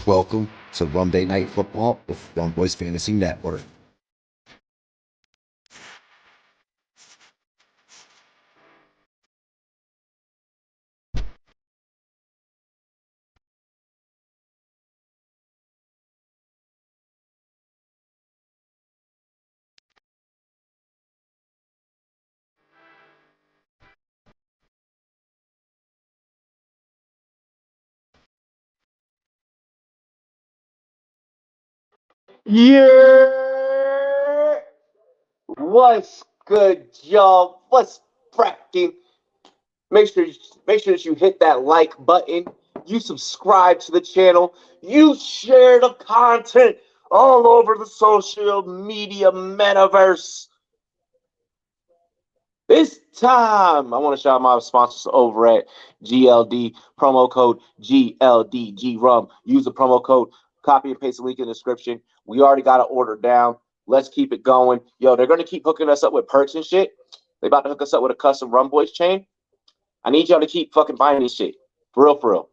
Welcome to Monday Night Football with Young Boys Fantasy Network. Yeah, what's good, y'all? What's cracking? Make sure that you hit that like button. You subscribe to the channel. You share the content all over the social media metaverse. This time, I want to shout out my sponsors over at GLD. Promo code GLDGRUM. Use the promo code. Copy and paste the link in the description. We already got an order down. Let's keep it going. Yo, they're going to keep hooking us up with perks and shit. They about to hook us up with a custom Rum Boys chain. I need y'all to keep fucking buying this shit. For real, for real.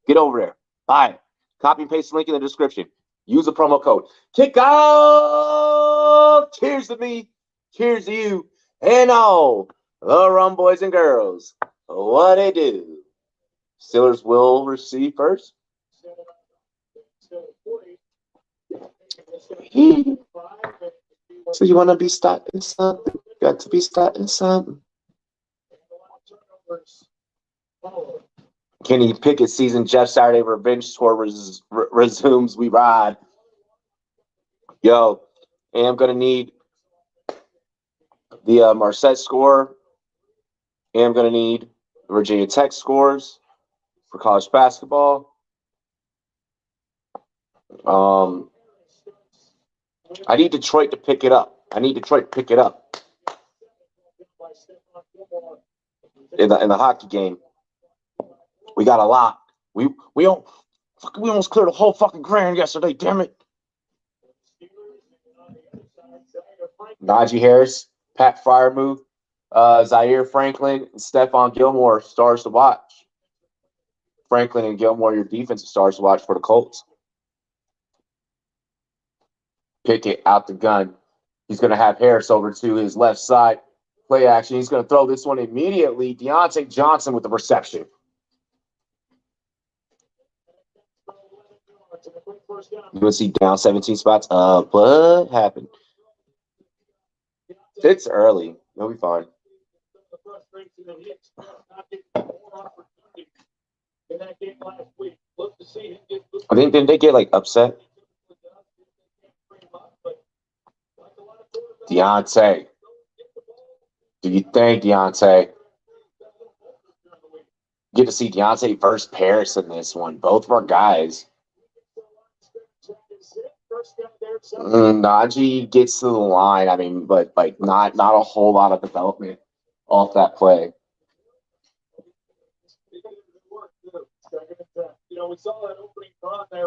Get over there. Buy it. Copy and paste the link in the description. Use the promo code. Kick out! Cheers to me. Cheers to you. And all the Rum Boys and girls. What they do. Steelers will receive first. So you want to be starting something? Got to be starting something. Kenny Pickett season, Jeff Saturday revenge tour resumes. We ride. Yo, I'm going to need the Marset score. I'm going to need the Virginia Tech scores for college basketball. I need Detroit to pick it up. In the hockey game. We got a lot. We almost cleared a whole fucking grand yesterday, damn it. Najee Harris, Pat Fryermuth, Zaire Franklin, and Stephon Gilmore, stars to watch. Franklin and Gilmore, your defensive stars to watch for the Colts. Pickett out the gun. He's going to have Harris over to his left side. Play action. He's going to throw this one immediately. Deontay Johnson with the reception. UNC down 17 spots. What happened? It's early. He'll be fine. I think, didn't they get like upset? Deontay. Do you think Deontay? Get to see Deontay versus Paris in this one. Both of our guys. Najee gets to the line. I mean, but like not a whole lot of development off that play.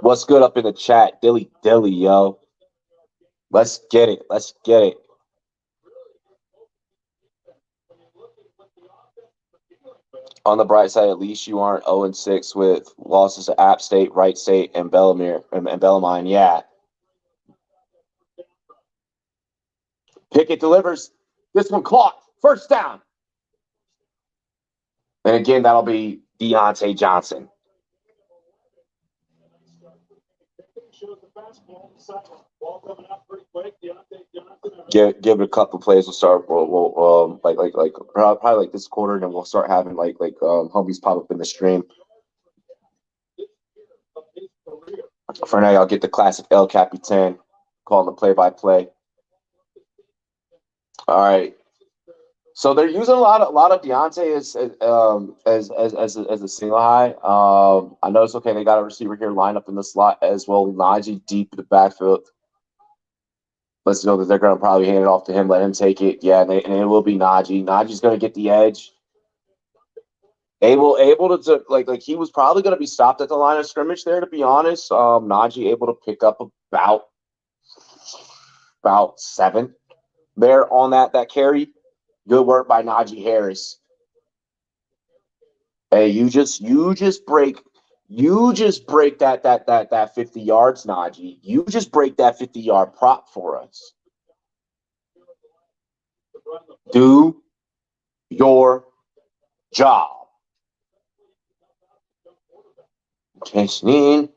What's good up in the chat? Dilly, yo. Let's get it. On the bright side, at least you aren't 0-6 with losses to App State, Wright State, and Bellarmine. Yeah. Pickett delivers. This one caught. First down. And again, that'll be Deontay Johnson. Give it a couple plays. We'll start. Like probably like this quarter, and then we'll start having homies pop up in the stream. For now, I'll get the classic El Capitan calling the play-by-play. All right. So they're using a lot of Deontay as a single high. I know it's okay. They got a receiver here lined up in the slot as well. Najee deep in the backfield. Let's know that they're going to probably hand it off to him, let him take it. Yeah, and it will be Najee. Najee's going to get the edge. Able to like he was probably going to be stopped at the line of scrimmage there. To be honest, Najee able to pick up about 7 there on that carry. Good work by Najee Harris. Hey, you just break You just break that 50 yards, Najee. You just break that 50-yard prop for us. Do your job. Henchnin.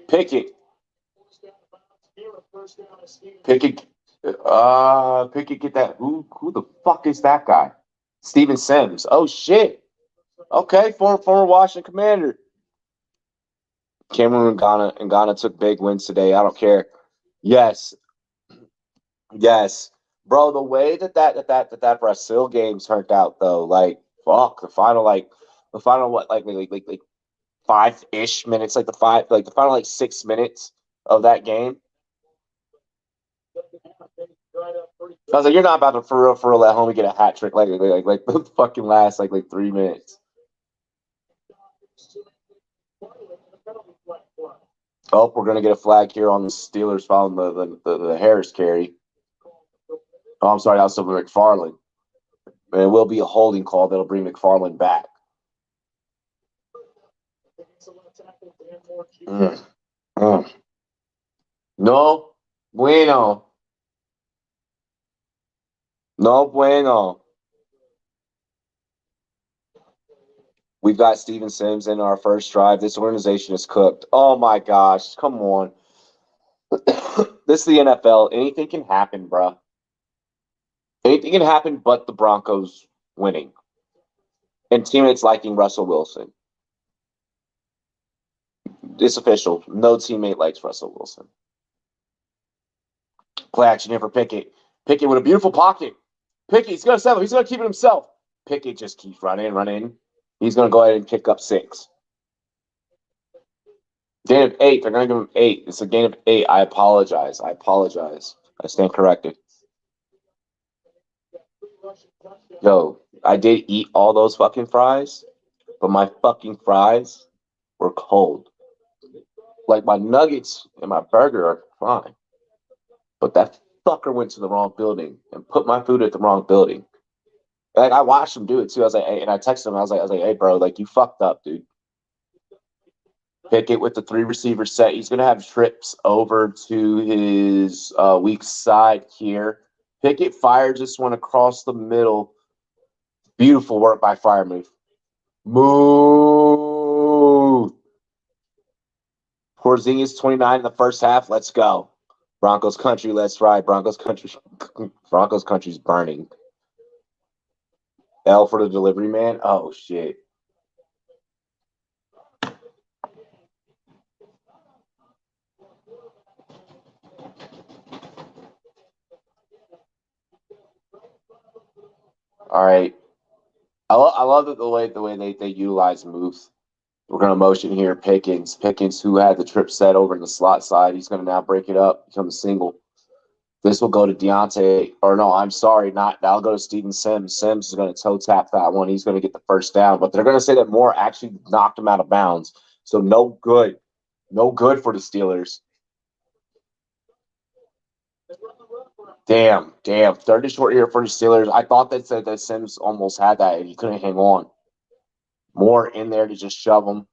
Pickett. Pickett, get that. Who the fuck is that guy? Steven Sims. Oh shit. Okay, former Washington Commander. Cameroon and Ghana took big wins today. I don't care. Yes. Bro, the way that Brazil game turned out though, like fuck, the final what, like 5-ish minutes, like the final like 6 minutes of that game. I was like, you're not about to for real let homie get a hat trick like the fucking last like 3 minutes. Oh, we're gonna get a flag here on the Steelers following the Harris carry. Oh, I'm sorry, that was still McFarland. And it will be a holding call that'll bring McFarland back. No bueno. No bueno. We've got Steven Sims in our first drive. This organization is cooked. Oh my gosh, come on. This is the NFL. Anything can happen, bro. Anything can happen but the Broncos winning. And teammates liking Russell Wilson. It's official. No teammate likes Russell Wilson. Play action here for Pickett. Pickett with a beautiful pocket. Pickett, he's going to settle. He's going to keep it himself. Pickett just keeps running. He's going to go ahead and pick up 6. Gain of 8. They're going to give him 8. It's a gain of 8. I apologize. I stand corrected. Yo, I did eat all those fucking fries, but my fucking fries were cold. Like my nuggets and my burger are fine. But that fucker went to the wrong building and put my food at the wrong building. Like I watched him do it too. I was like, hey, and I texted him. I was like, hey, bro, like you fucked up, dude. Pickett with the 3 receiver set. He's gonna have trips over to his weak side here. Pickett fires this one across the middle. Beautiful work by Freiermuth. Move. Porzingis 29 in the first half. Let's go. Broncos country, let's ride. Broncos country's burning. L for the delivery man. Oh shit. All right. I love the way they utilize moves. We're going to motion here Pickens. Pickens, who had the trip set over in the slot side, he's going to now break it up, become a single. This will go to Deontay. Or no, I'm sorry, not. That'll go to Steven Sims. Sims is going to toe tap that one. He's going to get the first down. But they're going to say that Moore actually knocked him out of bounds. So no good. No good for the Steelers. Damn. 3rd and short here for the Steelers. I thought that said that Sims almost had that and he couldn't hang on. Moore in there to just shove him.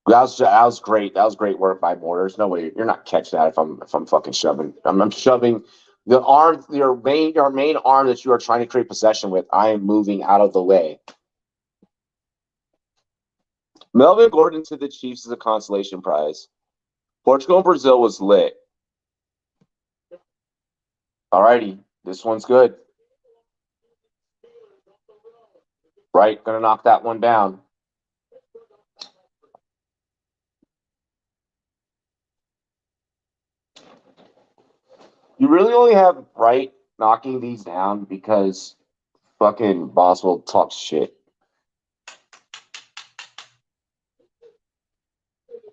That was great. That was great work by Moore. There's no way you're not catching that if I'm fucking shoving. I'm shoving the arm, your main arm that you are trying to create possession with. I am moving out of the way. Melvin Gordon to the Chiefs is a consolation prize. Portugal and Brazil was lit. Alrighty, this one's good. Right, gonna knock that one down. You really only have Wright knocking these down because fucking Boswell talks shit.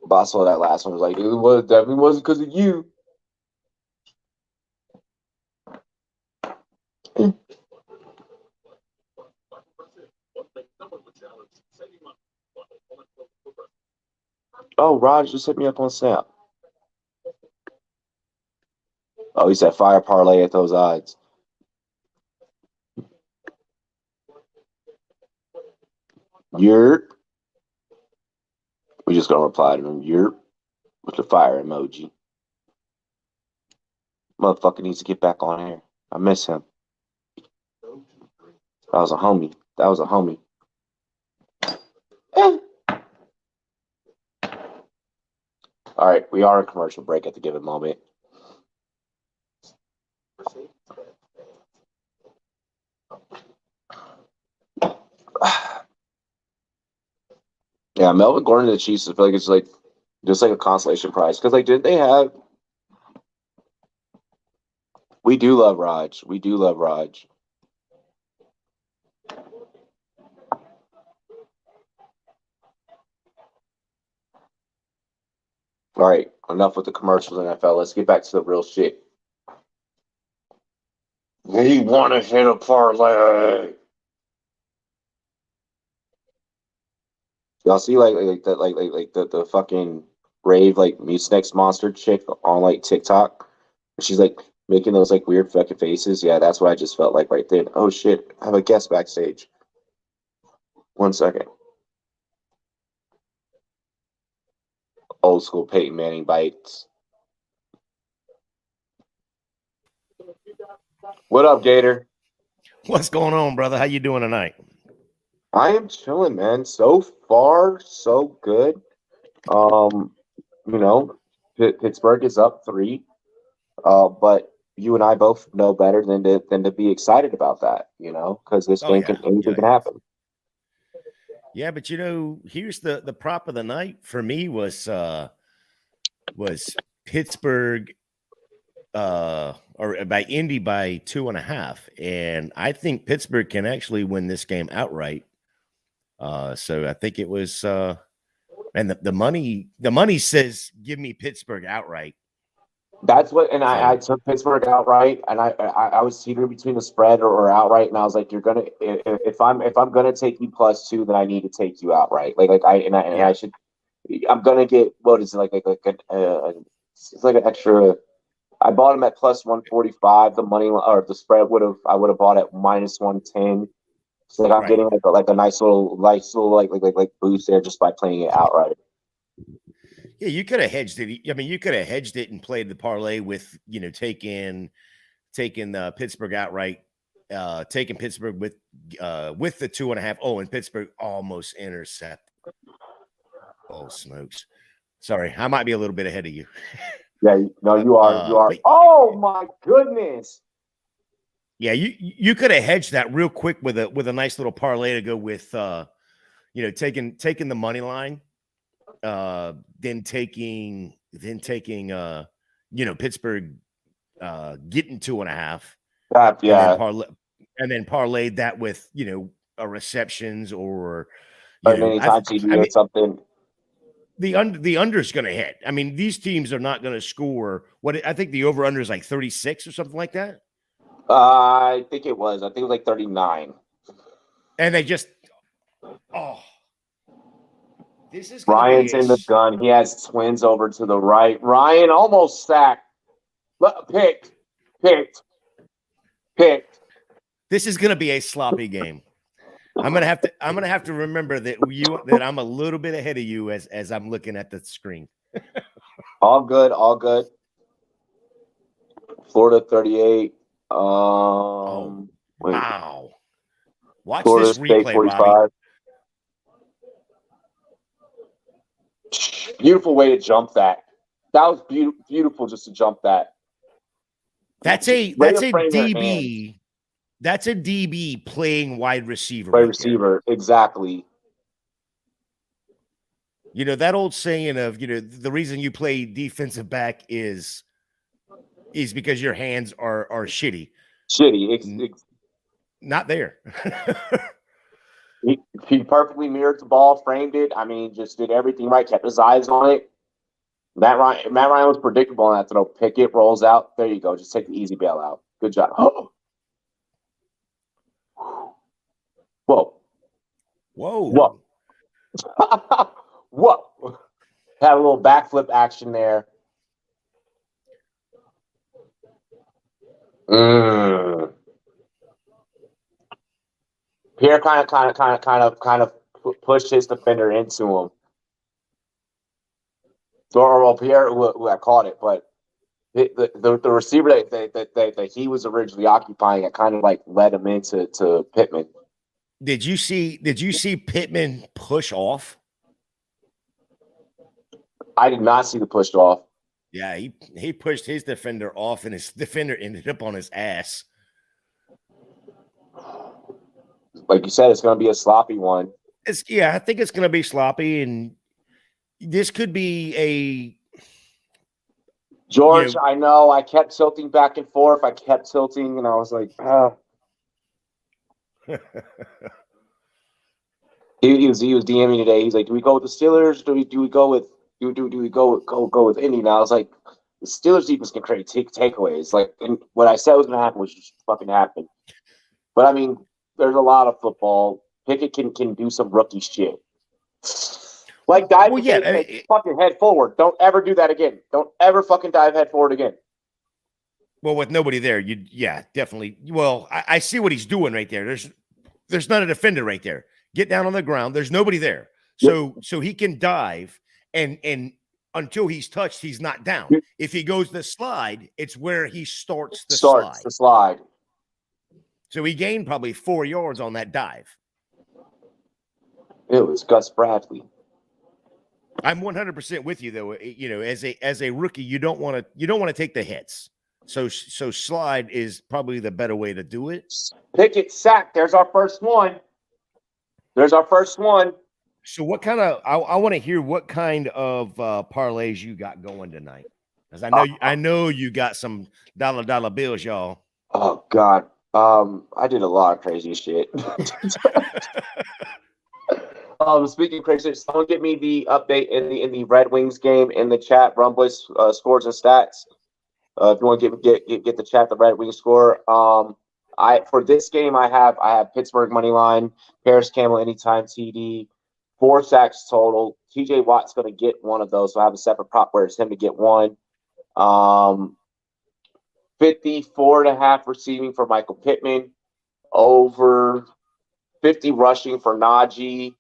Boswell, that last one was like, it definitely wasn't because of you. Oh, Raj just hit me up on Snap. Oh, he said fire parlay at those odds. You're. We just gonna reply to him. You're with the fire emoji. Motherfucker needs to get back on air. I miss him. That was a homie. That was a homie. All right, we are in commercial break at the given moment. Yeah, Melvin Gordon to the Chiefs, I feel like it's like just like a consolation prize. Because like didn't they have we do love Raj. We do love Raj. All right, enough with the commercials, NFL. Let's get back to the real shit. We want to hit a parlay. Y'all see like the fucking rave like Mucinex monster chick on like TikTok? She's like making those like weird fucking faces. Yeah, that's what I just felt like right then. Oh shit, I have a guest backstage. 1 second. Old school Peyton Manning bites. What up, Gator? What's going on, brother? How you doing tonight? I am chilling, man. So far, so good. You know, Pittsburgh is up 3. But you and I both know better than to be excited about that, you know, because this game anything can happen. Yeah, but you know, here's the prop of the night for me was Pittsburgh or by Indy by 2.5, and I think Pittsburgh can actually win this game outright. So I think it was and the money says give me Pittsburgh outright. That's what, and I took Pittsburgh outright, and I was teetering between the spread or outright, and I was like, you're gonna if I'm gonna take you +2, then I need to take you outright. I should. I'm gonna get what is it it's like an extra. I bought him at +145. The money or the spread I would have bought at -110. So like I'm getting like a nice little like boost there just by playing it outright. Yeah, you could have hedged it. I mean, you could have hedged it and played the parlay with, you know, taking the Pittsburgh outright, taking Pittsburgh with the 2.5. Oh, and Pittsburgh almost intercepted. Oh, smokes. Sorry, I might be a little bit ahead of you. Yeah, no, you are. You are. Oh my goodness. Yeah, you could have hedged that real quick with a nice little parlay to go with you know, taking the money line. Then taking you know, Pittsburgh getting 2.5. Yeah. And then parlayed that with, you know, a receptions or anytime TD or something. The under's going to hit. I mean, these teams are not going to score. What I think the over under is like 36 or something like that. I think it was like 39. And they just this is Ryan's in the gun. He has twins over to the right. Ryan almost sacked. Picked. This is going to be a sloppy game. I'm gonna have to remember that I'm a little bit ahead of you as I'm looking at the screen. All good. Florida 38. Wow. Watch Florida this replay, State 45. Beautiful way to jump that. That was beautiful just to jump that. That's a DB. That's a DB playing wide receiver. Wide receiver, exactly. You know, that old saying of, you know, the reason you play defensive back is because your hands are shitty. Not there. He perfectly mirrored the ball, framed it. I mean, just did everything right, kept his eyes on it. Matt Ryan was predictable on that throw. Pickett rolls out. There you go. Just take the easy bailout. Good job. Whoa. Whoa. Had a little backflip action there. Pierre kind of pushed his defender into him. Or Pierre who I caught it, but the receiver that he was originally occupying, it kind of like led him into Pittman. Did you see Pittman push off? I did not see the push off. Yeah, he pushed his defender off, and his defender ended up on his ass. Like you said, it's going to be a sloppy one. I think it's going to be sloppy, and this could be a George. I know. I kept tilting back and forth. I kept tilting, and I was like, He was DMing today. He's like, "Do we go with the Steelers? Do we go with with Indy?" And I was like, "The Steelers defense can create takeaways." Like, and what I said was going to happen was just fucking happen. But I mean, there's a lot of football. Pickett can do some rookie shit. Like dive fucking head forward. Don't ever do that again. Don't ever fucking dive head forward again. Well, with nobody there, definitely. Well, I see what he's doing right there. There's not a defender right there. Get down on the ground. There's nobody there. So he can dive and until he's touched, he's not down. If he goes the slide, it's where he starts the slide. So he gained probably 4 yards on that dive. It was Gus Bradley. I'm 100% with you though. You know, as a rookie, you don't want to take the hits. So slide is probably the better way to do it. Pickett sack. There's our first one. So what kind of I want to hear what kind of parlays you got going tonight, because I know you got some dollar bills, y'all. Oh God, I did a lot of crazy shit. Speaking of crazy, someone give me the update in the Red Wings game in the chat. Rumboys scores and stats. If you want to get the chat, the Red Wings score. For this game, I have Pittsburgh money line, Paris Campbell anytime TD, 4 sacks total. TJ Watt's going to get one of those, so I have a separate prop where it's him to get one. 54.5 receiving for Michael Pittman, over 50 rushing for Najee.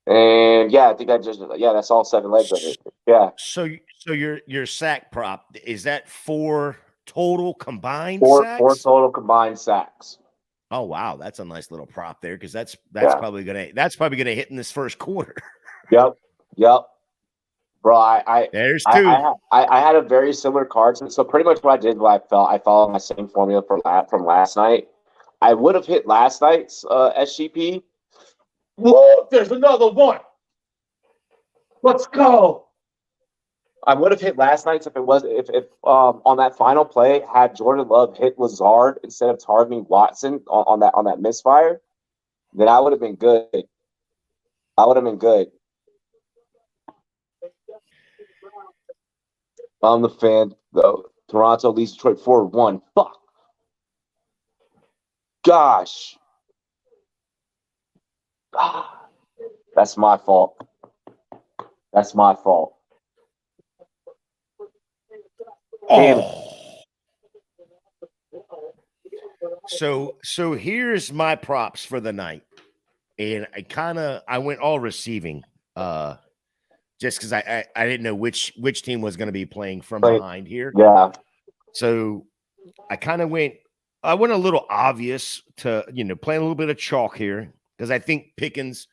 And I think that's all 7 legs of it. Yeah. So your sack prop, is that 4 total combined sacks? 4 total combined sacks. Oh wow, that's a nice little prop there, because that's probably gonna hit in this first quarter. Yep. Bro, there's 2. I had a very similar card. So pretty much what I did, I followed my same formula from last night. I would have hit last night's SGP. Whoa, there's another one. Let's go. I would have hit last night's if on that final play had Jordan Love hit Lazard instead of targeting Watson on that misfire, then I would have been good. I'm the fan though. Toronto leads Detroit 4-1. Fuck. Gosh. That's my fault. Oh. So here's my props for the night, and I went all receiving, just because I didn't know which team was going to be playing from behind here. Yeah. So I went a little obvious to playing a little bit of chalk here, because I think Pickens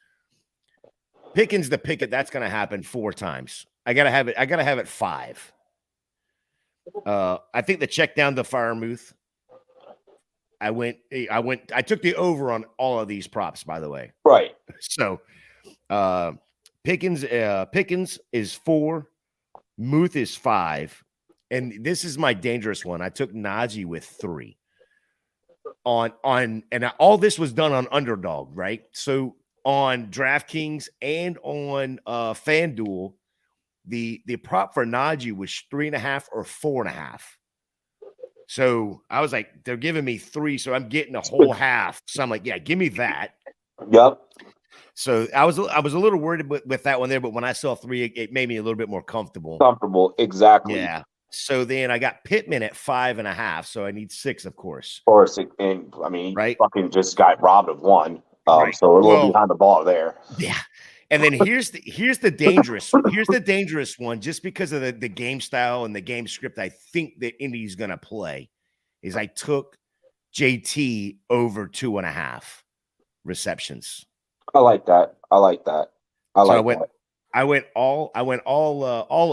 the Pickett, that's going to happen 4 times. I gotta have it 5. I think the check down to Freiermuth. I took the over on all of these props, by the way. Right. So Pickens is 4, Muth is 5, and this is my dangerous one. I took Najee with 3 and all this was done on Underdog, right? So on DraftKings and on FanDuel, the prop for Najee was 3.5 or 4.5. So I was like, they're giving me 3, so I'm getting a whole half. So I'm like, yeah, give me that. Yep. So I was a little worried with that one there, but when I saw 3, it made me a little bit more comfortable. Exactly. Yeah. So then I got Pittman at 5.5, so I need 6, of course. Of course, and I mean, right? Fucking just got robbed of 1. Right. So we're a little behind the ball there. Yeah. And then here's the dangerous one, just because of the game style and the game script I think that Indy's gonna play, is I took JT over 2.5 receptions. I like that. I went all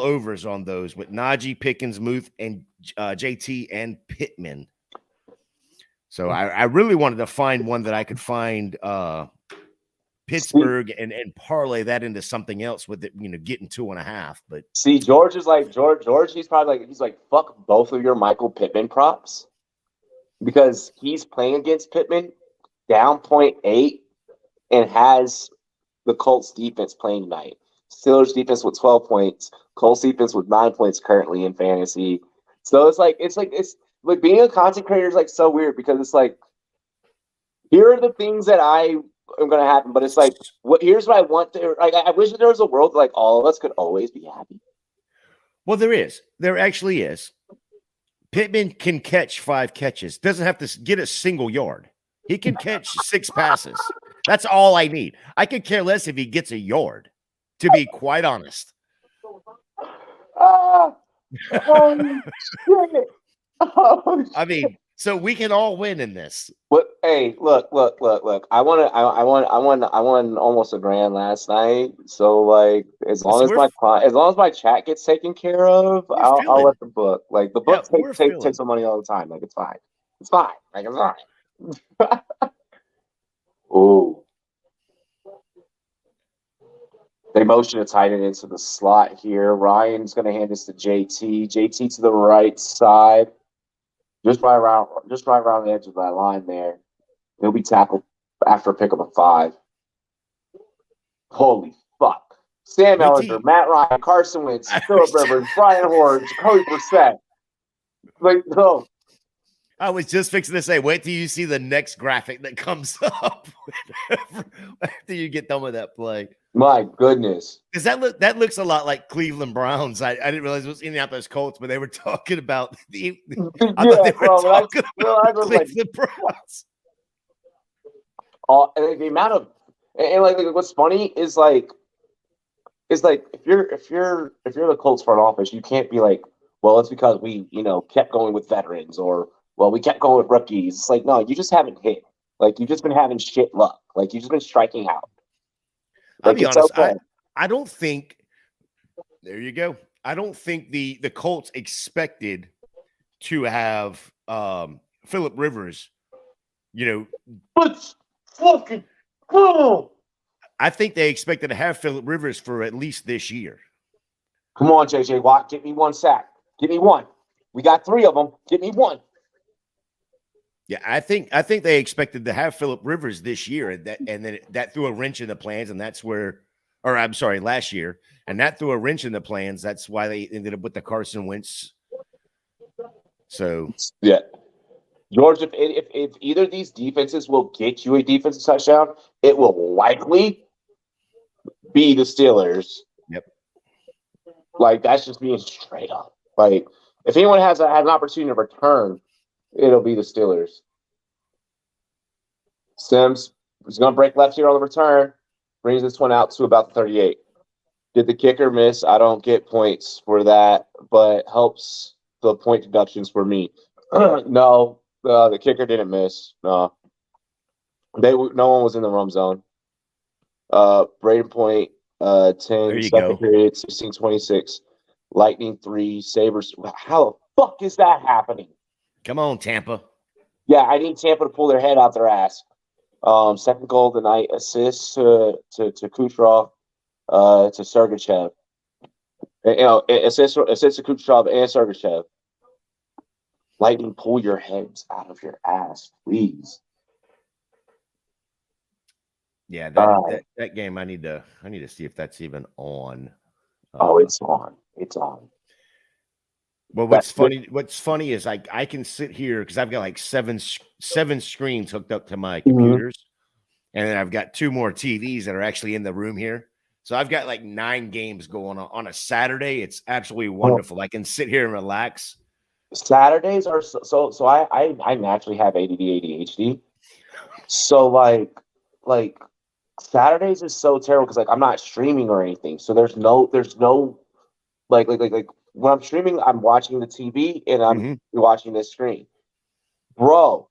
overs on those with Najee, Pickens, Muth, and JT and Pittman. So I really wanted to find one that I could find Pittsburgh and parlay that into something else with it, getting 2.5. But see, George is like George. He's probably like fuck both of your Michael Pittman props, because he's playing against Pittman down 0.8 and has the Colts defense playing tonight. Steelers defense with 12 points, Colts defense with 9 points currently in fantasy. So it's like being a content creator is like so weird, because it's like, here are the things that I am going to happen, but it's like, here's what I want to, like, I wish that there was a world like all of us could always be happy. Well, there actually is. Pittman can catch 5 catches, doesn't have to get a single yard. He can catch 6 passes. That's all I need. I could care less if he gets a yard, to be quite honest. I mean, so we can all win in this. But hey, look. I won almost $1,000 last night. So like, as long as my chat gets taken care of, I'll let the book. Like the book takes some money all the time. Like it's fine. Like it's fine. Ooh. They motion a tight end into the slot here. Ryan's going to hand this to JT. JT to the right side, just right around the edge of that line there. He'll be tackled after a pickup of 5. Holy fuck! Sam Ellinger, Matt Ryan, Carson Wentz, Philip Rivers, Brian Hoyer, Jacoby Brissett. Like no. I was just fixing to say, wait till you see the next graphic that comes up after you get done with that play. My goodness. Because that looks a lot like Cleveland Browns. I didn't realize it was Indianapolis Colts, but they were talking about Cleveland Browns. And the amount of like what's funny is like if you're the Colts front office, you can't be like, well, it's because we kept going with veterans, or well, we kept going with rookies. It's like, no, you just haven't hit. Like you've just been having shit luck. Like you've just been striking out. I'll be honest. Okay. I don't think. There you go. I don't think the Colts expected to have Philip Rivers. Let's fucking go. I think they expected to have Philip Rivers for at least this year. Come on, JJ Watt, get me 1 sack. Give me 1. We got 3 of them. Give me 1. Yeah, I think they expected to have Philip Rivers this year, and then that threw a wrench in the plans, and that's where, or I'm sorry, last year, and that threw a wrench in the plans. That's why they ended up with the Carson Wentz. So yeah, George, if either of these defenses will get you a defensive touchdown, it will likely be the Steelers. Yep. Like that's just being straight up. Like if anyone has an opportunity to return, it'll be the Steelers. Sims is going to break left here on the return. Brings this one out to about the 38. Did the kicker miss? I don't get points for that, but helps the point deductions for me. No, the kicker didn't miss. No. No one was in the rum zone. Braden Point, 10, second period, 16-26. Lightning 3, Sabres. How the fuck is that happening? Come on, Tampa. Yeah, I need Tampa to pull their head out their ass. Second goal of the night, assist to Kucherov, to Sergachev. Assist to Kucherov and Sergachev. Lightning, pull your heads out of your ass, please. Yeah, that game I need to see if that's even on. It's on. It's on. Well, what's funny is I can sit here because I've got like seven screens hooked up to my computers, and then I've got 2 more TVs that are actually in the room here. So I've got like 9 games going on a Saturday. It's absolutely wonderful. I can sit here and relax. Saturdays are so I naturally have ADD, ADHD. So like like Saturdays is so terrible because like I'm not streaming or anything, so there's no like when I'm streaming, I'm watching the TV and I'm watching the screen, bro.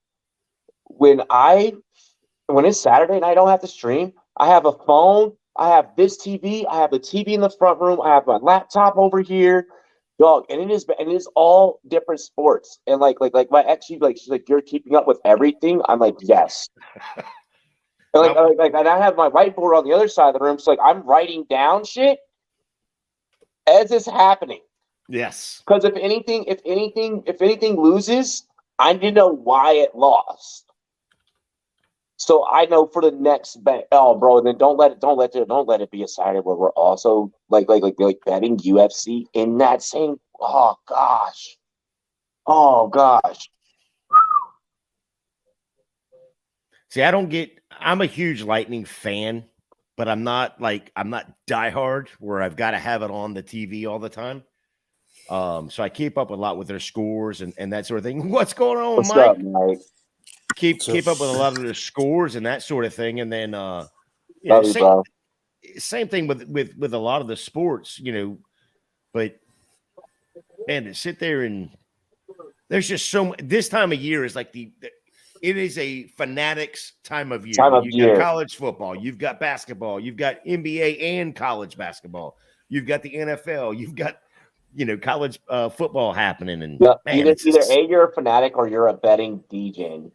When it's Saturday and I don't have to stream, I have a phone, I have this TV, I have the TV in the front room, I have my laptop over here, dog, and it is all different sports. And like my ex, she's like, you're keeping up with everything. I'm like, yes. And and I have my whiteboard on the other side of the room, so like I'm writing down shit as it's happening. Yes. Because if anything loses, I need to know why it lost. So I know for the next bet. Oh, bro, and then don't let it be a Saturday where we're also like betting UFC in that same. Oh gosh. See, I'm a huge Lightning fan, but I'm not diehard where I've got to have it on the TV all the time. So I keep up a lot with their scores and that sort of thing. What's going on, What's Mike? up, Mike? Keep up with a lot of the scores and that sort of thing. And then same thing with a lot of the sports, but man, to sit there and there's just so much. This time of year is like it is a fanatics time of year. Got college football, you've got basketball, you've got NBA and college basketball, you've got the NFL, you've got college football happening. And either you're a fanatic or you're a betting DJ.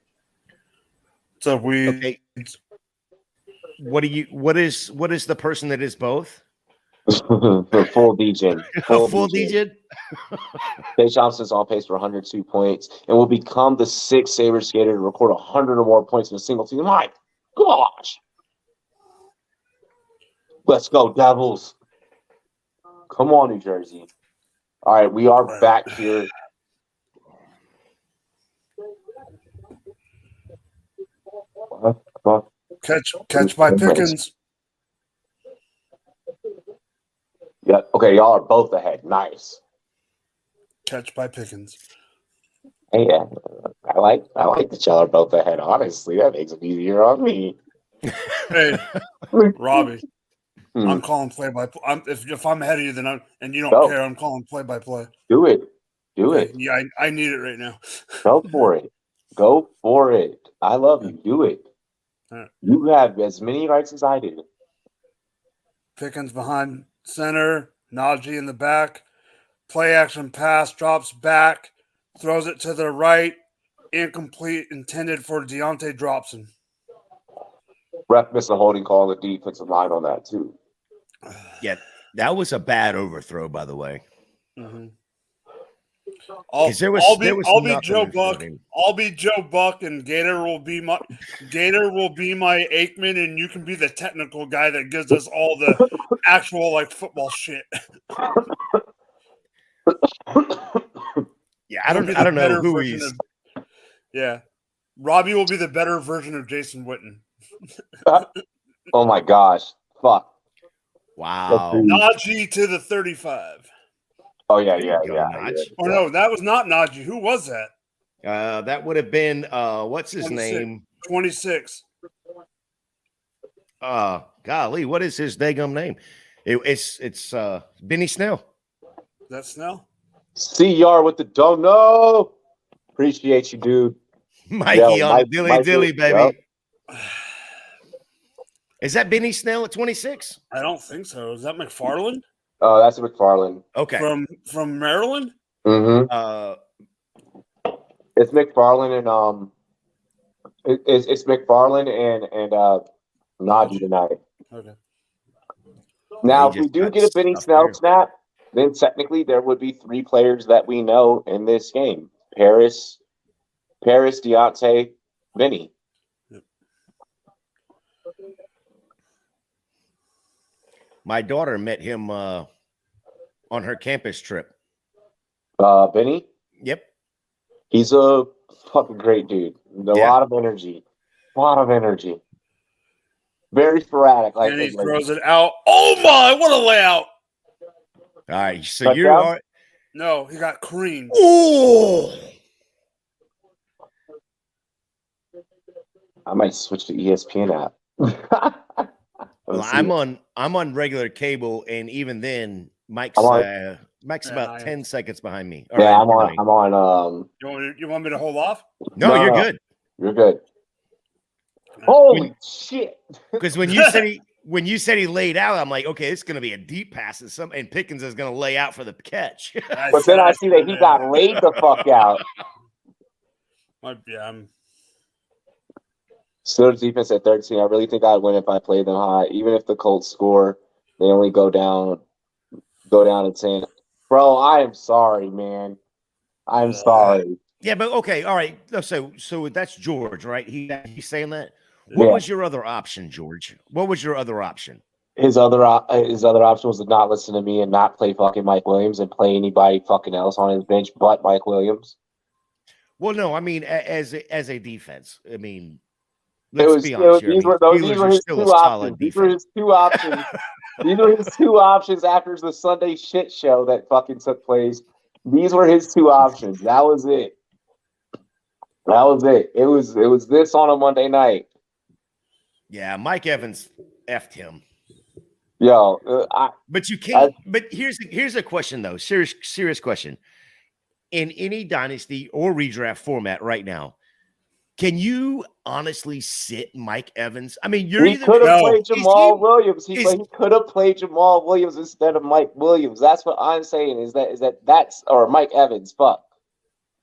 So okay. What is the person that is both? The full DJ. Full DJ. Jay Johnson's on pace for 102 points and will become the sixth Sabres skater to record 100 or more points in a single season. My gosh. Let's go, Devils. Come on, New Jersey. All right, we are back here. Catch by Pickens. Yeah. Okay, y'all are both ahead. Nice. Catch by Pickens. Hey, yeah, I like that y'all are both ahead. Honestly, that makes it easier on me. Hey, Robbie, I'm calling play by play. If I'm ahead of you, then and you don't care, I'm calling play by play. Do it. Yeah, I need it right now. Go for it. I love you. Do it. Right. You have as many rights as I do. Pickens behind center, Najee in the back. Play action pass, drops back, throws it to the right, incomplete, intended for Deontay Dropson. Ref missed a holding call on the defensive line on that too. Yeah, that was a bad overthrow, by the way. Mm-hmm. I'll be Joe Buck. I'll be Joe Buck, and Gator will be my Aikman, and you can be the technical guy that gives us all the actual football shit. Yeah, I don't know who he's. Yeah, Robbie will be the better version of Jason Witten. Oh my gosh! Fuck! Wow! Najee to the 35. Oh yeah. Oh no, that was not Najee. Who was that? That would have been what's his name? 26. Golly, what is his daggum name? It's Benny Snell. Is that Snell? CR with the dono. Appreciate you, dude. Mikey on the dilly, baby. Yep. Is that Benny Snell at 26? I don't think so. Is that McFarland? Oh, that's McFarland. Okay. From Maryland? Mm-hmm. It's McFarland and it's McFarland and Najee tonight. Okay. Now, if we do get a Benny Snell snap, then technically there would be three players that we know in this game: Paris, Deontay, Vinny. My daughter met him on her campus trip. Benny? Yep. He's a fucking great dude. A lot of energy. Very sporadic. And he throws it out. Oh my, what a layout. All right. So you are. No, he got creamed. Oh. I might switch to ESPN app. Well, I'm on regular cable, and even then, Mike's about 10 seconds behind me. Yeah, I'm on. You want me to hold off? No, you're good. You're good. Holy shit! Because when you said he laid out, I'm like, okay, it's going to be a deep pass, and Pickens is going to lay out for the catch. But then I see that he got laid the fuck out. Steelers defense at 13. I really think I'd win if I played them high. Even if the Colts score, they only go down at 10. Bro, I am sorry, man. I'm sorry. Yeah, but okay, all right. So that's George, right? He's saying that. What was your other option, George? What was your other option? His other option was to not listen to me and not play fucking Mike Williams and play anybody fucking else on his bench but Mike Williams. Well, no, I mean as a defense. I mean, let's be honest here. These were his two options. These were his two options. These were his two options after the Sunday shit show that fucking took place. These were his two options. That was it. It was this on a Monday night. Yeah, Mike Evans effed him. Yo, but you can't. But here's a question though. Serious question. In any dynasty or redraft format right now, can you honestly sit Mike Evans? I mean, he could have played Jamal Williams. He could have played Jamal Williams instead of Mike Williams. That's what I'm saying. Is that's or Mike Evans? Fuck.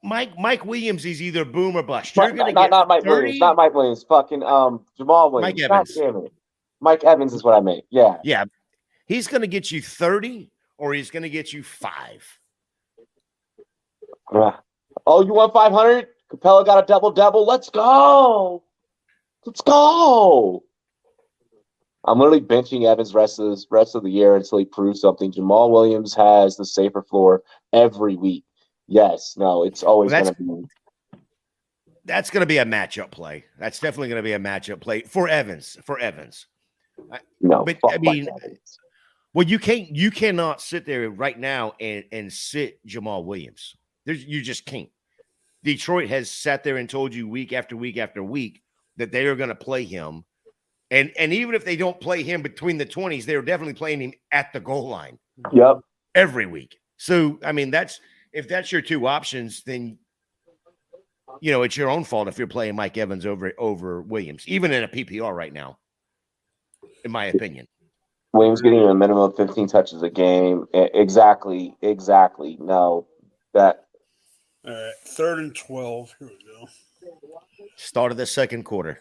Mike Williams is either boom or bust. You're gonna get not Mike 30? Williams. Not Mike Williams. Fucking Jamal Williams. Mike Evans. Mike Evans is what I meant. Yeah. Yeah. He's gonna get you 30, or he's gonna get you 5. Oh, you want 500? Capella got a double. Let's go. I'm literally benching Evans rest of the year until he proves something. Jamal Williams has the safer floor every week. Yes, no, it's always going to be. That's going to be a matchup play. That's definitely going to be a matchup play for Evans. No, but I mean, well, you cannot sit there right now and sit Jamal Williams. You just can't. Detroit has sat there and told you week after week after week that they are going to play him, and even if they don't play him between the 20s, they're definitely playing him at the goal line. Yep, every week. So I mean, if that's your two options, then it's your own fault if you're playing Mike Evans over Williams, even in a PPR right now, in my opinion. Williams getting a minimum of 15 touches a game. Exactly. No, that. All right, 3rd and 12. Here we go. Start of the second quarter.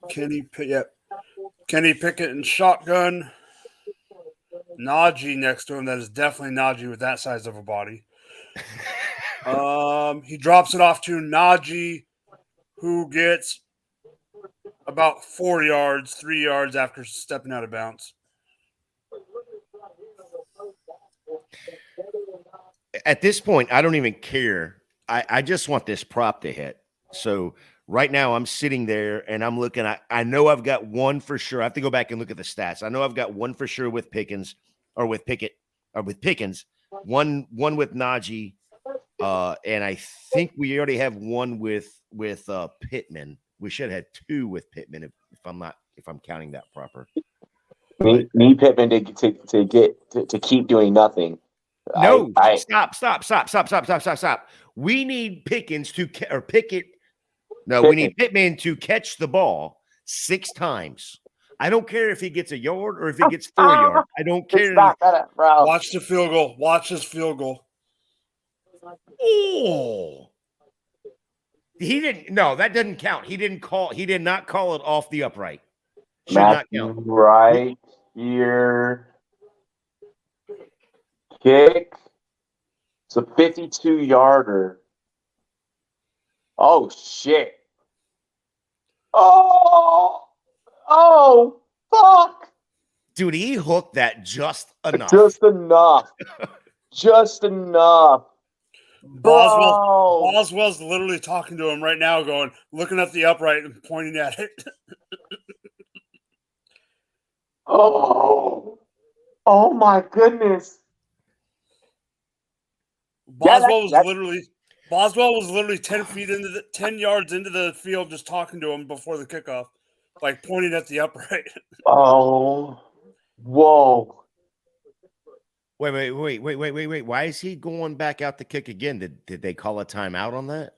Kenny Pickett in shotgun. Najee next to him. That is definitely Najee with that size of a body. He drops it off to Najee, who gets about 4 yards, 3 yards after stepping out of bounds. At this point, I don't even care. I just want this prop to hit. So right now I'm sitting there and I'm looking. I know I've got one for sure. I have to go back and look at the stats. I know I've got one for sure with Pickens or with Pickett or with Pickens, one with Najee. And I think we already have one with Pittman. We should have had 2 with Pittman if I'm counting that proper. Need Pittman to keep doing nothing. No, stop. We need Pickens Pickett. No, we need Pittman to catch the ball 6 times. I don't care if he gets a yard or if he gets 4 yards. I don't care. Bro. Watch the field goal. Watch this field goal. Oh, he didn't. No, that doesn't count. He did not call it off the upright. Should not count. Right here. Kick. It's a 52-yarder. Oh, shit. Oh, fuck. Dude, he hooked that just enough. Just enough. Boswell's literally talking to him right now, looking at the upright and pointing at it. Oh my goodness. Boswell was literally 10 yards into the field just talking to him before the kickoff. like pointing at the upright. Oh, whoa. Wait. Why is he going back out to kick again? Did they call a timeout on that?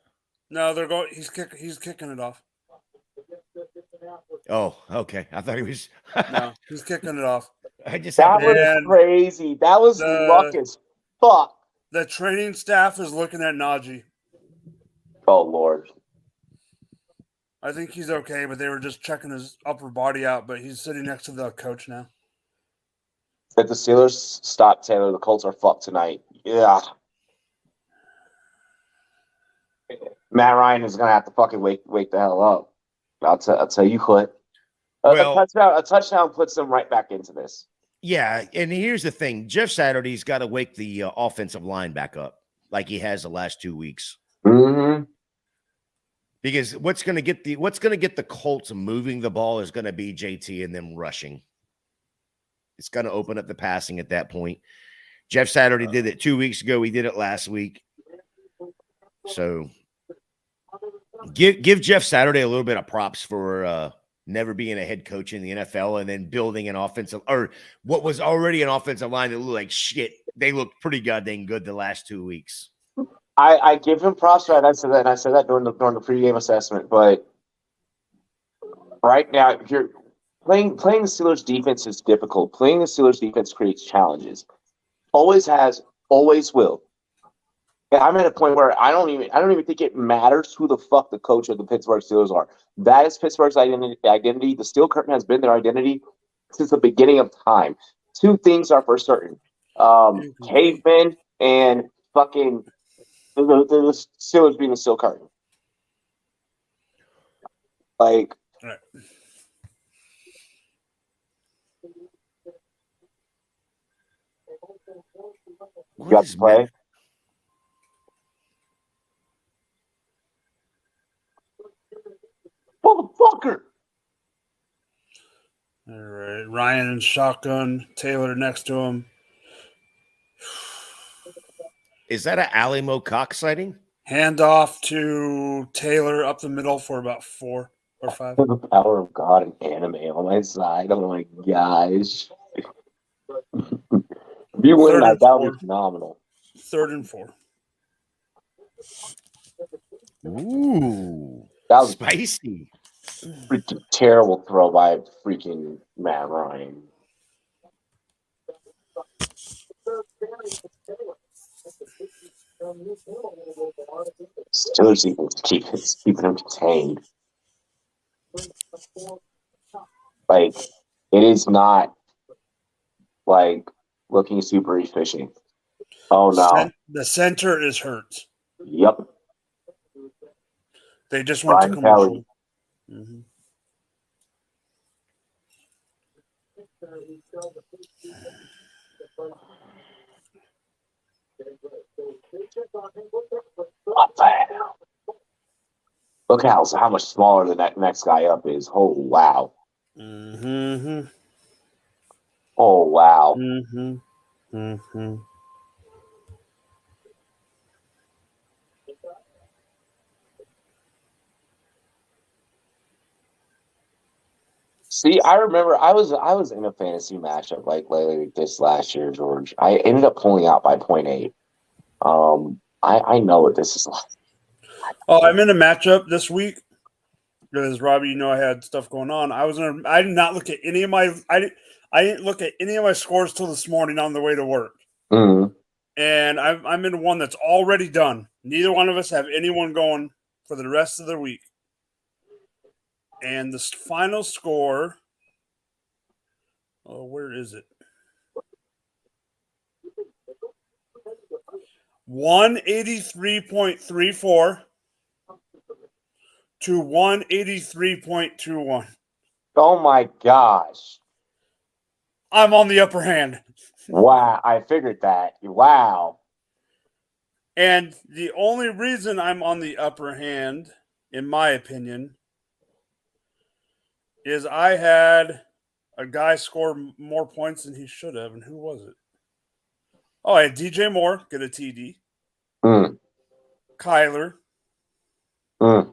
No, they're going. He's kicking it off. Oh, okay. I thought he was. No, he's kicking it off. I just That happened was to- And crazy. That was luck as fuck. The training staff is looking at Najee. Oh, Lord. I think he's okay, but they were just checking his upper body out. But he's sitting next to the coach now. If the Steelers stop Taylor, the Colts are fucked tonight. Yeah. Matt Ryan is gonna have to fucking wake the hell up. I'll tell you what. Well- A touchdown puts them right back into this. Yeah, and here's the thing: Jeff Saturday's got to wake the offensive line back up, like he has the last 2 weeks. Mm-hmm. Because what's going to get the Colts moving the ball is going to be JT and them rushing. It's going to open up the passing at that point. Jeff Saturday did it 2 weeks ago. He did it last week. So give Jeff Saturday a little bit of props for never being a head coach in the NFL and then building an offensive or what was already an offensive line that looked like shit. They looked pretty goddamn good the last 2 weeks. I give him props for that. I said that during the pregame assessment. But right now, if you're playing the Steelers defense is difficult. Playing the Steelers defense creates challenges. Always has, always will. And I'm at a point where I don't even think it matters who the fuck the coach of the Pittsburgh Steelers are. That is Pittsburgh's identity. The Steel Curtain has been their identity since the beginning of time. Two things are for certain: cavemen and fucking the Steelers being the Steel Curtain. Like, Right. you got to play. Motherfucker! All right, Ryan and shotgun. Taylor next to him. Is that an Alamo Cox sighting? Hand off to Taylor up the middle for about 4 or 5. The power of God and anime on my side. Oh my gosh. If you win that, that would be phenomenal. 3rd and 4. Ooh, That was spicy. freaking terrible throw by freaking Matt Ryan. Steelers defense keeping him contained. Like, it is not like looking super efficient. Oh no. The center is hurt. Yep. They just went to Brian commercial. Mm-hmm. What the hell? Look how much smaller the next guy up is. Oh wow. Mm-hmm. Oh wow. Mm-hmm. Mm-hmm. See, I remember I was in a fantasy matchup like this last year, George. I ended up pulling out by 0.8. I know what this is like. Oh, I'm in a matchup this week because Robbie, you know, I had stuff going on. I did not look at any of my I didn't look at any of my scores till this morning on the way to work. Mm-hmm. And I'm in one that's already done. Neither one of us have anyone going for the rest of the week. And the final score, where is it? 183.34 to 183.21. Oh my gosh. I'm on the upper hand. Wow, I figured that. Wow. And the only reason I'm on the upper hand, in my opinion, is I had a guy score more points than he should have. And who was it? Oh, I had DJ Moore get a TD. Mm. Kyler. Mm.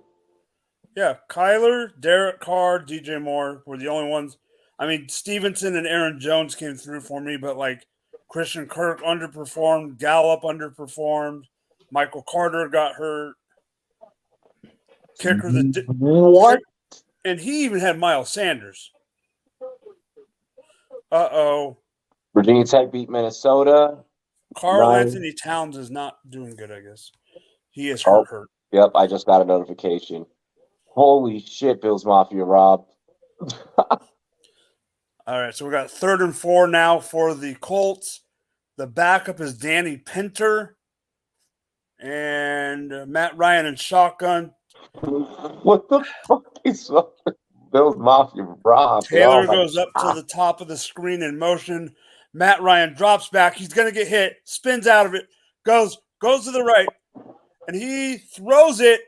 Yeah, Kyler, Derek Carr, DJ Moore were the only ones. I mean, Stevenson and Aaron Jones came through for me, but like Christian Kirk underperformed, Gallup underperformed, Michael Carter got hurt. Kicker What? And he even had Miles Sanders. Uh-oh. Virginia Tech beat Minnesota. Carl Anthony Towns is not doing good, I guess. He is hurt. Yep, I just got a notification. Holy shit, Bills Mafia, Rob. All right, so we got 3rd and 4 now for the Colts. The backup is Danny Pinter and Matt Ryan in shotgun. What the fuck is up with Bills Mafia, Rob? Taylor goes up to the top of the screen in motion. Matt Ryan drops back. He's going to get hit, spins out of it, goes to the right, and he throws it.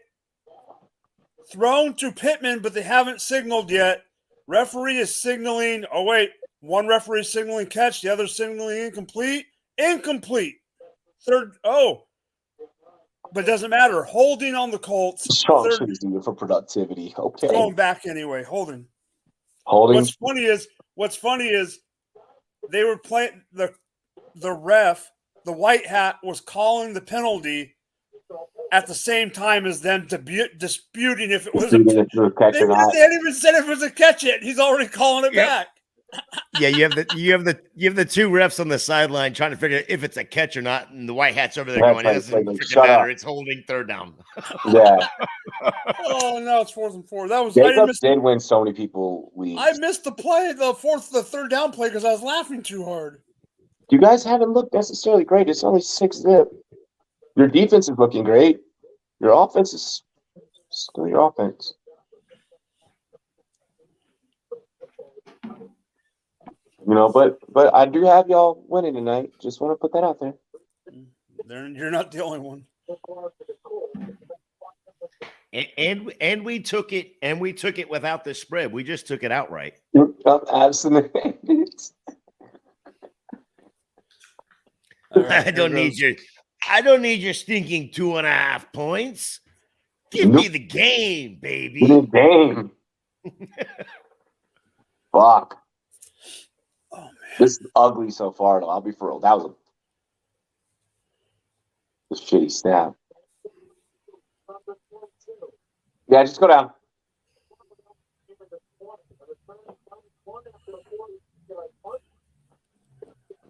Thrown to Pittman, but they haven't signaled yet. Referee is signaling. Oh, wait. One referee signaling catch. The other signaling incomplete. Incomplete. Third. Oh. But it doesn't matter. Holding on the Colts. Strong shooting for productivity. Okay. Going back anyway. Holding. What's funny is they were playing the ref, the white hat was calling the penalty at the same time as them disputing if it was a catch or not. They hadn't even said if it was a catch yet. He's already calling it back. Yeah, you have the two refs on the sideline trying to figure out if it's a catch or not, and the white hat's over there going, "It doesn't freaking matter. It's holding 3rd down." Yeah. Oh no, it's 4th and 4. That was Jacobs did win so many people leagues. I missed the play, the 3rd down play because I was laughing too hard. You guys haven't looked necessarily great. It's only 6-zip. Your defense is looking great. Your offense is still your offense. You know, but I do have y'all winning tonight. Just want to put that out there. You're not the only one. And we took it without the spread. We just took it outright. Absolutely. Right, I don't need your stinking 2.5 points. Give me the game, baby. The game. Fuck. Oh man. This is ugly so far, though. I'll be for real. That was a shitty snap. Yeah, just go down.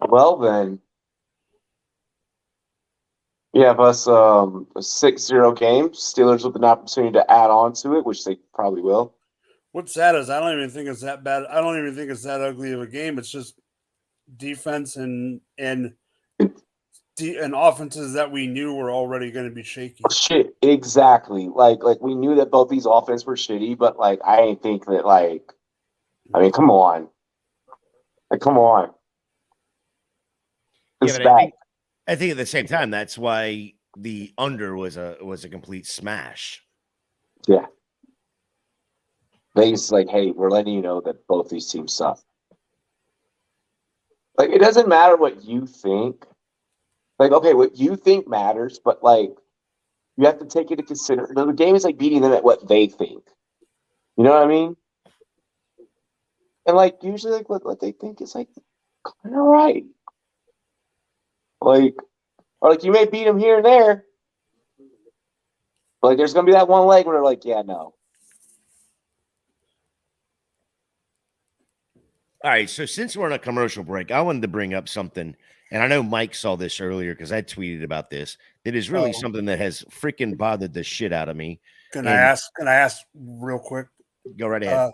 Well then. You have us a 6-0 game. Steelers with an opportunity to add on to it, which they probably will. What's sad is I don't even think it's that bad. I don't even think it's that ugly of a game. It's just defense and offenses that we knew were already going to be shaky. Shit, exactly. Like we knew that both these offenses were shitty, but like I didn't think that come on. Come on. It's bad. I think at the same time, that's why the under was a complete smash. Yeah. Vegas like, hey, we're letting you know that both these teams suck. Like, it doesn't matter what you think. Like, okay, what you think matters, but like, you have to take it into consideration. The game is like beating them at what they think. You know what I mean? And like, usually, like what they think is like kind of right. Like, or like you may beat them here and there, but like there's gonna be that one leg where they're like, yeah, no. All right, so since we're on a commercial break, I wanted to bring up something, and I know Mike saw this earlier because I tweeted about this. That is really something that has freaking bothered the shit out of me. Can I ask real quick? Go right ahead.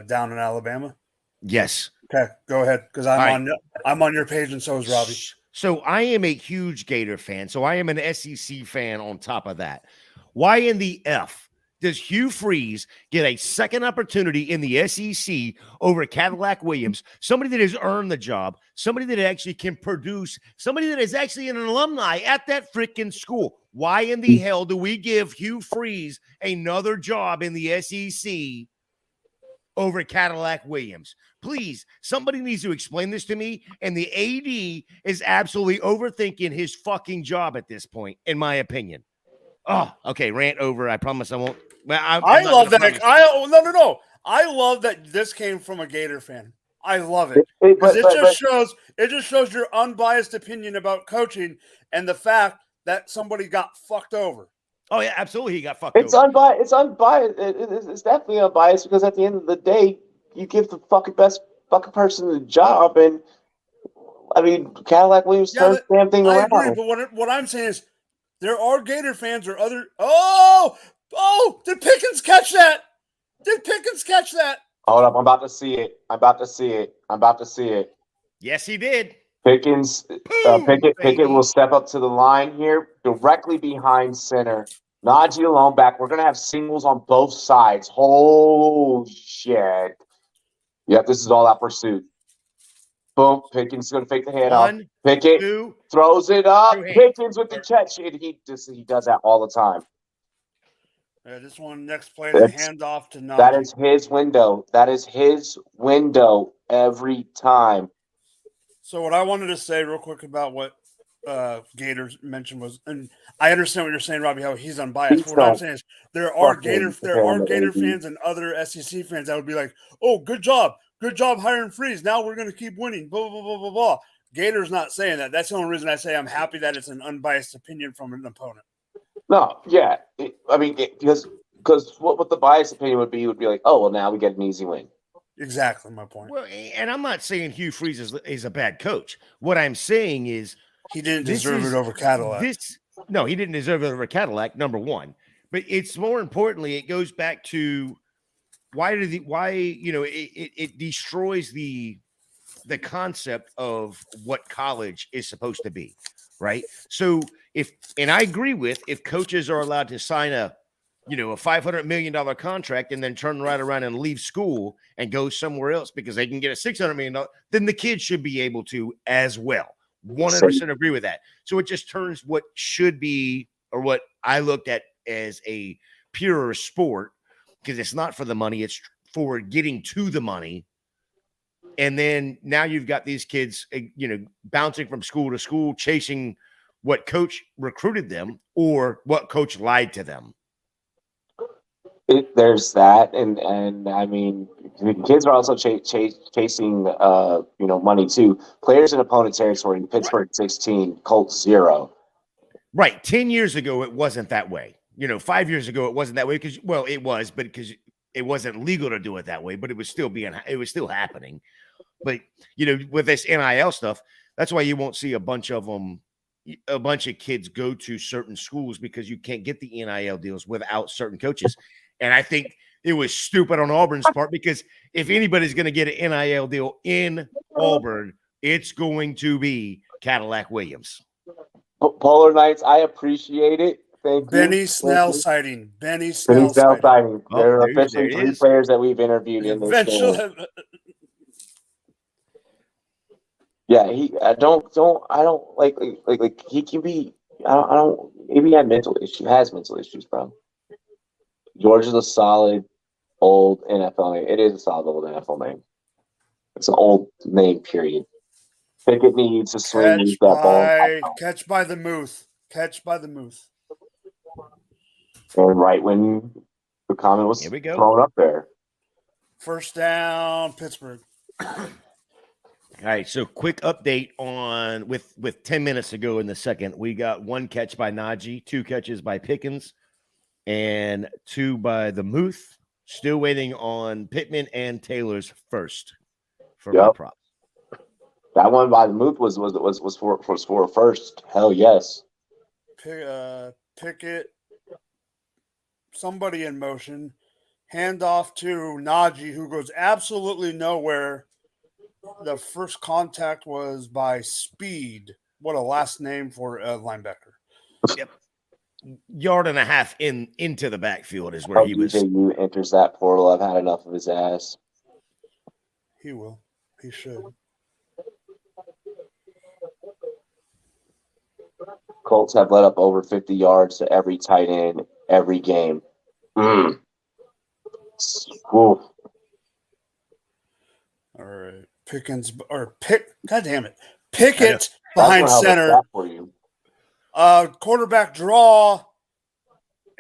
Down in Alabama. Yes. Okay, go ahead because I'm on your page and so is Robbie. So I am a huge Gator fan. So I am an SEC fan on top of that. Why in the F does Hugh Freeze get a second opportunity in the SEC over Cadillac Williams, somebody that has earned the job, somebody that actually can produce, somebody that is actually an alumni at that freaking school? Why in the hell do we give Hugh Freeze another job in the SEC over Cadillac Williams? Please, somebody needs to explain this to me. And the AD is absolutely overthinking his fucking job at this point, in my opinion. Oh, okay. Rant over. I promise I won't. Well, I love that. No. I love that this came from a Gator fan. I love it because it just shows your unbiased opinion about coaching and the fact that somebody got fucked over. Oh yeah, absolutely. He got fucked It's over. unbiased. It's unbiased. It's definitely unbiased because at the end of the day, you give the fucking best fucking person the job, and I mean Cadillac Williams turns the damn thing around. I agree, but what I'm saying is there are Gator fans or other. Oh! Did Pickens catch that? Hold up, I'm about to see it. Yes, he did. Pickens, Pickett will step up to the line here, directly behind center. Najee alone back. We're gonna have singles on both sides. Oh shit! Yep, this is all out pursuit. Boom. Pickens is gonna fake the handoff. Pickett throws it up. Pickens with the catch. He does that all the time. This one next play is a handoff to Najee. That is his window. Every time. So what I wanted to say real quick about what Gators mentioned was, and I understand what you're saying, Robbie, how he's unbiased. What I'm saying is there are Gator fans and other SEC fans that would be like, oh, good job hiring Freeze. Now we're going to keep winning. Blah blah blah blah blah. Gator's not saying that. That's the only reason I say I'm happy that it's an unbiased opinion from an opponent. No, yeah, because what the biased opinion would be like, oh well, now we get an easy win. Exactly my point. Well, and I'm not saying Hugh Freeze is a bad coach. What I'm saying is he didn't deserve it over Cadillac. No, he didn't deserve it over Cadillac. Number one, but it's more importantly, it goes back to it destroys the concept of what college is supposed to be, right? So if I agree with if coaches are allowed to sign a $500 million contract and then turn right around and leave school and go somewhere else because they can get a $600 million, then the kids should be able to as well. 100% agree with that. So it just turns what should be, or what I looked at as a pure sport, because it's not for the money, it's for getting to the money. And then now you've got these kids, bouncing from school to school, chasing what coach recruited them or what coach lied to them. There's that, and I mean, kids are also chasing, money too. Players in opponent territory. Pittsburgh 16, Colts 0. Right. 10 years ago, it wasn't that way. 5 years ago, it wasn't that way because it was, but because it wasn't legal to do it that way. But it was still happening. But with this NIL stuff, that's why you won't see a bunch of kids go to certain schools because you can't get the NIL deals without certain coaches. And I think it was stupid on Auburn's part because if anybody's going to get an NIL deal in Auburn, it's going to be Cadillac Williams. Polar Knights, I appreciate it. Thank you. Benny Snell sighting. Benny Snell sighting. There are officially 3 players that we've interviewed in this game. Yeah, I don't like he can be. I don't. Maybe he has mental issues, bro. George is a solid old NFL name. It is a solid old NFL name. It's an old name, period. Pickett needs to swing that ball. Catch by the moose. And right when the comment was thrown up there. First down, Pittsburgh. All right, so quick update on with 10 minutes to go in the second. We got 1 catch by Najee, 2 catches by Pickens, and 2 by the Muth. Still waiting on Pittman and Taylor's first for my props. That one by the Muth was for first. Hell yes. Pickett, somebody in motion, handoff to Najee, who goes absolutely nowhere. The first contact was by Speed. What a last name for a linebacker. Yep. 1.5 yards into the backfield is where he was. DJU enters that portal. I've had enough of his ass. He will. He should. Colts have let up over 50 yards to every tight end every game. Oof. All right. God damn it. Pickett behind center. Quarterback draw.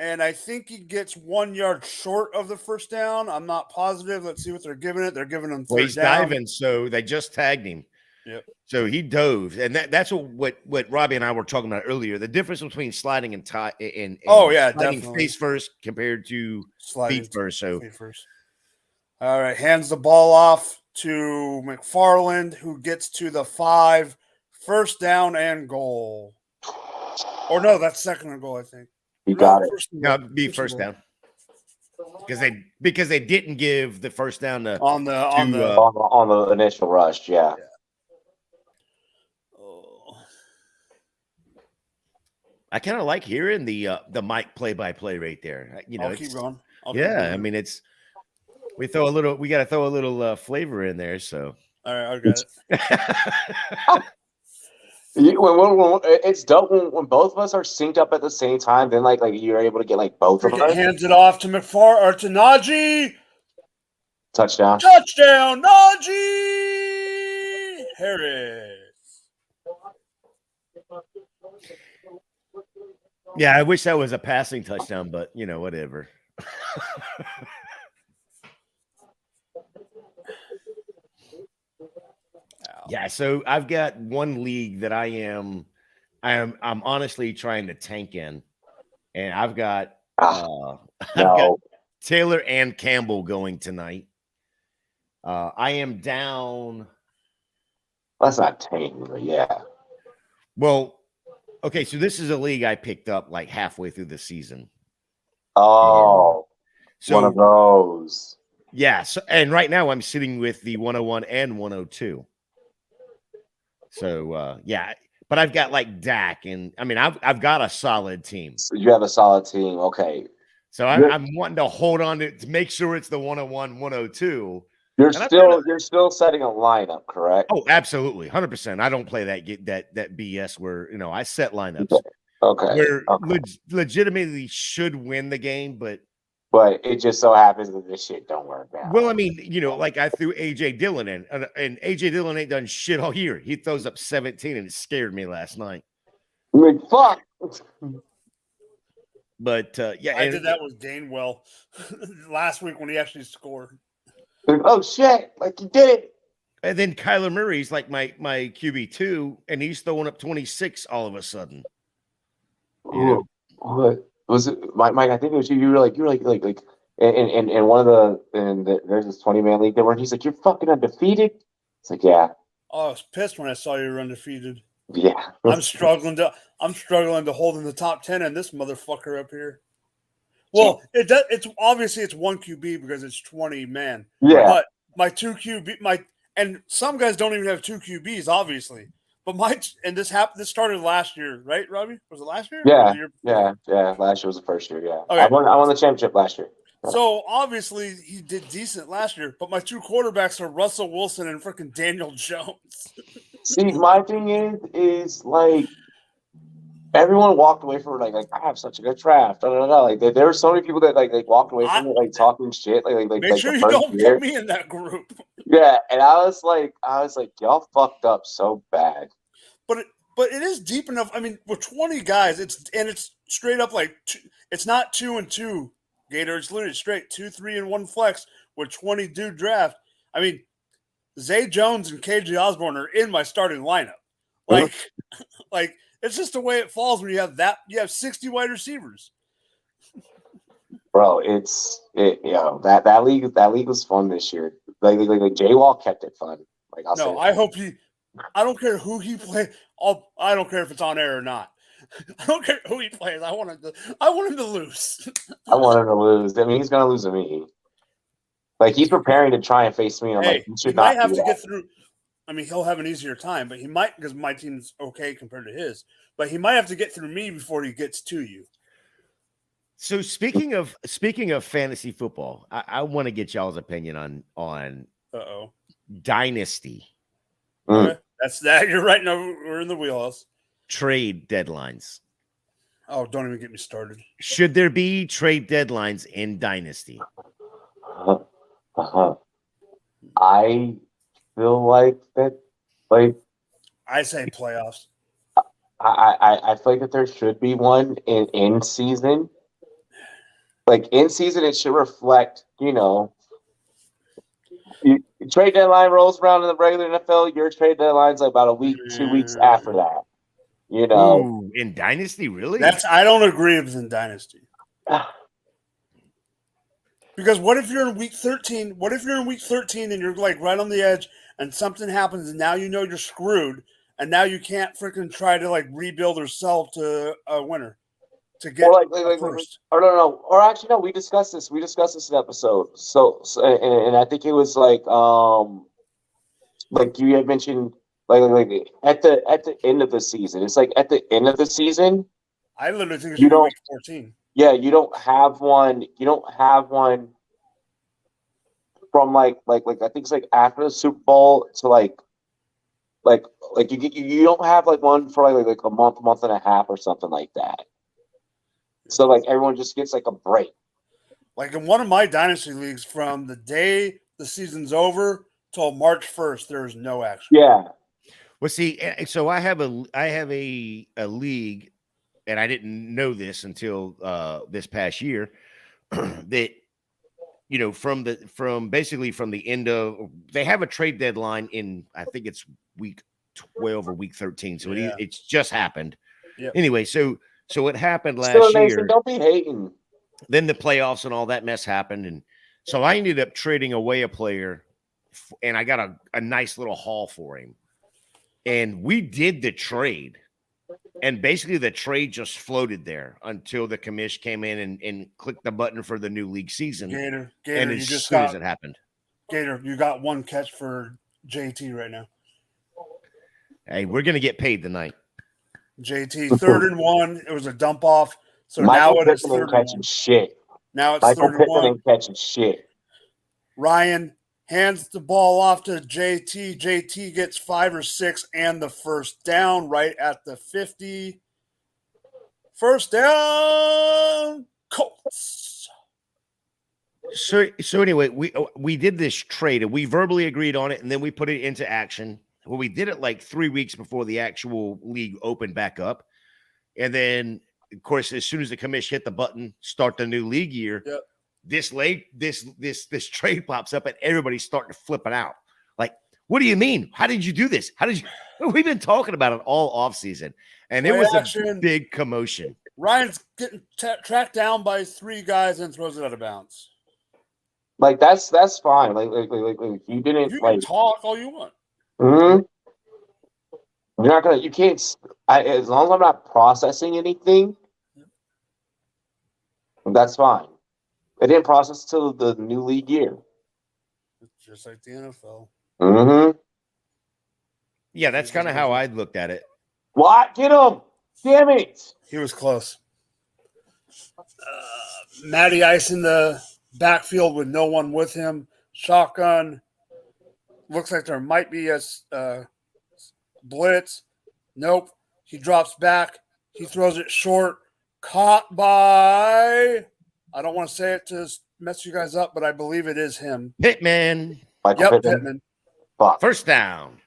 and I think he gets 1 yard short of the first down. I'm not positive. Let's see what they're giving it. They're giving him Well, third he's down. diving, so they just tagged him. Yep. So he dove, and that's what Robbie and I were talking about earlier. The difference between sliding and sliding definitely. face first compared to Sliding feet first. So feet first. All right, hands the ball off to McFarland, who gets to the 5, first down and goal. Or no, that's second and goal, I think. You got it. First down. Because they didn't give the first down on the initial rush, yeah. I kind of like hearing the mic play-by-play right there. I'll keep going. I mean, we got to throw a little flavor in there. So all right, I got it. It's dope when both of us are synced up at the same time. Then like you're able to get like both of us. Hands it off to McFarland or to Najee. Touchdown, Najee Harris. Yeah, I wish that was a passing touchdown, but whatever. Yeah, so I've got one league that I'm honestly trying to tank in, and I've got Taylor and Campbell going tonight. I am down. That's not tank, but yeah. Well, okay, so this is a league I picked up like halfway through the season. Oh, so one of those. Yeah, and right now I'm sitting with the 101 and 102. So but I've got like Dak, and I mean I've got a solid team. So you have a solid team, okay. So I'm wanting to hold on to make sure it's the 101, 102. You're still setting a lineup, correct? Oh, absolutely, 100%. I don't play that BS where I set lineups. Okay. Where legitimately should win the game, but it just so happens that this shit don't work out. Well, I mean, like I threw AJ Dillon in, and AJ Dillon ain't done shit all year. He throws up 17, and it scared me last night. I mean, fuck. But I did that with Gainwell last week when he actually scored. Oh shit! Like you did it. And then Kyler Murray's like my QB2, and he's throwing up 26 all of a sudden. What was it, Mike? I think it was you. You were like, in one of there's this 20-man league there where he's like, you're fucking undefeated. It's like, yeah. Oh, I was pissed when I saw you were undefeated. Yeah, I'm struggling to hold in the top 10 and this motherfucker up here. Well, it's obviously it's one QB because it's 20 man. Yeah, but my two QB and some guys don't even have two QBs, obviously. But this started last year, right, Robbie? Was it last year? Yeah. Last year was the first year. Yeah, okay. I won the championship last year. So obviously he did decent last year, but my two quarterbacks are Russell Wilson and freaking Daniel Jones. See, my thing is like everyone walked away from it like I have such a good draft. Like there were so many people that like walked away from it like talking shit. Like make sure you don't put me in that group. Yeah, and I was like, y'all fucked up so bad. But it is deep enough. I mean, with 20 guys, it's straight up like it's not 2 and 2. Gator, it's literally straight 2, 3, and 1 flex with 20 dude draft. I mean, Zay Jones and KJ Osborne are in my starting lineup. Like it's just the way it falls when you have 60 wide receivers. Bro, that league was fun this year. Like J-Wall kept it fun. Like I don't care who he plays. I don't care if it's on air or not. I don't care who he plays. I want him to lose. I want him to lose. I mean, he's gonna lose to me. Like he's preparing to try and face me. I'm like, you should not have to get through. I mean, he'll have an easier time, but he might because my team's okay compared to his. But he might have to get through me before he gets to you. So speaking of fantasy football, I want to get y'all's opinion on Dynasty. Okay. That's that. You're right. No, we're in the wheelhouse. Trade deadlines. Oh, don't even get me started. Should there be trade deadlines in Dynasty? I feel like that. Like I say playoffs. I feel like that there should be one in season, Like in season, it should reflect, trade deadline rolls around in the regular NFL. Your trade deadline's like about a week, 2 weeks after that. Ooh, in Dynasty, really? I don't agree with in Dynasty. Because what if you're in week 13? What if you're in week 13 and you're like right on the edge and something happens and now you know you're screwed and now you can't freaking try to like rebuild or sell to a winner to get first. Or no. Or actually, no. We discussed this. We discussed this in episode. So and I think it was like you had mentioned like at the end of the season. It's like at the end of the season. I literally think it's week 14. Yeah, you don't have one. You don't have one from like I think it's like after the Super Bowl to like you don't have like one for like a month and a half or something like that. So like everyone just gets like a break. Like in one of my dynasty leagues, from the day the season's over till March 1st, there's no action. Yeah. Well, see, so I have a league. And I didn't know this until this past year that, from basically from the end of, they have a trade deadline in, I think it's week 12 or week 13. So it's just happened. Yep. Anyway, so it happened last year. Don't be hating. Then the playoffs and all that mess happened. And so I ended up trading away a player and I got a nice little haul for him. And we did the trade. And basically the trade just floated there until the commish came in and clicked the button for the new league season. Gator, and as soon as it happened. Gator, you got one catch for JT right now. Hey, we're going to get paid tonight. JT, 3rd and 1. It was a dump off. So Michael now it is 3rd and 1. Shit. Now it's Michael 3rd and 1. Pittman catching shit. Ryan hands the ball off to JT. JT gets 5 or 6 and the first down right at the 50. First down, Colts. So anyway, we did this trade and we verbally agreed on it and then we put it into action. Well, we did it like 3 weeks before the actual league opened back up. And then, of course, as soon as the commission hit the button, start the new league year, yep. This trade pops up and everybody's starting to flip it out. Like, what do you mean? How did you do this? We've been talking about it all offseason. And it was a big commotion. Ryan's getting tracked down by 3 guys and throws it out of bounds. Like that's fine. Like you didn't you can talk all you want. Mm-hmm. You're not gonna. You can't. As long as I'm not processing anything, that's fine. It didn't process till the new league year. It's just like the NFL. Mm-hmm. Yeah, that's kind of how I looked at it. What? Get him! Damn it! He was close. Matty Ice in the backfield with no one with him. Shotgun. Looks like there might be a blitz. Nope. He drops back. He throws it short. Caught by... I don't want to say it to mess you guys up, but I believe it is him. Pittman. Pittman. First down.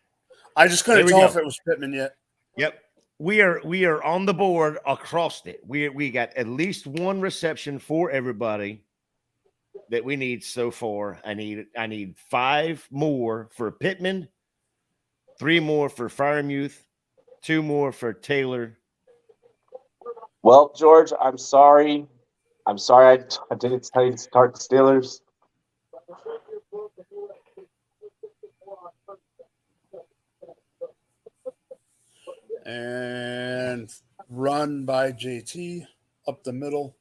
I just couldn't tell if it was Pittman yet. Yep. We are on the board across it. We got at least one reception for everybody that we need so far. I need 5 more for Pittman, 3 more for Firemuth, 2 more for Taylor. Well, George, I'm sorry. I didn't tell you to start the Steelers. And run by JT up the middle.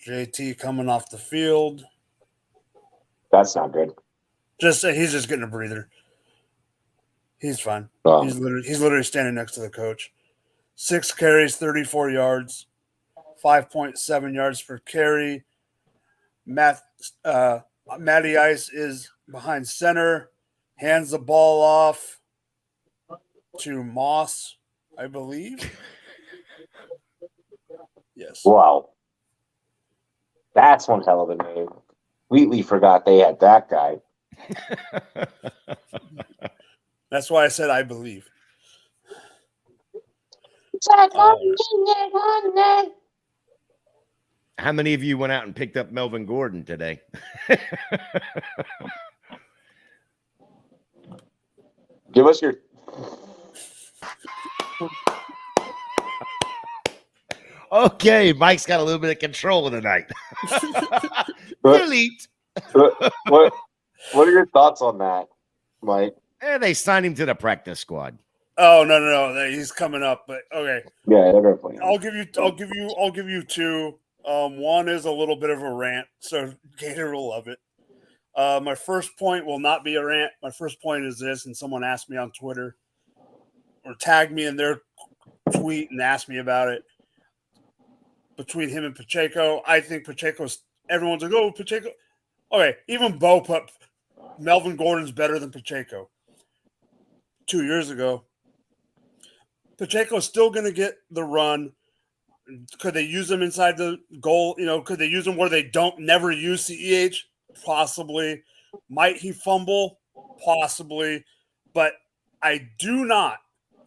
JT coming off the field. That's not good. He's just getting a breather. He's fine. Oh. He's literally standing next to the coach. 6 carries, 34 yards, 5.7 yards per carry. Matty Ice is behind center, hands the ball off to Moss, I believe. Yes. Wow. That's one hell of a name. Completely forgot they had that guy. That's why I said I believe. How many of you went out and picked up Melvin Gordon today? Give us your. Okay, Mike's got a little bit of control tonight. What, what are your thoughts on that, Mike? And they signed him to the practice squad. Oh no, he's coming up. But okay, Yeah, they're gonna play him. I'll give you two. One is a little bit of a rant, so Gator will love it. My first point will not be a rant. My first point is this, and someone asked me on Twitter or tagged me in their tweet and asked me about it. Between him and Pacheco, I think Pacheco's. Everyone's like, "Oh, Pacheco." Okay, even Bo put Melvin Gordon's better than Pacheco 2 years ago. Pacheco's still going to get the run. Could they use him inside the goal? Could they use him where they never use CEH? Possibly. Might he fumble? Possibly. But I do not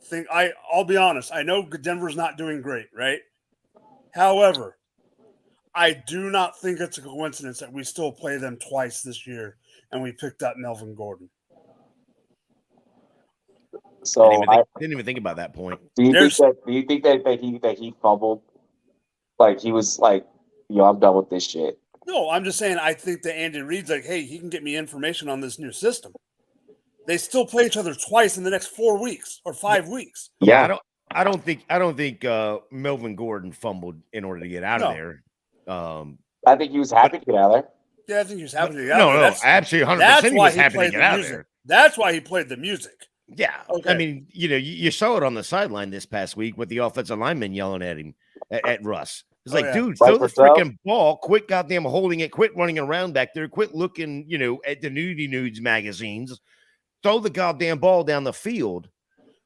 think I'll be honest. I know Denver's not doing great, right? However, I do not think it's a coincidence that we still play them twice this year and we picked up Melvin Gordon. So I didn't even think about that point. Do you think that he fumbled? Like he was like, "Yo, I'm done with this shit." No, I'm just saying I think that Andy Reid's like, "Hey, he can get me information on this new system." They still play each other twice in the next 4 weeks or 5 weeks. Yeah, I don't think Melvin Gordon fumbled in order to get out of there. I think he was happy to get out of there. Yeah, I think he was happy to get out of there. No, absolutely 100%. He was happy to get out of there. That's why he played the music. Yeah. Okay. I mean, you saw it on the sideline this past week with the offensive lineman yelling at him, at Russ. It's like, dude, throw the freaking ball, quit goddamn holding it, quit running around back there, quit looking, at the Nudie Nudes magazines. Throw the goddamn ball down the field.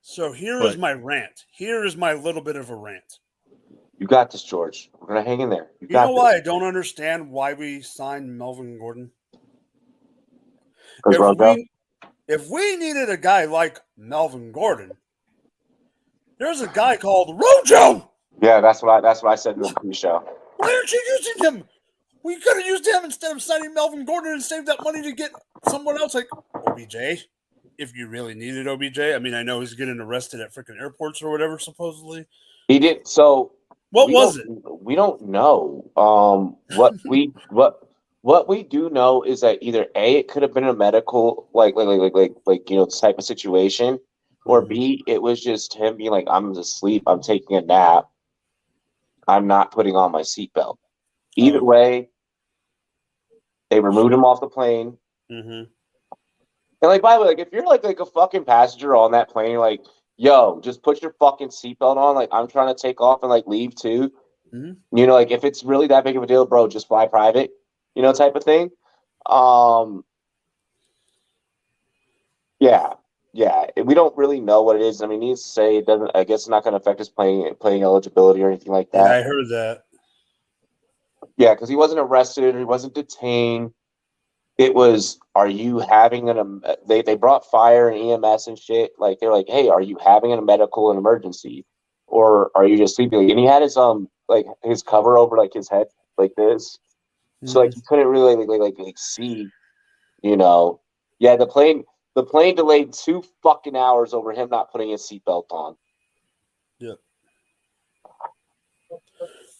So here is my rant. Here is my little bit of a rant. You got this, George. We're going to hang in there. You know why I don't understand why we signed Melvin Gordon? If we needed a guy like Melvin Gordon, there's a guy called Rojo. Yeah, that's what I said in the pre-show. Why aren't you using him? We could have used him instead of signing Melvin Gordon and saved that money to get someone else like OBJ. If you really needed OBJ, I mean, I know he's getting arrested at freaking airports or whatever. Supposedly, he did. So what was it? We don't know. What we do know is that either A, it could have been a medical like type of situation, or B, it was just him being like, I'm asleep, I'm taking a nap, I'm not putting on my seatbelt. Either way, they removed him off the plane. Mm-hmm. And by the way, if you're like a fucking passenger on that plane, you're like, yo, just put your fucking seatbelt on. Like, I'm trying to take off and leave too. Mm-hmm. If it's really that big of a deal, bro, just fly private. Type of thing. Yeah. We don't really know what it is. I mean, needs to say it doesn't. I guess it's not going to affect his playing eligibility or anything like that. Yeah, I heard that. Yeah, because he wasn't arrested, he wasn't detained. It was, are you having they brought fire and EMS and shit. They're like, hey, are you having a medical emergency, or are you just sleeping? And he had his his cover over his head like this. So he couldn't really see, Yeah, the plane delayed 2 fucking hours over him not putting his seatbelt on. Yep.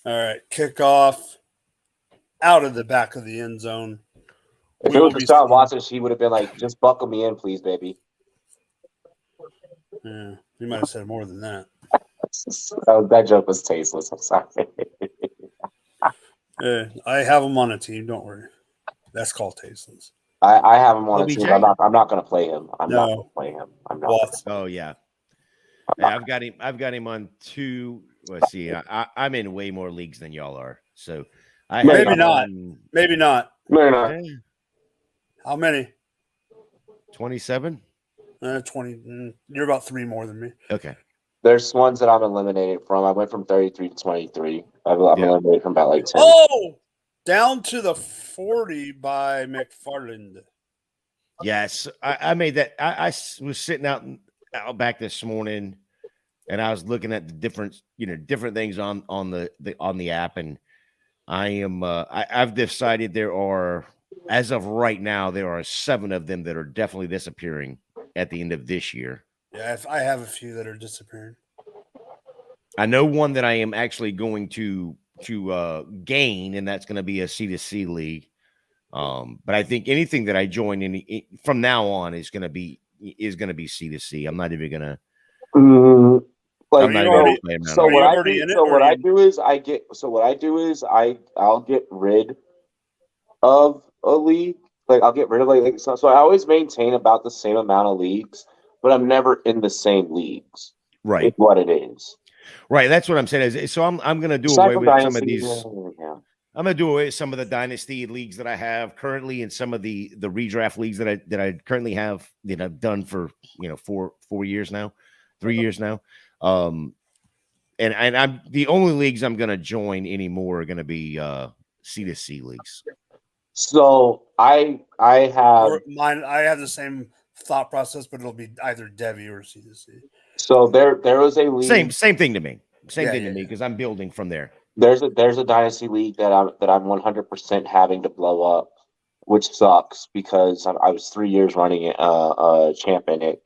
All right, kickoff out of the back of the end zone. If it was Deshaun Watson, he would have been like, just buckle me in, please, baby. Yeah, he might have said more than that. That joke was tasteless. I'm sorry. I have him on a team. Don't worry. That's called tasteless. I have him on a OBJ? team. I'm not going to play him. I'm not going to play him. I'm not. Oh yeah. I've got him on 2. Let's see. I'm in way more leagues than y'all are. So maybe not. Maybe not. How many? 27. 20. You're about 3 more than me. Okay. There's ones that I'm eliminated from. I went from 33 to 23. I'm eliminated from about 10. Oh, down to the 40 by McFarland. Yes, I made that. Was sitting out back this morning, and I was looking at the different things on the app, and I've decided there are, as of right now, there are 7 of them that are definitely disappearing at the end of this year. Yeah, I have a few that are disappearing. I know one that I am actually going to gain, and that's going to be a C2C league. But I think anything that I join from now on is going to be C2C. I'm not even going to. Like, I'm not even already- going to play so around. what you I already do, in it, so or what I you- do is I get, so what I do is I'll get rid of a league. Like, I'll get rid of so I always maintain about the same amount of leagues, but I'm never in the same leagues. Right. It's what it is. Right. That's what I'm saying. So I'm going to do Aside away from with some of Dynasty, these. yeah. I'm going to do away with some of the dynasty leagues that I have currently, and some of the redraft leagues that I currently have that I've done for 4 years now, 3 years now. And I'm the only leagues I'm going to join anymore are going to be C2C leagues. So I have mine. I have the same thought process, but it'll be either Devi or C2C. so there was a league. Same thing to me. Same Yeah, thing to yeah, me yeah. because I'm building from there. There's a dynasty league that I'm 100% having to blow up, which sucks because I was 3 years running it, champ in it,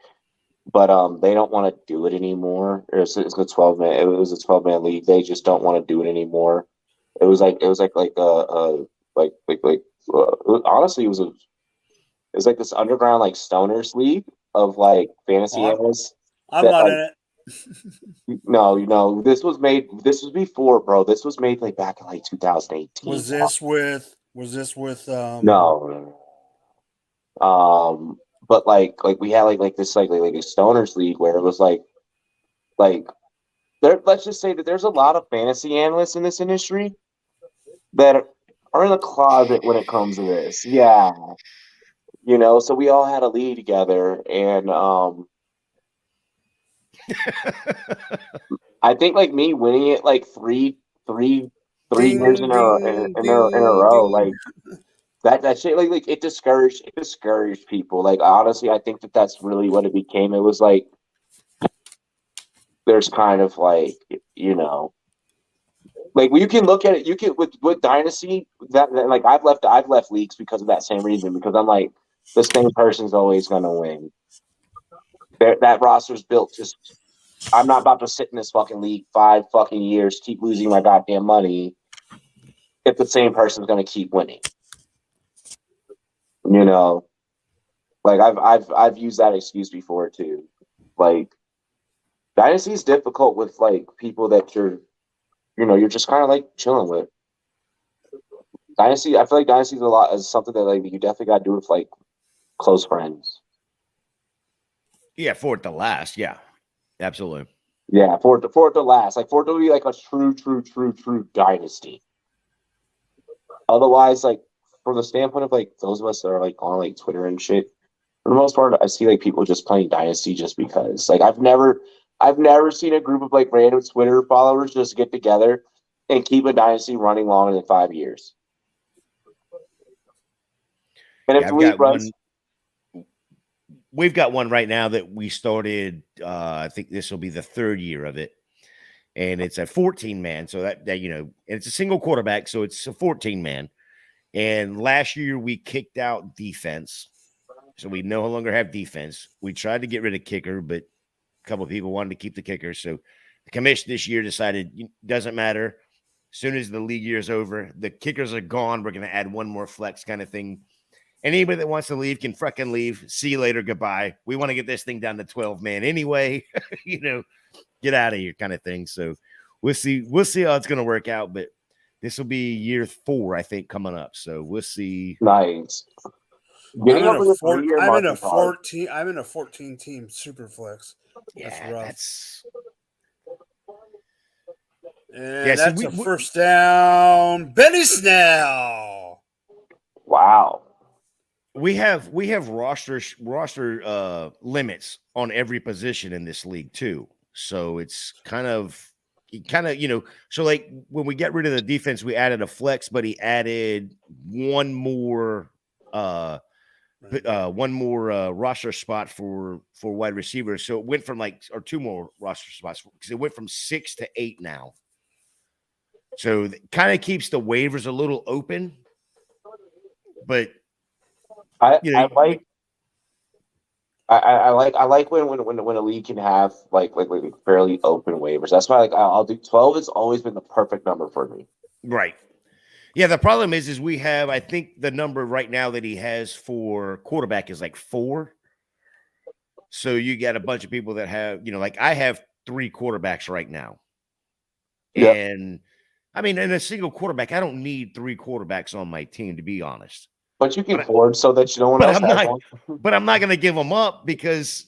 but they don't want to do it anymore. It's a 12-man. It was a 12-man league. They just don't want to do it anymore. It was like honestly it was like this underground like stoners league of like fantasy analysts. I'm that, not like, in it. No, this was before, bro. This was made like back in like 2018. Was this with No. But like we had like this like a stoners league where it was like there. Let's just say that there's a lot of fantasy analysts in this industry that are in the closet when it comes to this. Yeah, so we all had a league together, and I think like me winning it like three years in a row, like that shit, like it discouraged people. Like honestly, I think that's really what it became. It was like there's kind of like like you can look at it. You can with Dynasty that like I've left leagues because of that same reason, because I'm like the same person's always gonna win. That roster's built just. I'm not about to sit in this fucking league 5 fucking years, keep losing my goddamn money if the same person's gonna keep winning. Like I've used that excuse before too. Like Dynasty is difficult with like people that you're just kind of like chilling with. Dynasty, I feel like Dynasty is something that like you definitely got to do with like close friends. Yeah, for it to last. Yeah, absolutely. Yeah, for it to last, like for it to be like a true dynasty. Otherwise, like from the standpoint of like those of us that are like on like Twitter and shit, for the most part, I see like people just playing Dynasty just because. Like I've never seen a group of like random Twitter followers just get together and keep a Dynasty running longer than 5 years. And if the league runs, we've got one right now that we started. I think this will be the 3rd year of it, and it's a 14-man. So that and it's a single quarterback, so it's a 14-man. And last year we kicked out defense, so we no longer have defense. We tried to get rid of kicker, but a couple of people wanted to keep the kicker. So the commission this year decided doesn't matter. As soon as the league year is over, the kickers are gone. We're going to add one more flex kind of thing. Anybody that wants to leave can fucking leave. See you later. Goodbye. We want to get this thing down to 12-man anyway. Get out of here kind of thing. So we'll see how it's going to work out. But this will be year 4, I think, coming up. So we'll see. Nice. I'm in a 14 team super flex. That's rough. That's a first down. Benny Snell. Wow. We have roster limits on every position in this league too. So it's kind of so like when we get rid of the defense, we added a flex, but he added one more one more roster spot for wide receivers. So it went from or two more roster spots because it went from 6 to 8 now. So it kind of keeps the waivers a little open, but I like when a league can have like fairly open waivers. That's why I'll do 12 has always been the perfect number for me. Right. Yeah, the problem is we have, I think the number right now that he has for quarterback is 4. So you got a bunch of people that have, I have 3 quarterbacks right now. Yep. And I mean, in a single quarterback, I don't need 3 quarterbacks on my team, to be honest. But you can hoard so that no one else has one. But I'm not going to give them up because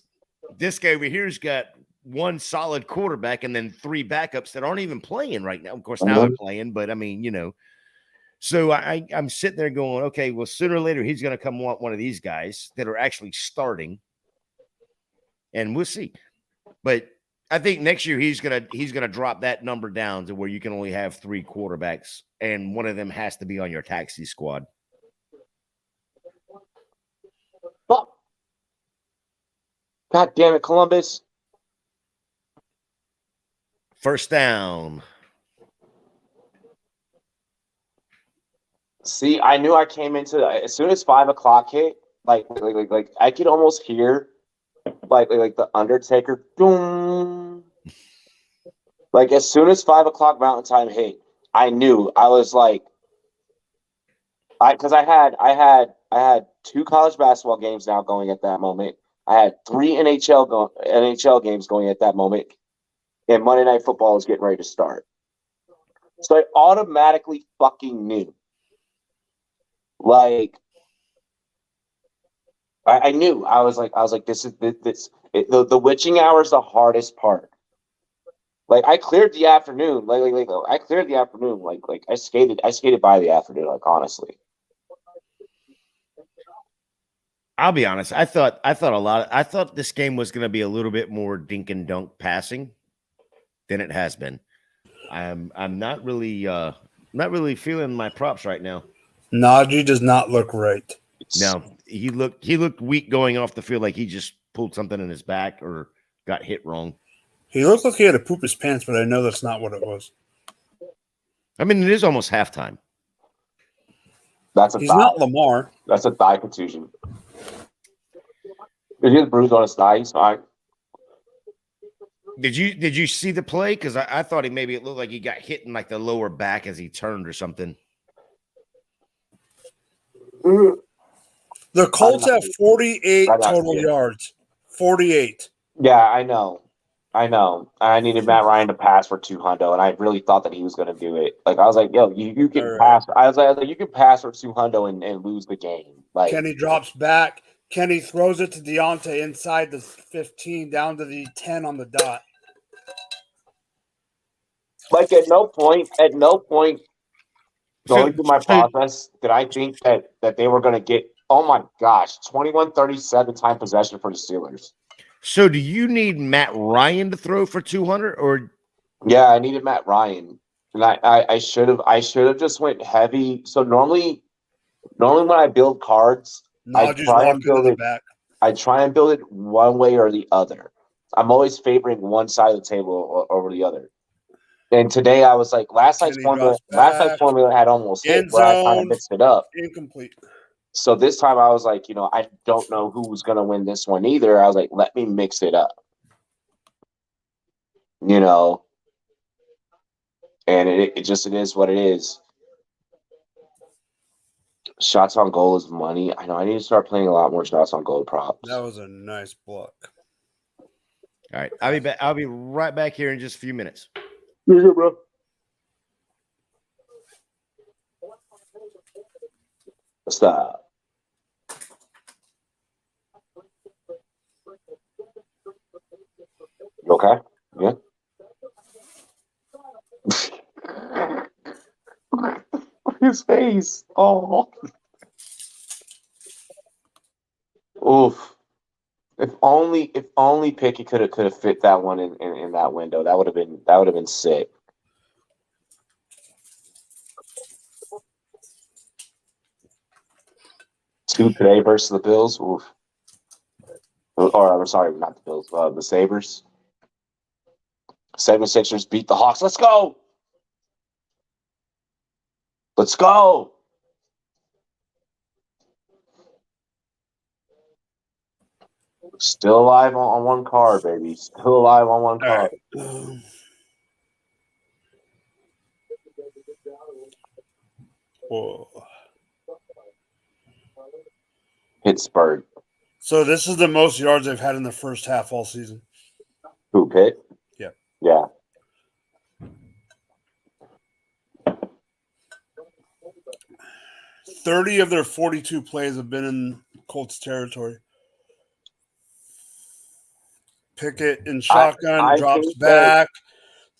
this guy over here's got one solid quarterback and then 3 backups that aren't even playing right now. Of course, now they're playing, but I mean, so I'm sitting there going, okay, well, sooner or later he's going to come want one of these guys that are actually starting, and we'll see. But I think next year he's gonna drop that number down to where you can only have 3 quarterbacks, and one of them has to be on your taxi squad. Well, God damn it, Columbus! First down. See, I knew I came into as soon as 5 o'clock hit, like I could almost hear like the Undertaker boom. Like as soon as 5 o'clock Mountain Time hit, I knew. I was like, because I had 2 college basketball games now going at that moment. I had 3 NHL games going at that moment, and Monday Night Football was getting ready to start. So I automatically fucking knew. Like, I knew. I was like, the witching hour is the hardest part. Like, I cleared the afternoon. I cleared the afternoon. Like I skated by the afternoon. Like, honestly. I'll be honest. I thought this game was going to be a little bit more dink and dunk passing than it has been. I'm not really feeling my props right now. Najee does not look right. No, he looked weak going off the field, like he just pulled something in his back or got hit wrong. He looked like he had to poop his pants, but I know that's not what it was. I mean, it is almost halftime. He's not Lamar. That's a thigh contusion. Did he get a bruise on his thigh? He's fine. Did you see the play? Because I thought it looked like he got hit in like the lower back as he turned or something. The Colts have 48 total yards. 48. Yeah, I know. I needed Matt Ryan to pass for 200, and I really thought that he was going to do it. Like I was like, "Yo, you can pass." I was like, "You can pass for 200 and lose the game." Like Kenny drops back. Kenny throws it to Deontay inside the 15, down to the 10 on the dot. Like at no point going through my process did I think that they were going to get. Oh my gosh, 21-37 time possession for the Steelers. So do you need Matt Ryan to throw for 200 or? Yeah, I needed Matt Ryan, and I should have just went heavy. So normally when I build cards, I try and build it one way or the other. I'm always favoring one side of the table over the other. And today I was like, last night's formula had almost hit, but I kind of mixed it up. Incomplete. So this time I was like, I don't know who's going to win this one either. I was like, let me mix it up. And it is what it is. Shots on goal is money. I know I need to start playing a lot more shots on goal props. That was a nice block. All right. I'll be back. I'll be right back here in just a few minutes. You're here, bro. Stop. You okay? Yeah. His face. Oh. Oof. If only Pickett could have fit that one in that window. That would have been sick. 2 today versus the Bills. Oof. Or I'm sorry, not the Bills. The Sabres. 76ers beat the Hawks. Let's go. Let's go. Still alive on one card, baby. Still alive on one card. Right. Whoa. Pittsburgh. So this is the most yards they've had in the first half all season. Who, Pitt? Yeah. Yeah. $30 of their 42 plays have been in Colts territory. Pickett in shotgun, I drops think back,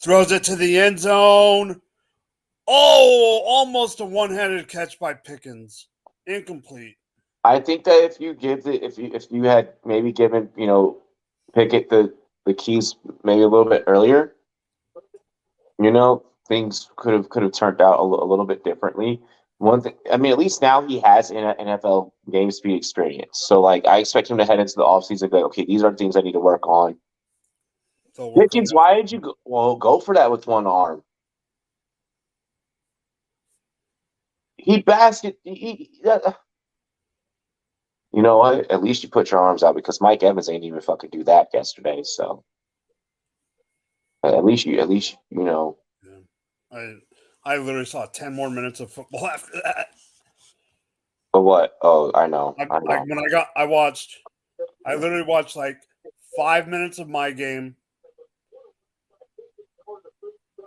throws it to the end zone. Oh, almost a one-handed catch by Pickens. Incomplete. I think that if you had maybe given Pickett the keys maybe a little bit earlier, things could have turned out a little bit differently. One thing, I mean, at least now he has an NFL game speed experience. So, like, I expect him to head into the offseason and go, okay, these are the things I need to work on. Pickens, why did you go? Well, go for that with one arm. He basket. You know what? At least you put your arms out because Mike Evans ain't even fucking do that yesterday. So, at least you know. Yeah. I literally saw 10 more minutes of football after that. But what? Oh, I know. Like when I literally watched like 5 minutes of my game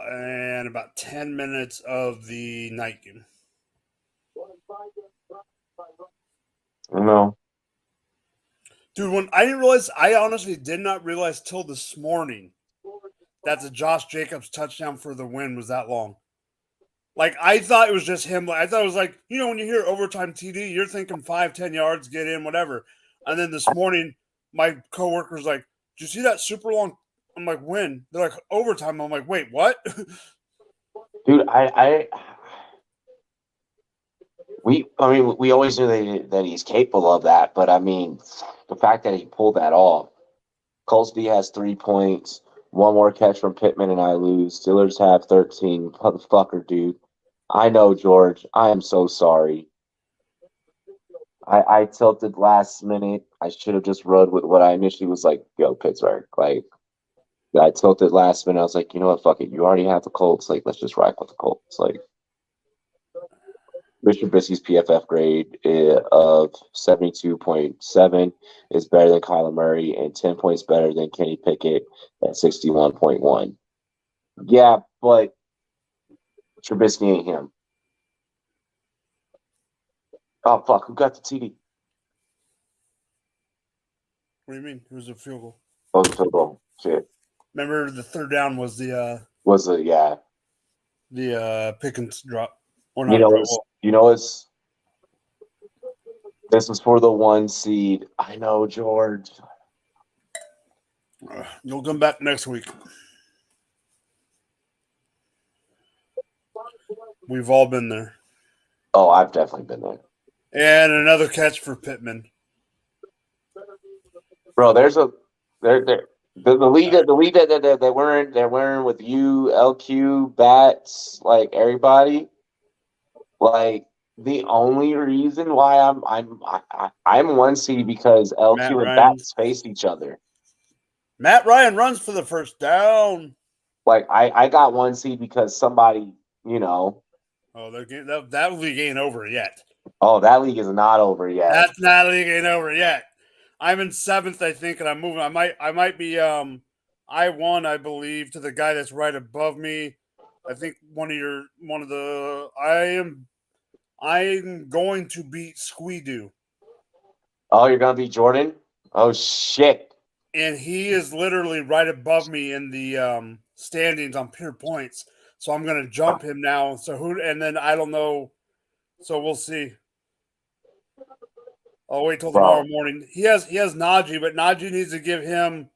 and about 10 minutes of the night game. No. Dude, when I honestly did not realize till this morning that the Josh Jacobs touchdown for the win was that long. Like, I thought it was just him. I thought it was like, when you hear overtime TD, you're thinking 5-10 yards, get in, whatever. And then this morning, my coworker's like, did you see that super long? I'm like, when? They're like, overtime. I'm like, wait, what? Dude, we always knew that he's capable of that, but I mean, the fact that he pulled that off. Colts D has 3 points, one more catch from Pittman, and I lose. Steelers have 13. Motherfucker, dude. I know, George. I am so sorry. I tilted last minute. I should have just rode with what I initially was like, yo, Pittsburgh. Like, I tilted last minute. I was like, you know what, fuck it. You already have the Colts. Like, let's just rock with the Colts. Like, Richard Trubisky's PFF grade of 72.7 is better than Kyler Murray and 10 points better than Kenny Pickett at 61.1. Yeah, but Trubisky ain't him. Oh, fuck. Who got the TD? What do you mean? It was a field goal. Oh, it was a field goal. Shit. Remember, the third down was the Pickens drop. Or not this was for the 1 seed. I know, George. You'll come back next week. We've all been there. Oh, I've definitely been there. And another catch for Pittman. Bro, the league that they're wearing with you, LQ, Bats, like everybody. Like, the only reason why I'm 1 seed because LQ and Bats face each other. Matt Ryan runs for the first down. Like, I got 1 seed because somebody, Oh, that league ain't over yet. Oh, that league is not over yet. That league ain't over yet. I'm in 7th, I think, and I'm moving. I might be I won, I believe, to the guy that's right above me. I think I'm going to beat Squeedoo. Oh, you're gonna beat Jordan? Oh shit. And he is literally right above me in the standings on pure points. So I'm gonna jump him now. And then I don't know. So we'll see. I'll wait till tomorrow morning. He has Najee, but Najee needs to give him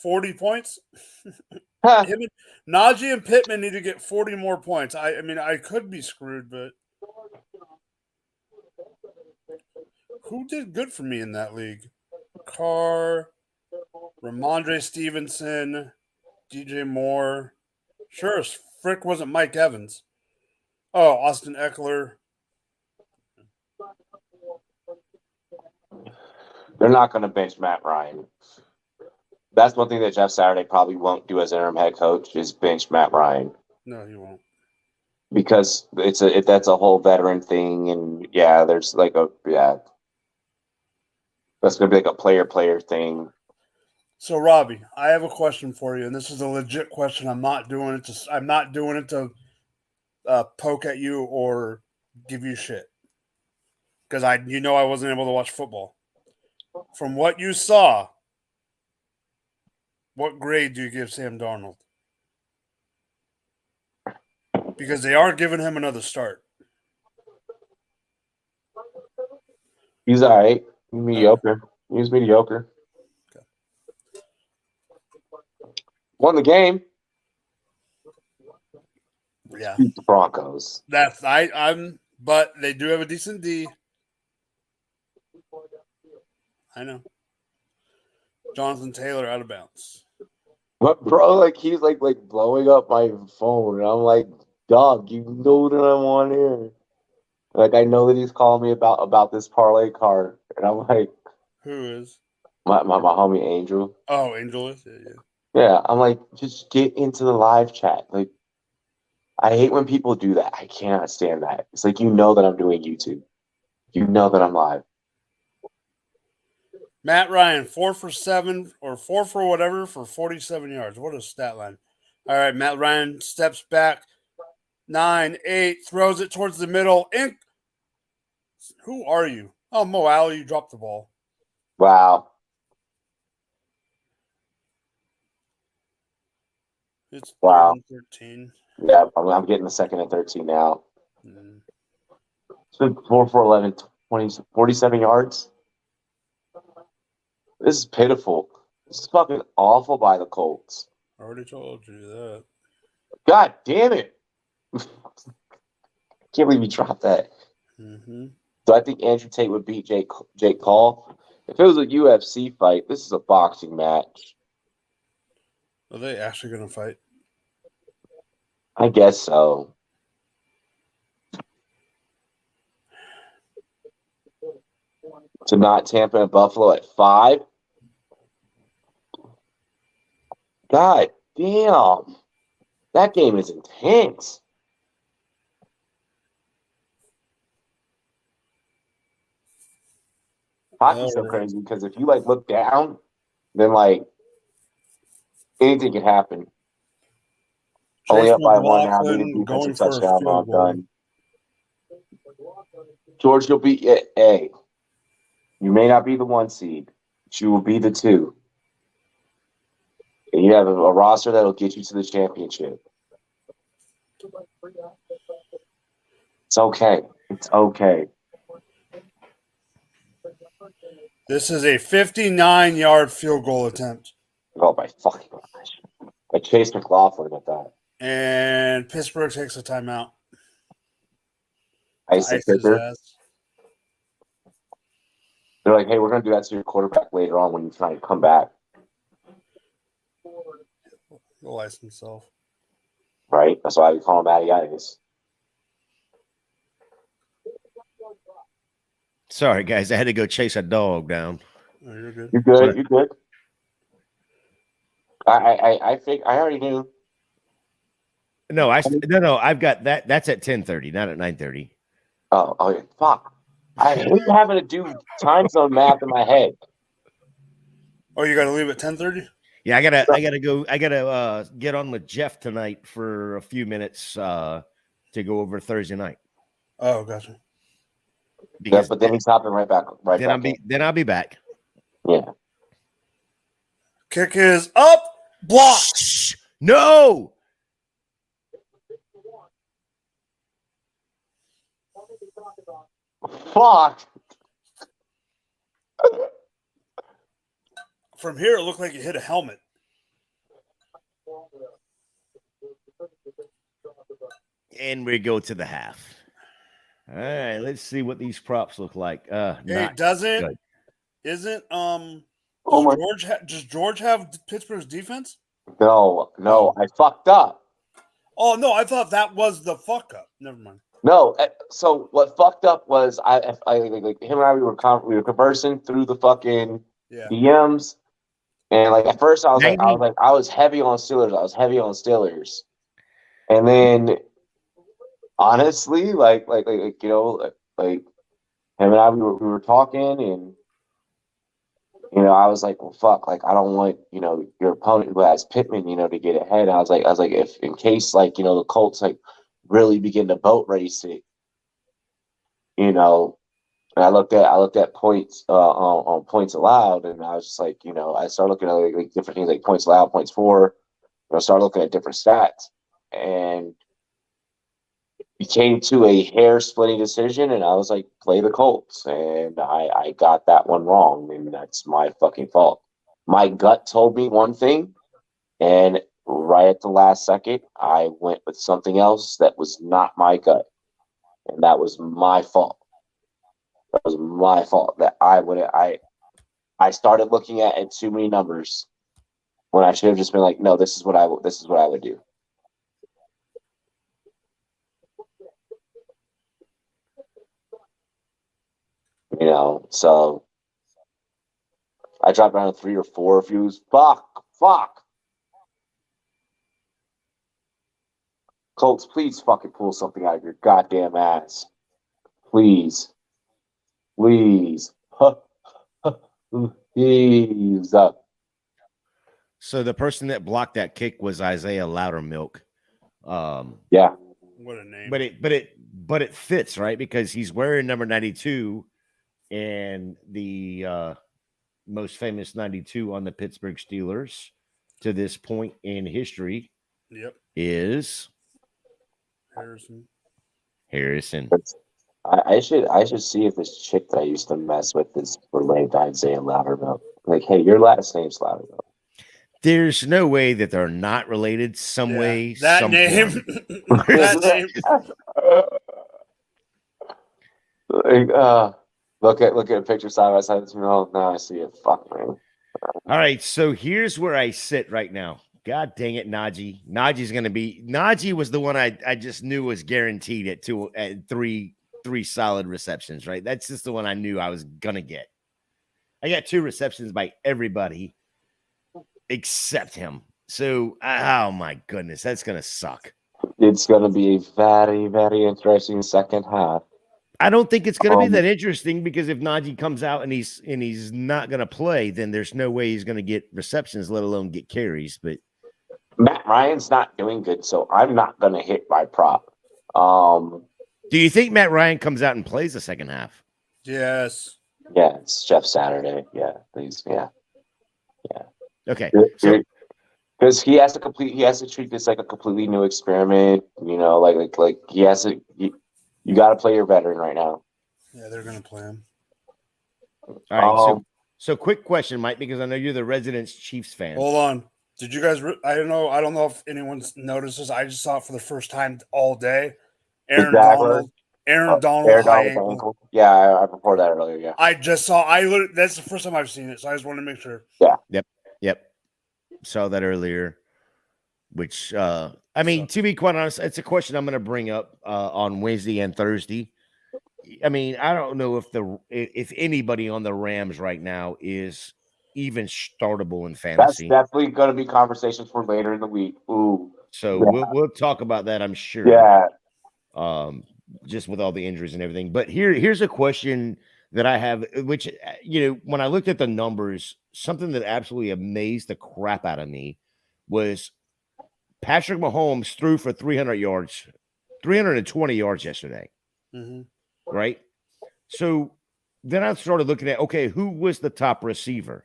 40 points. Najee and Pittman need to get 40 more points. I mean, I could be screwed, but who did good for me in that league? Carr, Ramondre Stevenson, DJ Moore. Sure as frick wasn't Mike Evans. Oh, Austin Eckler. They're not going to bench Matt Ryan. That's one thing that Jeff Saturday probably won't do as interim head coach is bench Matt Ryan. No, he won't. Because that's a whole veteran thing, and there's like that's going to be like a player thing. So, Robbie, I have a question for you, and this is a legit question. I'm not doing it to poke at you or give you shit, because I wasn't able to watch football. From what you saw, what grade do you give Sam Darnold? Because they are giving him another start. He's all right. He's mediocre. He's mediocre. Okay. Won the game. Yeah. Beat the Broncos. But they do have a decent D. I know. Jonathan Taylor out of bounds. But bro, like he's like blowing up my phone, and I'm like, dog, you know that I'm on here. Like I know that he's calling me about this parlay card, and I'm like, who is my homie Angel? Oh, Angel is Yeah, I'm like, just get into the live chat. Like, I hate when people do that. I cannot stand that. It's like you know that I'm doing YouTube. You know that I'm live. Matt Ryan, 4 for 7 or 4 for whatever for 47 yards. What a stat line. All right, Matt Ryan steps back. 9, 8, throws it towards the middle. Who are you? Oh, Mo Alley, you dropped the ball. Wow. It's Wow. 13. Yeah, I'm getting the 2nd and 13 now. Mm. It's been 4 for 11, 20, 47 yards. This is pitiful. This is fucking awful by the Colts. I already told you that. God damn it. Can't believe you dropped that. Mm-hmm. So I think Andrew Tate would beat Jake Paul. If it was a UFC fight, this is a boxing match. Are they actually going to fight? I guess so. To not Tampa and Buffalo at 5. God damn. That game is intense. Hockey's so crazy because if you look down, then anything can happen. Only up by 1 now. Defensive going for a touchdown. field goal. Done. George, you'll be A. You may not be the 1 seed, but you will be the 2. And you have a roster that'll get you to the championship. It's okay. It's okay. This is a 59-yard field goal attempt. Oh, my fucking gosh. By Chase McLaughlin at that. And Pittsburgh takes a timeout. Ice his ass. They're like, hey, we're going to do that to your quarterback later on when you try to come back. He'll ice himself. Right? That's why we call him Matty Ice. Sorry, guys. I had to go chase a dog down. Oh, you're good. You're good. Sorry. You're good. I think I already knew. No, I've got that. That's at 10:30, not at 9:30. Oh, fuck. I hate having to do time zone math in my head. Oh, you got to leave at 10:30? Yeah, I gotta go. I gotta get on with Jeff tonight for a few minutes to go over Thursday night. Oh, gotcha. Yeah, but then he's hopping right back. Then I'll be back. Yeah. Kick is up. Blocked. Shh, no. Fuck. From here, it looked like you hit a helmet. And we go to the half. All right, let's see what these props look like. Hey, Not isn't Oh my! does George have Pittsburgh's defense? No, Oh. I fucked up. Oh no, I thought that was the fuck up. Never mind. No, so what fucked up was I like him and I we were conversing through the fucking DMs, and like at first I was heavy on Steelers. And then honestly, like him and I we were talking, and I was like, well, fuck, like I don't want your opponent who has Pittman to get ahead. And I was like if in case the Colts like really begin to boat race it, and I looked at points on points allowed, and I was just like, I started looking at like different things like points allowed, points for. I started looking at different stats, and we came to a hair-splitting decision, and I was like, play the Colts, and I got that one wrong, and that's my fucking fault. My gut told me one thing, and right at the last second, I went with something else that was not my gut, and that was my fault. That was my fault. That I started looking at too many numbers when I should have just been like, no, this is what I would do. So I dropped down to 3 or 4 views. Fuck. Colts, please fucking pull something out of your goddamn ass. Please. Please. Please. So the person that blocked that kick was Isaiah Loudermilk. Yeah. What a name. But it fits, right? Because he's wearing number 92, and the most famous 92 on the Pittsburgh Steelers to this point in history is Harrison. I should see if this chick that I used to mess with is related to Isaiah Loudermilk. Like, hey, your last name's Loudermilk. There's no way that they're not related some way. That name. That name. Look at a picture side by side. Oh, now I see it. Fuck, man. All right, so here's where I sit right now. God dang it, Najee. Najee was the one I just knew was guaranteed at three solid receptions, right? That's just the one I knew I was gonna get. I got 2 receptions by everybody except him. So, oh my goodness, that's gonna suck. It's gonna be a very, very interesting second half. I don't think it's going to be that interesting, because if Najee comes out and he's not going to play, then there's no way he's going to get receptions, let alone get carries. But Matt Ryan's not doing good, so I'm not going to hit my prop. Do you think Matt Ryan comes out and plays the second half? Yes. Yeah, it's Jeff Saturday. Yeah, please. Yeah. Okay. So, because he has to treat this like a completely new experiment. Like he has to. You got to play your veteran right now. Yeah, they're going to play him. All right. So quick question, Mike, because I know you're the resident Chiefs fan. Hold on. Did you guys? I don't know if anyone's noticed this. I just saw it for the first time all day. Aaron Donald, high ankle. Yeah, I reported that earlier. Yeah, I just saw. That's the first time I've seen it, so I just wanted to make sure. Yeah. Yep. Saw that earlier. Which, to be quite honest, it's a question I'm going to bring up on Wednesday and Thursday. I mean, I don't know if anybody on the Rams right now is even startable in fantasy. That's definitely going to be conversations for later in the week. Ooh. So we'll talk about that, I'm sure. Yeah. Just with all the injuries and everything. But here's a question that I have, which, when I looked at the numbers, something that absolutely amazed the crap out of me was Patrick Mahomes threw for 300 yards, 320 yards yesterday. Mm-hmm. Right? So then I started looking at, okay, who was the top receiver?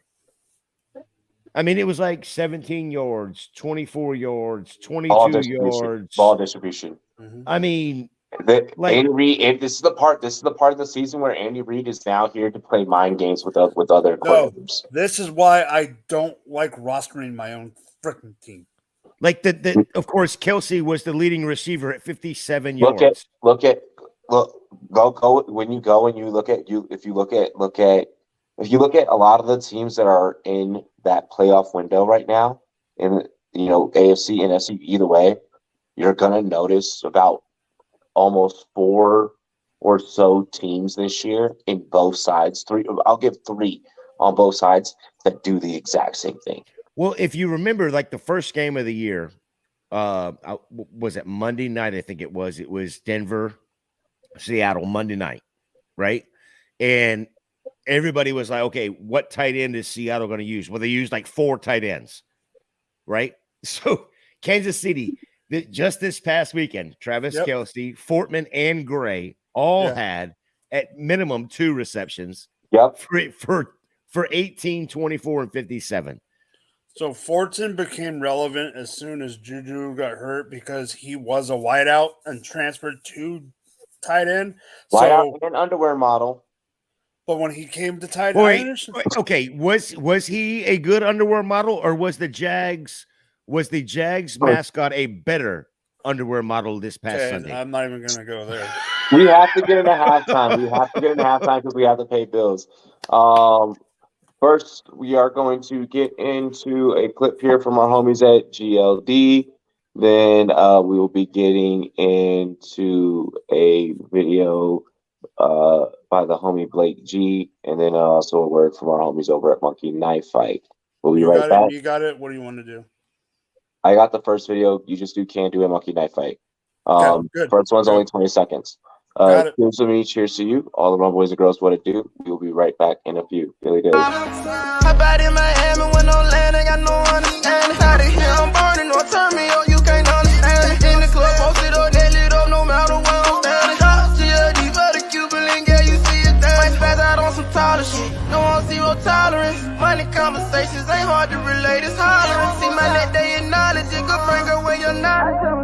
I mean, it was like 17 yards, 24 yards, 22 yards. Ball distribution. Mm-hmm. I mean, Andy Reid, this is the part of the season where Andy Reid is now here to play mind games with other players. This is why I don't like rostering my own freaking team. Like of course, Kelsey was the leading receiver at 57 yards. Look at look, go when you go and you look at you if you look at a lot of the teams that are in that playoff window right now, in AFC and NFC either way, you're gonna notice about almost four or so teams this year in both sides. Three, I'll give three on both sides that do the exact same thing. Well, if you remember, like the first game of the year, was it Monday night? I think it was. It was Denver, Seattle, Monday night, right? And everybody was like, okay, what tight end is Seattle going to use? Well, they used like 4 tight ends, right? So Kansas City, just this past weekend, Travis Kelce, Fortman, and Gray all had at minimum 2 receptions. Yep. For 18, 24, and 57. So Fortson became relevant as soon as Juju got hurt because he was a wideout and transferred to tight end. Wideout and underwear model. But when he came to tight end, okay, was he a good underwear model, or was the Jags mascot a better underwear model this past Sunday? I'm not even gonna go there. We have to get into halftime. Because we have to pay bills. First, we are going to get into a clip here from our homies at GLD. Then we will be getting into a video by the homie Blake G, and then also a word from our homies over at Monkey Knife Fight. We'll be right back. You got it. What do you want to do? I got the first video. You just can do a Monkey Knife Fight. Good. First one's only 20 seconds. Cheers to me, cheers to you. All the wrong boys and girls, what it do. We'll be right back in a few. Really good. Hop out in Miami when no land, ain't got no understanding. How they hear I'm burning, or turn me on, you can't understand. In the club, posted up, they lit up, no matter where I'm standing. Drop GLD for the Cuban link, yeah, you see it there. Might spaz out on some taller shit, no on zero tolerance. Money conversations ain't hard to relate, it's hollering. See my net, they acknowledge it, good bring her when you're not.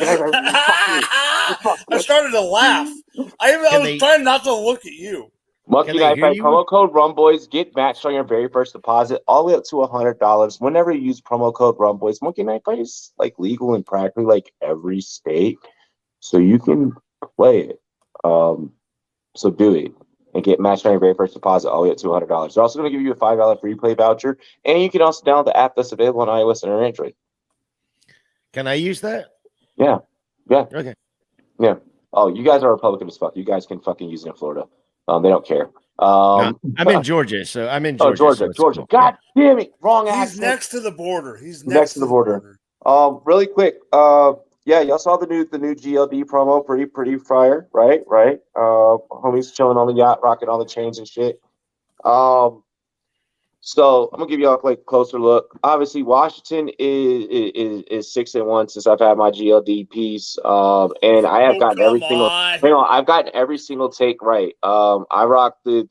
I started to laugh. I was trying not to look at you. Monkey Knife Fight promo code RUMBOYS. Get matched on your very first deposit, all the way up to $100. Whenever you use promo code RUMBOYS, Monkey Knife Fight is like legal in practically like every state, so you can play it. So do it and get matched on your very first deposit, all the way up to $100. They're also going to give you a $5 free play voucher, and you can also download the app that's available on iOS and Android. Can I use that? Yeah. Okay. Yeah. Oh, you guys are Republican as fuck. You guys can fucking use it in Florida. They don't care. No, I'm in Georgia, so I'm in Georgia. Oh, Georgia. Cool. God damn it. Wrong He's accent. next to the border. He's next to the border. Really quick. Yeah, y'all saw the new GLD promo. Pretty fire, right? Homies chilling on the yacht, rocking all the chains and shit. So I'm gonna give y'all a closer look. Obviously, Washington is 6-1 since I've had my GLD piece, and I have gotten every single. I've gotten every single take right. I rocked the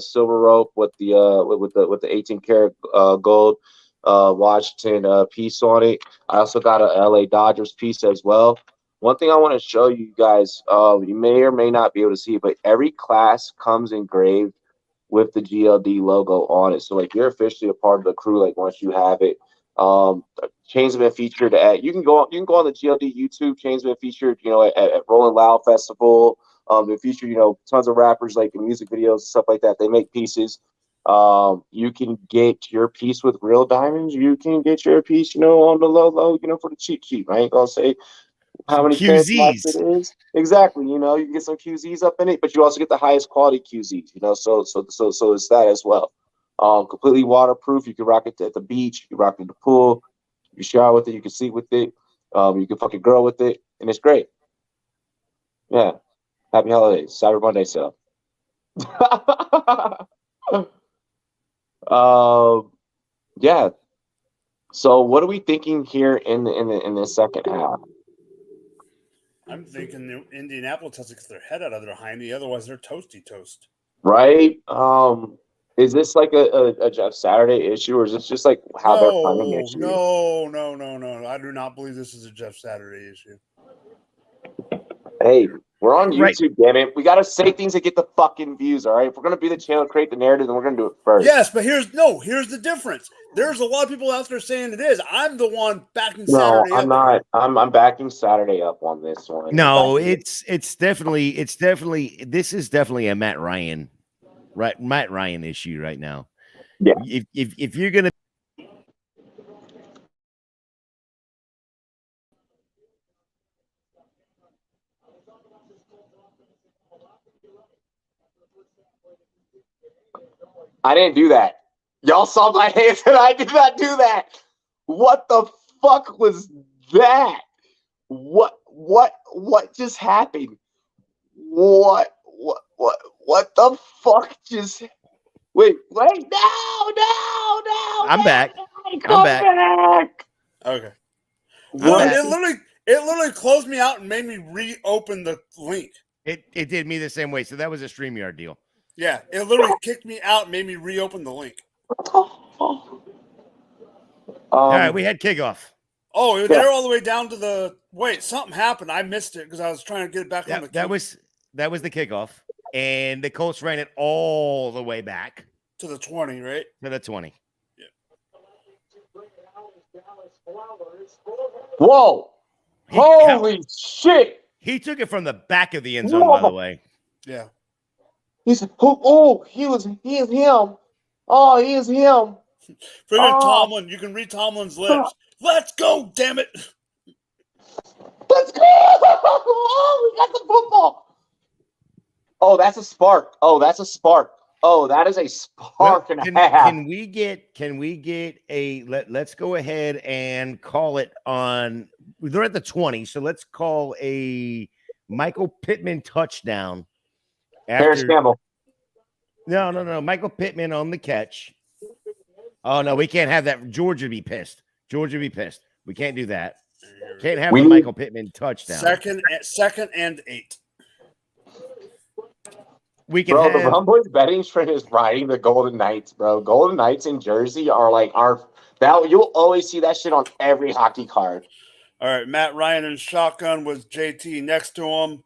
silver rope with the 18 karat gold Washington piece on it. I also got a LA Dodgers piece as well. One thing I want to show you guys, you may or may not be able to see it, but every class comes engraved with the GLD logo on it. So like you're officially a part of the crew, like once you have it. Chains have been featured at you can go on the GLD YouTube. Chains have been featured, at Rolling Loud Festival. They feature, tons of rappers like in music videos and stuff like that. They make pieces. You can get your piece with real diamonds. You can get your piece, on the low, for the cheap. I ain't gonna say how many QZs it is exactly. You can get some QZs up in it, but you also get the highest quality QZs. So it's that as well. Completely waterproof. You can rock it at the beach. You can rock it at the pool. You can shower with it. You can sleep with it. You can fucking girl with it, and it's great. Yeah. Happy holidays. Cyber Monday sale. Yeah. So what are we thinking here in the second half? I'm thinking Indianapolis has to get their head out of their hiney, otherwise they're toasty toast. Right? Is this like a Jeff Saturday issue, or is this just like how they're playing issue? No. I do not believe this is a Jeff Saturday issue. Hey, we're on YouTube, damn it. We gotta say things that get the fucking views, all right? If we're gonna be the channel, create the narrative, then we're gonna do it first. Yes, but here's the difference. There's a lot of people out there saying it is. I'm the one backing Saturday up. No, I'm not. I'm backing Saturday up on this one. No, it's definitely this is definitely a Matt Ryan issue right now. Yeah. If you're gonna I didn't do that. Y'all saw my hands and I did not do that. What the fuck was that? What just happened? What the fuck just? Wait, no! I'm back. Come back. Okay. What? It literally closed me out and made me reopen the link. It did me the same way. So that was a StreamYard deal. Yeah, it literally kicked me out and made me reopen the link. All right, we had kickoff. Oh, they're all the way down to the wait. Something happened. I missed it because I was trying to get it back on the. That was the kickoff, and the Colts ran it all the way back to the 20, right? To the 20. Yeah. Whoa! Holy shit! He took it from the back of the end zone, by the way. Yeah. He said, "Oh, he is him. Oh, he is him." Friggin' Tomlin, you can read Tomlin's lips. Let's go, damn it! Let's go! Oh, we got the football. Oh, that's a spark. Oh, that is a spark and a half. Can we get a let's go ahead and call it on. They're at the 20, so let's call a Michael Pittman touchdown. Paris Campbell. No. Michael Pittman on the catch. Oh no, we can't have that. Georgia be pissed. We can't do that. Can't have a Michael Pittman touchdown. Second and 8. We can. Bro, the Rumboys betting trend is riding the Golden Knights, bro. Golden Knights in Jersey are like you'll always see that shit on every hockey card. All right, Matt Ryan in shotgun with JT next to him.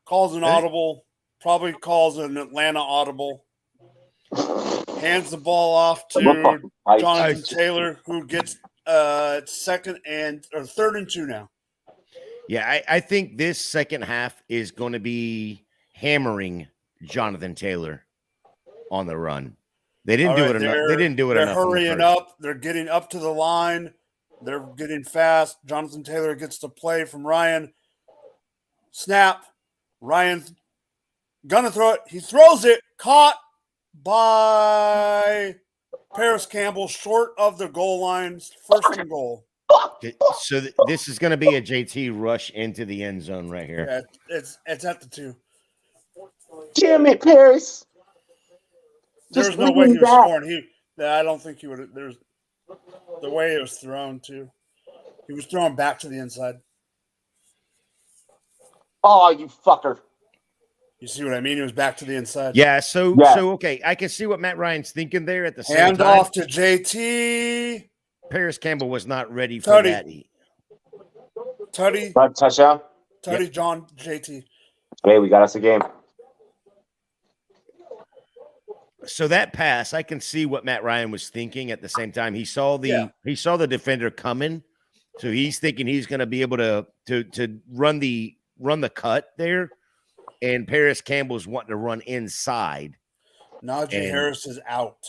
Calls an audible. Probably calls an Atlanta audible. Hands the ball off to Jonathan Taylor, who gets third and 2 now. Yeah, I think this second half is going to be hammering Jonathan Taylor on the run. They didn't do it enough. They didn't do it enough. They're hurrying up. They're getting up to the line. They're getting fast. Jonathan Taylor gets the play from Ryan. Snap. Ryan's gonna throw it. He throws it. Caught by Paris Campbell, short of the goal line. First and goal. So this is going to be a JT rush into the end zone right here. Yeah, it's at the 2. Damn it, Paris! There's no way he was scoring. I don't think he would. There's the way it was thrown too. He was thrown back to the inside. Oh, you fucker! You see what I mean? He was back to the inside. Yeah. So okay, I can see what Matt Ryan's thinking there. At the same hand time, off to JT. Paris Campbell was not ready for that. Tutty. Touchdown. Tutty, John, JT. Hey, we got us a game. So that pass, I can see what Matt Ryan was thinking. At the same time, he saw the defender coming, so he's thinking he's going to be able to run the cut there, and Paris Campbell's wanting to run inside. Najee Harris is out,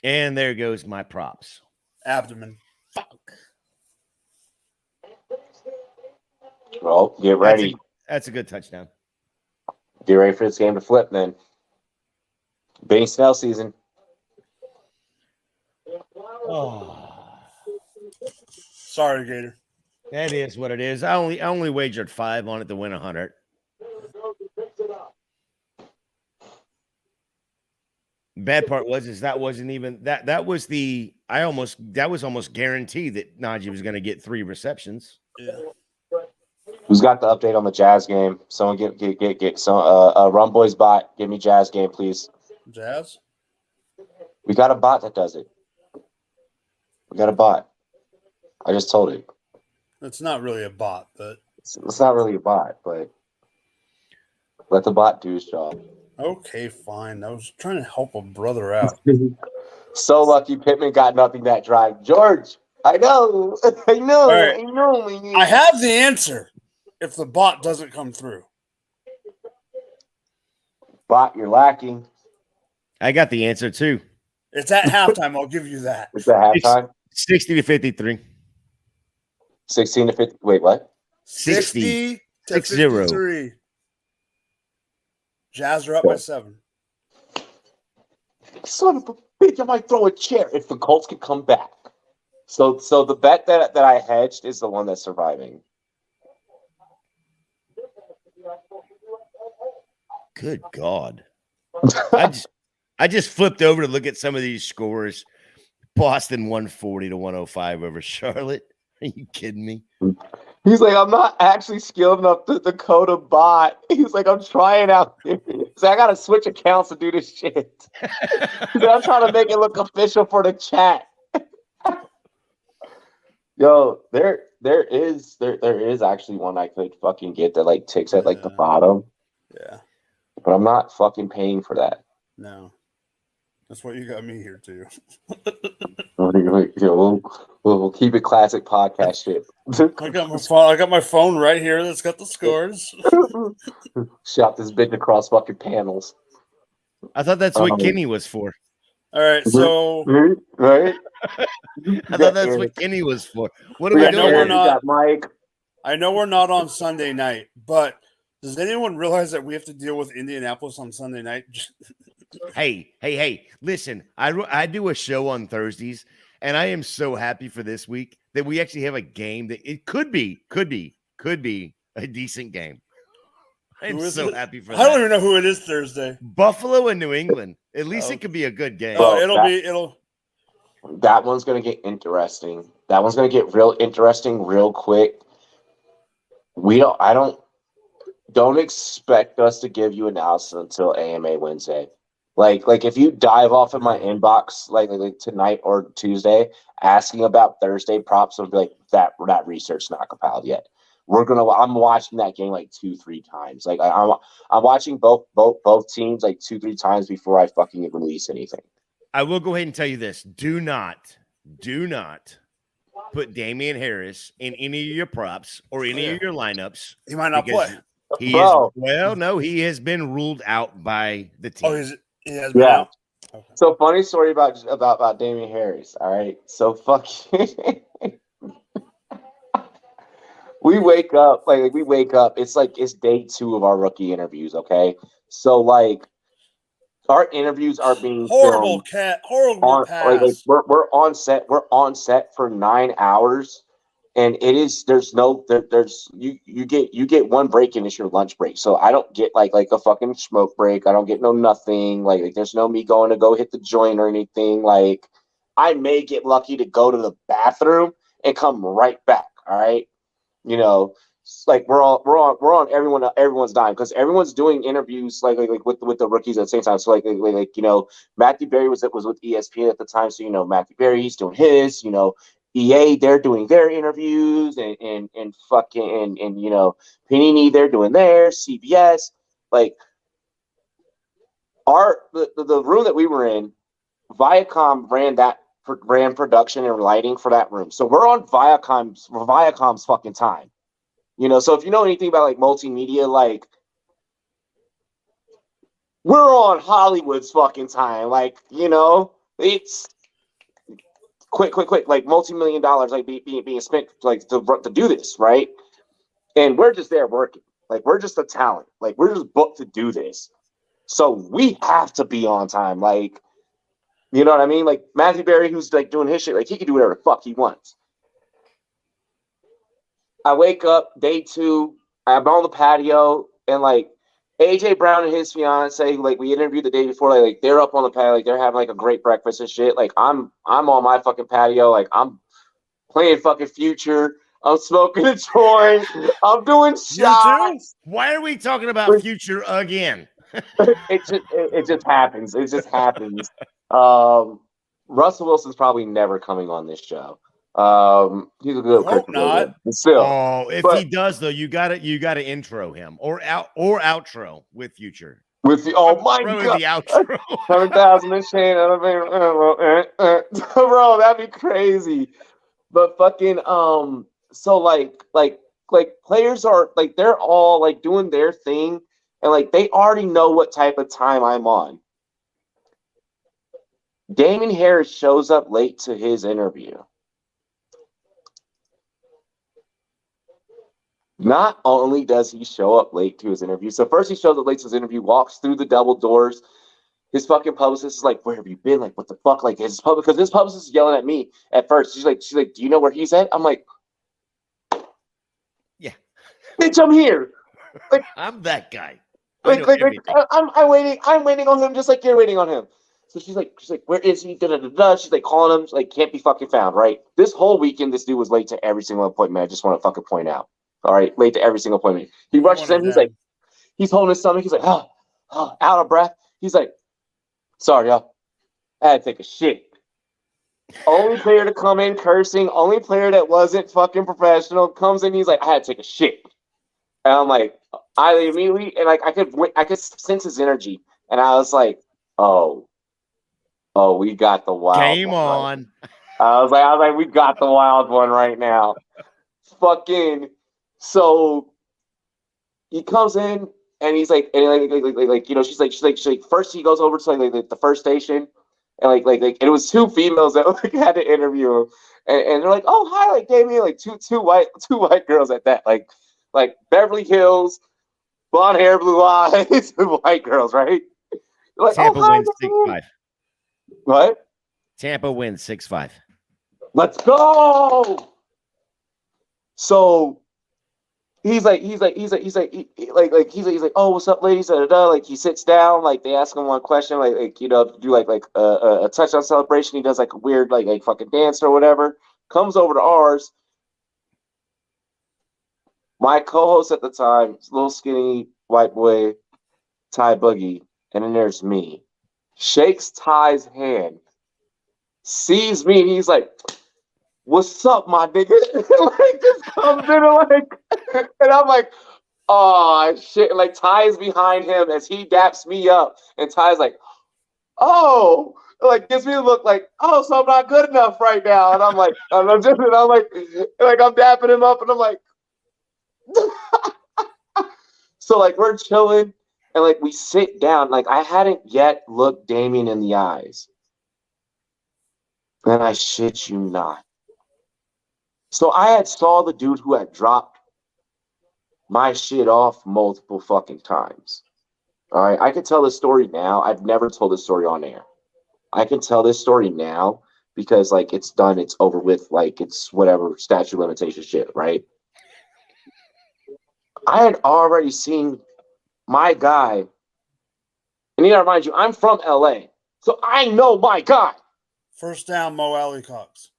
and there goes my props. Abdomen. Fuck. Well, get ready. That's a good touchdown. Get ready for this game to flip, then. Benny Snell season. Oh, sorry, Gator. That is what it is. I only wagered 5 on it to win 100. Bad part was that wasn't even that was almost guaranteed that Najee was going to get 3 receptions. Yeah. Who's got the update on the Jazz game? Someone get some Rum Boys bot. Give me Jazz game, please. Jazz? We got a bot that does it. We got a bot. I just told it. It's not really a bot, but it's not really a bot, but let the bot do his job. Okay, fine. I was trying to help a brother out. So lucky Pittman got nothing that drive. George, I know. I know. Right. I know. Man. I have the answer if the bot doesn't come through. Bot, you're lacking. I got the answer too. It's at halftime. I'll give you that. It's at halftime. 60 to 53. 16 to 50. Wait, what? 60 to 60. 53. Jazz are up by 7. Son of a bitch, I might throw a chair if the Colts can come back. So the bet that I hedged is the one that's surviving. Good God. I just flipped over to look at some of these scores. Boston 140 to 105 over Charlotte. Are you kidding me? He's like, I'm not actually skilled enough to code a bot. He's like, I'm trying out here. He's like, I gotta switch accounts to do this shit. He's like, I'm trying to make it look official for the chat. Yo, there is actually one I could fucking get that like ticks at like the bottom. Yeah. But I'm not fucking paying for that. No. That's what you got me here too. We'll keep it classic podcast shit. I got my phone right here that's got the scores. Shot this bitch across fucking panels. I thought that's what Kenny was for. All right, so right. I thought that's what Kenny was for. What are we doing? We're not, Mike. I know we're not on Sunday night, but does anyone realize that we have to deal with Indianapolis on Sunday night? Hey! Listen, I do a show on Thursdays, and I am so happy for this week that we actually have a game that it could be a decent game. I'm so happy for that. I don't even know who it is Thursday. Buffalo and New England. At least it could be a good game. It'll. That one's gonna get interesting. That one's gonna get real interesting real quick. Don't expect us to give you analysis until AMA Wednesday. Like if you dive off in my inbox like tonight or Tuesday asking about Thursday props, I'll be like that research not compiled yet. I'm watching that game like 2-3 times. Like I'm watching both teams like 2-3 times before I fucking release anything. I will go ahead and tell you this: do not put Damian Harris in any of your props or any of your lineups. He might not play. He has been ruled out by the team. Oh, he has been out? Okay. So funny story about Damian Harris. All right, so fucking. We wake up. It's day 2 of our rookie interviews. Okay, so like our interviews are being horrible pass. We're on set. We're on set for 9 hours, and it is you get one break and it's your lunch break. So I don't get like a fucking smoke break. I don't get no nothing. Like there's no me going to go hit the joint or anything. Like I may get lucky to go to the bathroom and come right back. All right. You know, like we're on everyone's dime because everyone's doing interviews like with the rookies at the same time. So like you know, Matthew Berry was with ESPN at the time. So you know, Matthew Berry, he's doing his. You know, EA, they're doing their interviews and you know, Panini, they're doing theirs. CBS, like the room that we were in, Viacom ran production and lighting for that room. So we're on Viacom's fucking time. You know, so if you know anything about like multimedia, like we're on Hollywood's fucking time. Like, you know, it's quick, like multi-million dollars like being spent like to do this, right? And we're just there working. Like we're just a talent. Like we're just booked to do this. So we have to be on time. Like, you know what I mean? Like Matthew Berry, who's like doing his shit, like he can do whatever the fuck he wants. I wake up day 2, I'm on the patio, and like AJ Brown and his fiance, like we interviewed the day before, like they're up on the patio, like they're having like a great breakfast and shit. Like I'm on my fucking patio, like I'm playing fucking Future. I'm smoking a joint. I'm doing shots. Why are we talking about Future again? It just happens. It just happens. Russell Wilson's probably never coming on this show. He's a good hope not. Still, if he does though, you gotta intro him or outro with Future. With the my god, the outro 100,000 and chain. Bro, that'd be crazy. But fucking so like players are like they're all like doing their thing, and like they already know what type of time I'm on. Damian Harris shows up late to his interview. Not only does he show up late to his interview, so first he shows up late to his interview, walks through the double doors, His fucking publicist is like, where have you been? Like, what the fuck? Like, because his publicist is yelling at me at first. She's like, do you know where he's at? I'm like, Yeah. Bitch, I'm here. Like, I'm that guy. I'm waiting on him just like you're waiting on him. So she's like, where is he? Da, da, da, da. She's like calling him. She's like, can't be fucking found, right? This whole weekend, this dude was late to every single appointment. I just want to fucking point out. All right, late to every single appointment. He rushes in. He's like, he's holding his stomach. He's like, out of breath. He's like, sorry, y'all. I had to take a shit. Only player to come in cursing. Only player that wasn't fucking professional comes in. He's like, I had to take a shit. And I'm like, I immediately, and like I could sense his energy, and I was like, oh, we got the wild Game one, on. Right? I was like, we got the wild one right now. Fucking, so he comes in and he's like, and like you know, she's like, first he goes over to like the first station, and like and it was two females that like had to interview him, and they're like, oh hi, like Damien, like two white girls at that, like Beverly Hills, blonde hair, blue eyes, white girls, right? They're like, Tampa wins 6-5. What? Tampa wins 6-5. Let's go. So he's like, oh, what's up, ladies? Da, da, da. Like he sits down, like they ask him one question, like you know, do like a touchdown celebration. He does like a weird like fucking dance or whatever. Comes over to ours. My co-host at the time, little skinny white boy, Ty Boogie, and then there's me. Shakes Ty's hand, sees me, and he's like, what's up, my nigga? Like, just comes in and like, and I'm like, oh, shit. Like, Ty's behind him as he daps me up, and Ty's like, oh, like, gives me a look like, oh, so I'm not good enough right now. And I'm like, I'm like, I'm dapping him up, and I'm like, so like we're chilling and like we sit down. Like I hadn't yet looked Damien in the eyes, and I shit you not. So I had saw the dude who had dropped my shit off multiple fucking times. All right, I can tell this story now. I've never told this story on air. I can tell this story now because like it's done, it's over with, like it's whatever statute of limitation shit, right? I had already seen my guy, and you gotta remind you, I'm from LA, so I know my guy. First down, Mo Alley Cox.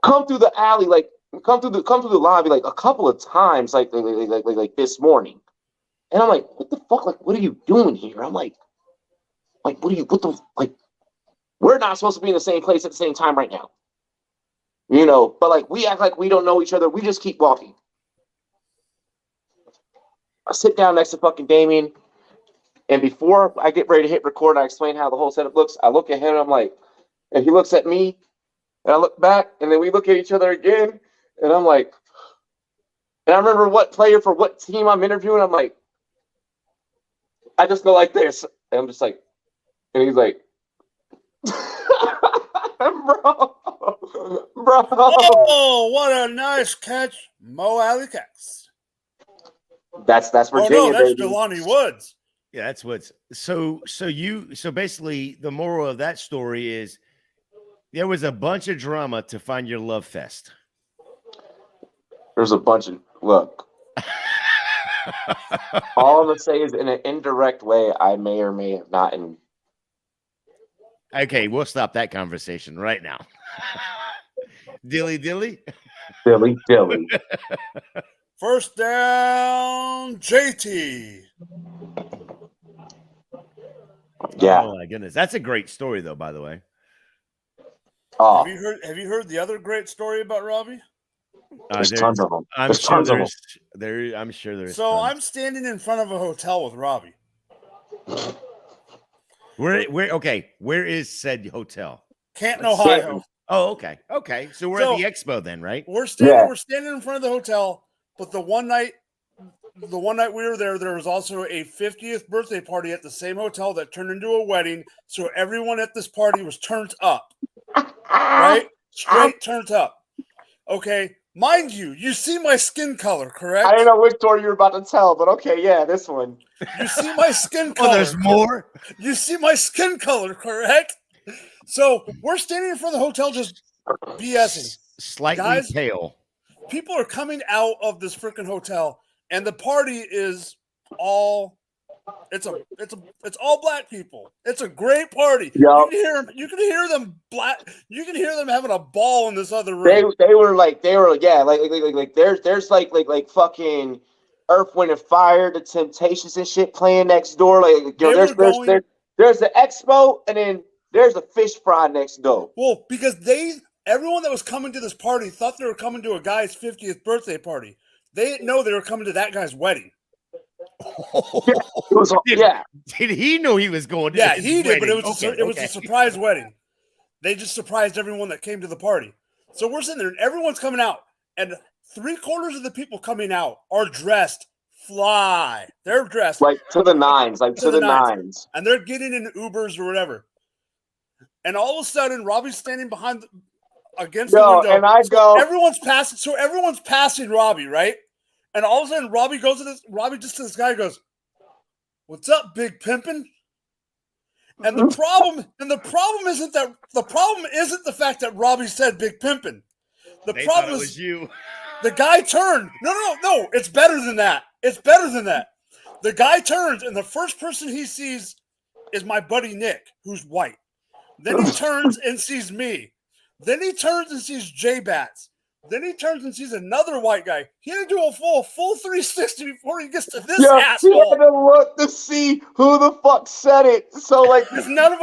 Come through the alley, like come through the lobby, like a couple of times, like this morning, and I'm like, what the fuck? Like, what are you doing here? I'm like, we're not supposed to be in the same place at the same time right now, you know? But like, we act like we don't know each other. We just keep walking. I sit down next to fucking Damien, and before I get ready to hit record, I explain how the whole setup looks. I look at him, and I'm like, and he looks at me, and I look back, and then we look at each other again, and I'm like, and I remember what player for what team I'm interviewing. I'm like, I just go like this, and I'm just like, and he's like, bro. Oh, what a nice catch, Mo Alley Cox. That's Virginia. Oh no, that's baby. Jelani Woods. Yeah, that's what's so basically the moral of that story is there was a bunch of drama to find your love fest. There's a bunch of look. All I'm gonna say is in an indirect way, I may or may have not. Okay, we'll stop that conversation right now. Dilly. First down, JT. Yeah. Oh my goodness, that's a great story, though. By the way. Oh. Have you heard the other great story about Robbie? There's tons of them. I'm sure there's. So tons. I'm standing in front of a hotel with Robbie. Where is said hotel? Canton, Ohio. Oh, okay. So we're at the expo then, right? We're standing in front of the hotel, but the one night we were there was also a 50th birthday party at the same hotel that turned into a wedding. So everyone at this party was turned up. Right? Straight turned up. Okay. Mind you, you see my skin color, correct? I didn't know which story you were about to tell, but okay, yeah, this one. You see my skin color. Oh, there's more? You see my skin color, correct? So we're standing in front of the hotel just BSing. Slightly Guys, pale. People are coming out of this freaking hotel, and the party is all it's all black people. It's a great party. Yep. You can hear them having a ball in this other room. They were like there's like fucking Earth, Wind and Fire, the Temptations and shit playing next door. Like there's the expo, and then there's a fish fry next door. Well, because everyone that was coming to this party thought they were coming to a guy's 50th birthday party. They didn't know they were coming to that guy's wedding. Did he know he was going to Yeah, he did, wedding? but it was a surprise wedding. They just surprised everyone that came to the party. So we're sitting there, and everyone's coming out, and 3/4 of the people coming out are dressed fly. They're dressed like to the nines, nines. And they're getting in Ubers or whatever. And all of a sudden, Robbie's standing against the window. And I go, everyone's passing Robbie, right? And all of a sudden, Robbie just to this guy goes, "What's up, Big Pimpin'?" And the problem isn't the fact that Robbie said Big Pimpin'. The problem is was you. The guy turned. No, it's better than that. It's better than that. The guy turns, and the first person he sees is my buddy Nick, who's white. Then he turns and sees me. Then he turns and sees J-Bats. Then he turns and sees another white guy. He had to do a full 360 before he gets to this asshole. He had to look to see who the fuck said it. So because none of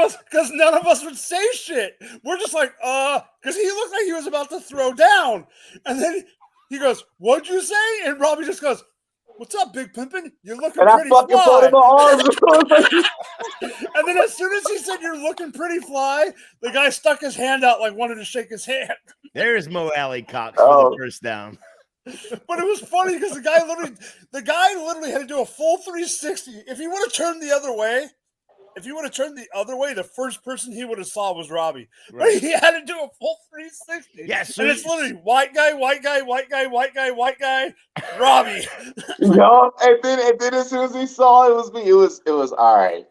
us would say shit. We're just like, because he looked like he was about to throw down. And then he goes, "What'd you say?" And Robbie just goes, "What's up, Big Pimpin'? You're looking pretty fly." Put him arms. And then as soon as he said, "You're looking pretty fly," the guy stuck his hand out like wanted to shake his hand. There's Mo Alley Cox for the first down. But it was funny because the guy literally had to do a full 360. If he would have turned the other way, the first person he would have saw was Robbie. Right. But he had to do a full 360. Yes, and it's literally white guy, Robbie. And then as soon as he saw it was me, it was all right.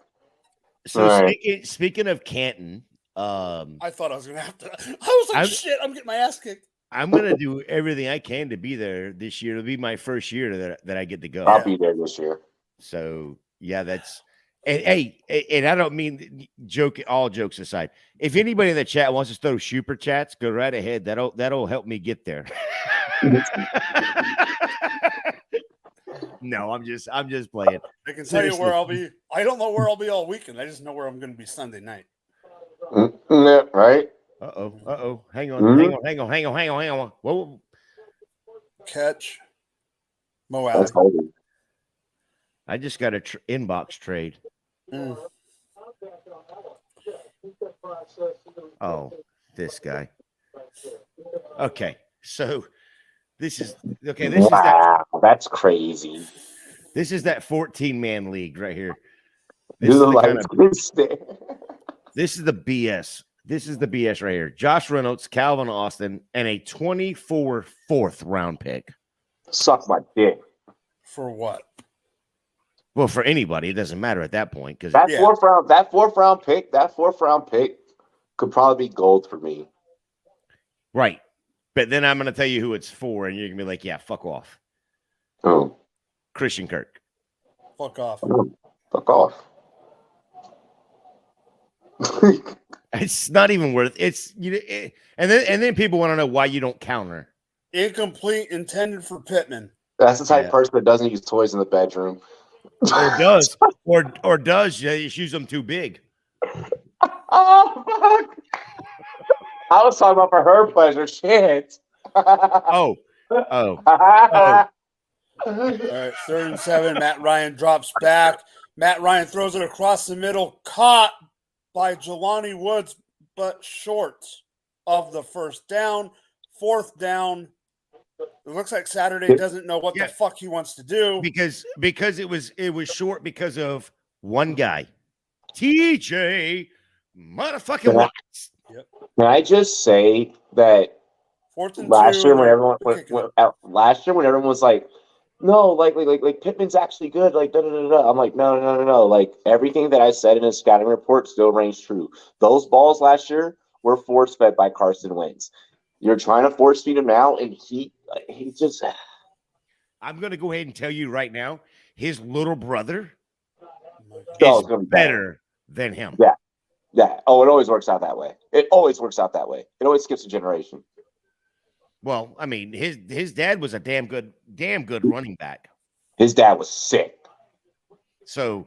So speaking of Canton, I thought I was gonna have to. I was like, shit, I'm getting my ass kicked. I'm gonna do everything I can to be there this year. It'll be my first year that I get to go. I'll be there this year. So yeah, that's and I don't mean all jokes aside. If anybody in the chat wants to throw super chats, go right ahead. That'll help me get there. No, I'm just playing. I can tell you where I'll be. I don't know where I'll be all weekend. I just know where I'm going to be Sunday night. Right? Uh-oh. Hang on. Whoa. Catch. Mo Alley. I just got a inbox trade. Oh, this guy. Okay, so that's crazy. This is that 14-man league right here. This is the BS. This is the BS right here. Josh Reynolds, Calvin Austin, and a 24 4th round pick. Suck my dick. For what? Well, for anybody, it doesn't matter at that point because that fourth round pick could probably be gold for me. Right. But then I'm going to tell you who it's for, and you're going to be like, yeah, fuck off. Oh. Christian Kirk. Fuck off. Fuck off. It's not even worth it's and then people want to know why you don't counter. Incomplete, intended for Pittman. That's the type of person that doesn't use toys in the bedroom. Or does. or does just use them too big. Oh, fuck. I was talking about for her pleasure. Shit. Oh. All right, 3rd and 7. Matt Ryan drops back. Matt Ryan throws it across the middle. Caught by Jelani Woods, but short of the first down. 4th down. It looks like Saturday doesn't know what the fuck he wants to do. Because it was short because of one guy. TJ motherfucking Watts. Can I just say that 4th and 2. Last year when everyone was like, no, like Pittman's actually good. Like, da da da da. I'm like, no. Like everything that I said in his scouting report still rings true. Those balls last year were force fed by Carson Wentz. You're trying to force feed him now, and he just. I'm going to go ahead and tell you right now, his little brother is is better than him. Yeah. Oh, it always works out that way. It always skips a generation. Well, I mean, his dad was a damn good running back. His dad was sick. So,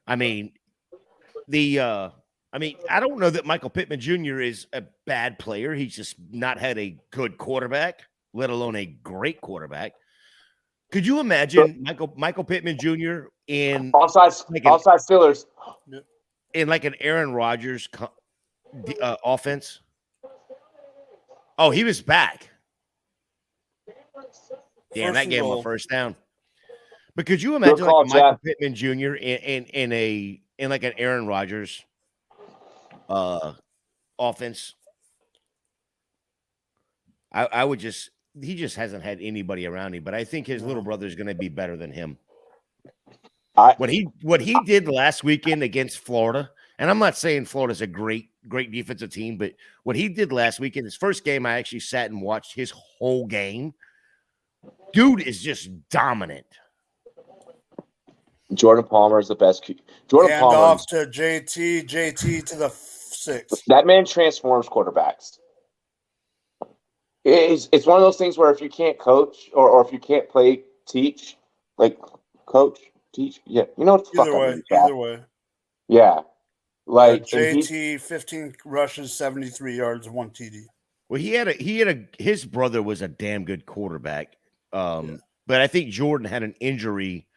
I mean, I don't know that Michael Pittman Jr. is a bad player. He's just not had a good quarterback, let alone a great quarterback. Could you imagine Michael Pittman Jr. in offside Steelers in like an Aaron Rodgers offense? Oh, he was back. Damn, that gave him a first down. But could you imagine like a Michael Pittman Jr. in like an Aaron Rodgers offense? I would just. He just hasn't had anybody around him, but I think his little brother is going to be better than him. What he did last weekend against Florida, and I'm not saying Florida's a great defensive team, but what he did last weekend, his first game, I actually sat and watched his whole game. Dude is just dominant. Jordan Palmer is the best. Jordan Palmer off to JT to the 6. That man transforms quarterbacks. It's one of those things where if you can't coach or if you can't play, teach, like coach, teach. Yeah, you know what the fuck I mean. Either way. Yeah. Like JT, 15 rushes, 73 yards, 1 TD. Well, his brother was a damn good quarterback. But I think Jordan had an injury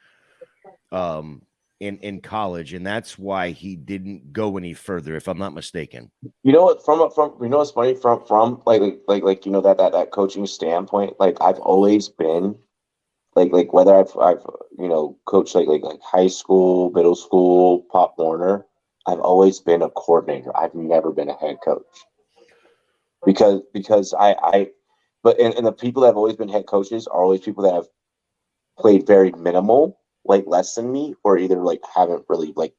in college, and that's why he didn't go any further, if I'm not mistaken. You know what? From you know what's funny from like you know that coaching standpoint. Like I've always been like whether I've you know coached like high school, middle school, Pop Warner. I've always been a coordinator. I've never been a head coach because but the people that have always been head coaches are always people that have played very minimal. Like less than me, or either like haven't really like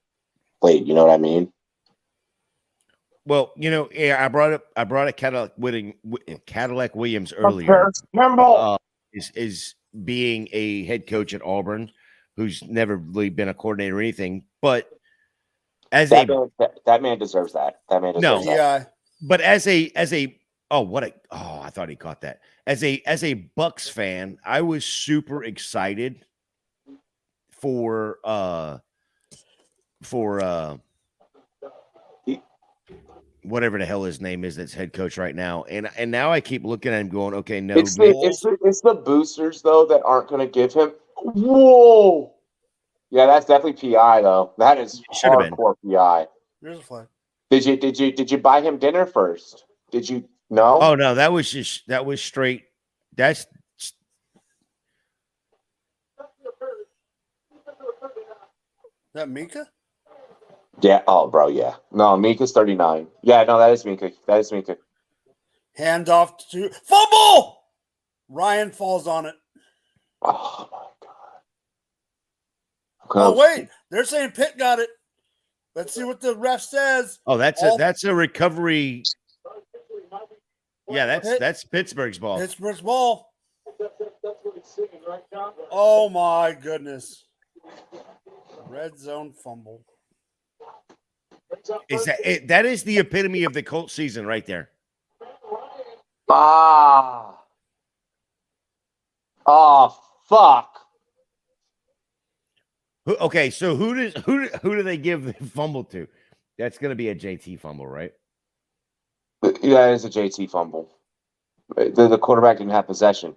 played. You know what I mean? Well, you know, yeah, I brought up Cadillac Williams earlier. Is being a head coach at Auburn, who's never really been a coordinator or anything, but that man deserves that. That man deserves that. Yeah. But I thought he caught that. As a Bucks fan, I was super excited for whatever the hell his name is that's head coach right now, and now I keep looking at him going, okay, no, it's the boosters though that aren't going to give him. Whoa, yeah, that's definitely PI though. That is hardcore PI. Here's a flag. Did you buy him dinner first? Did you? No. Oh no, that was straight. That's. That Mika? Yeah. Oh, bro. Yeah. No, Mika's 39. Yeah. No, that is Mika. Hand off to fumble. Ryan falls on it. Oh my god. Oh wait, they're saying Pitt got it. Let's see what the ref says. Oh, that's a recovery. Yeah, that's Pittsburgh's ball. Pittsburgh's ball. Oh my goodness. Red zone fumble. That is the epitome of the Colts season right there. Oh, fuck. Okay, so who do they give the fumble to? That's going to be a JT fumble, right? Yeah, it's a JT fumble. The quarterback didn't have possession.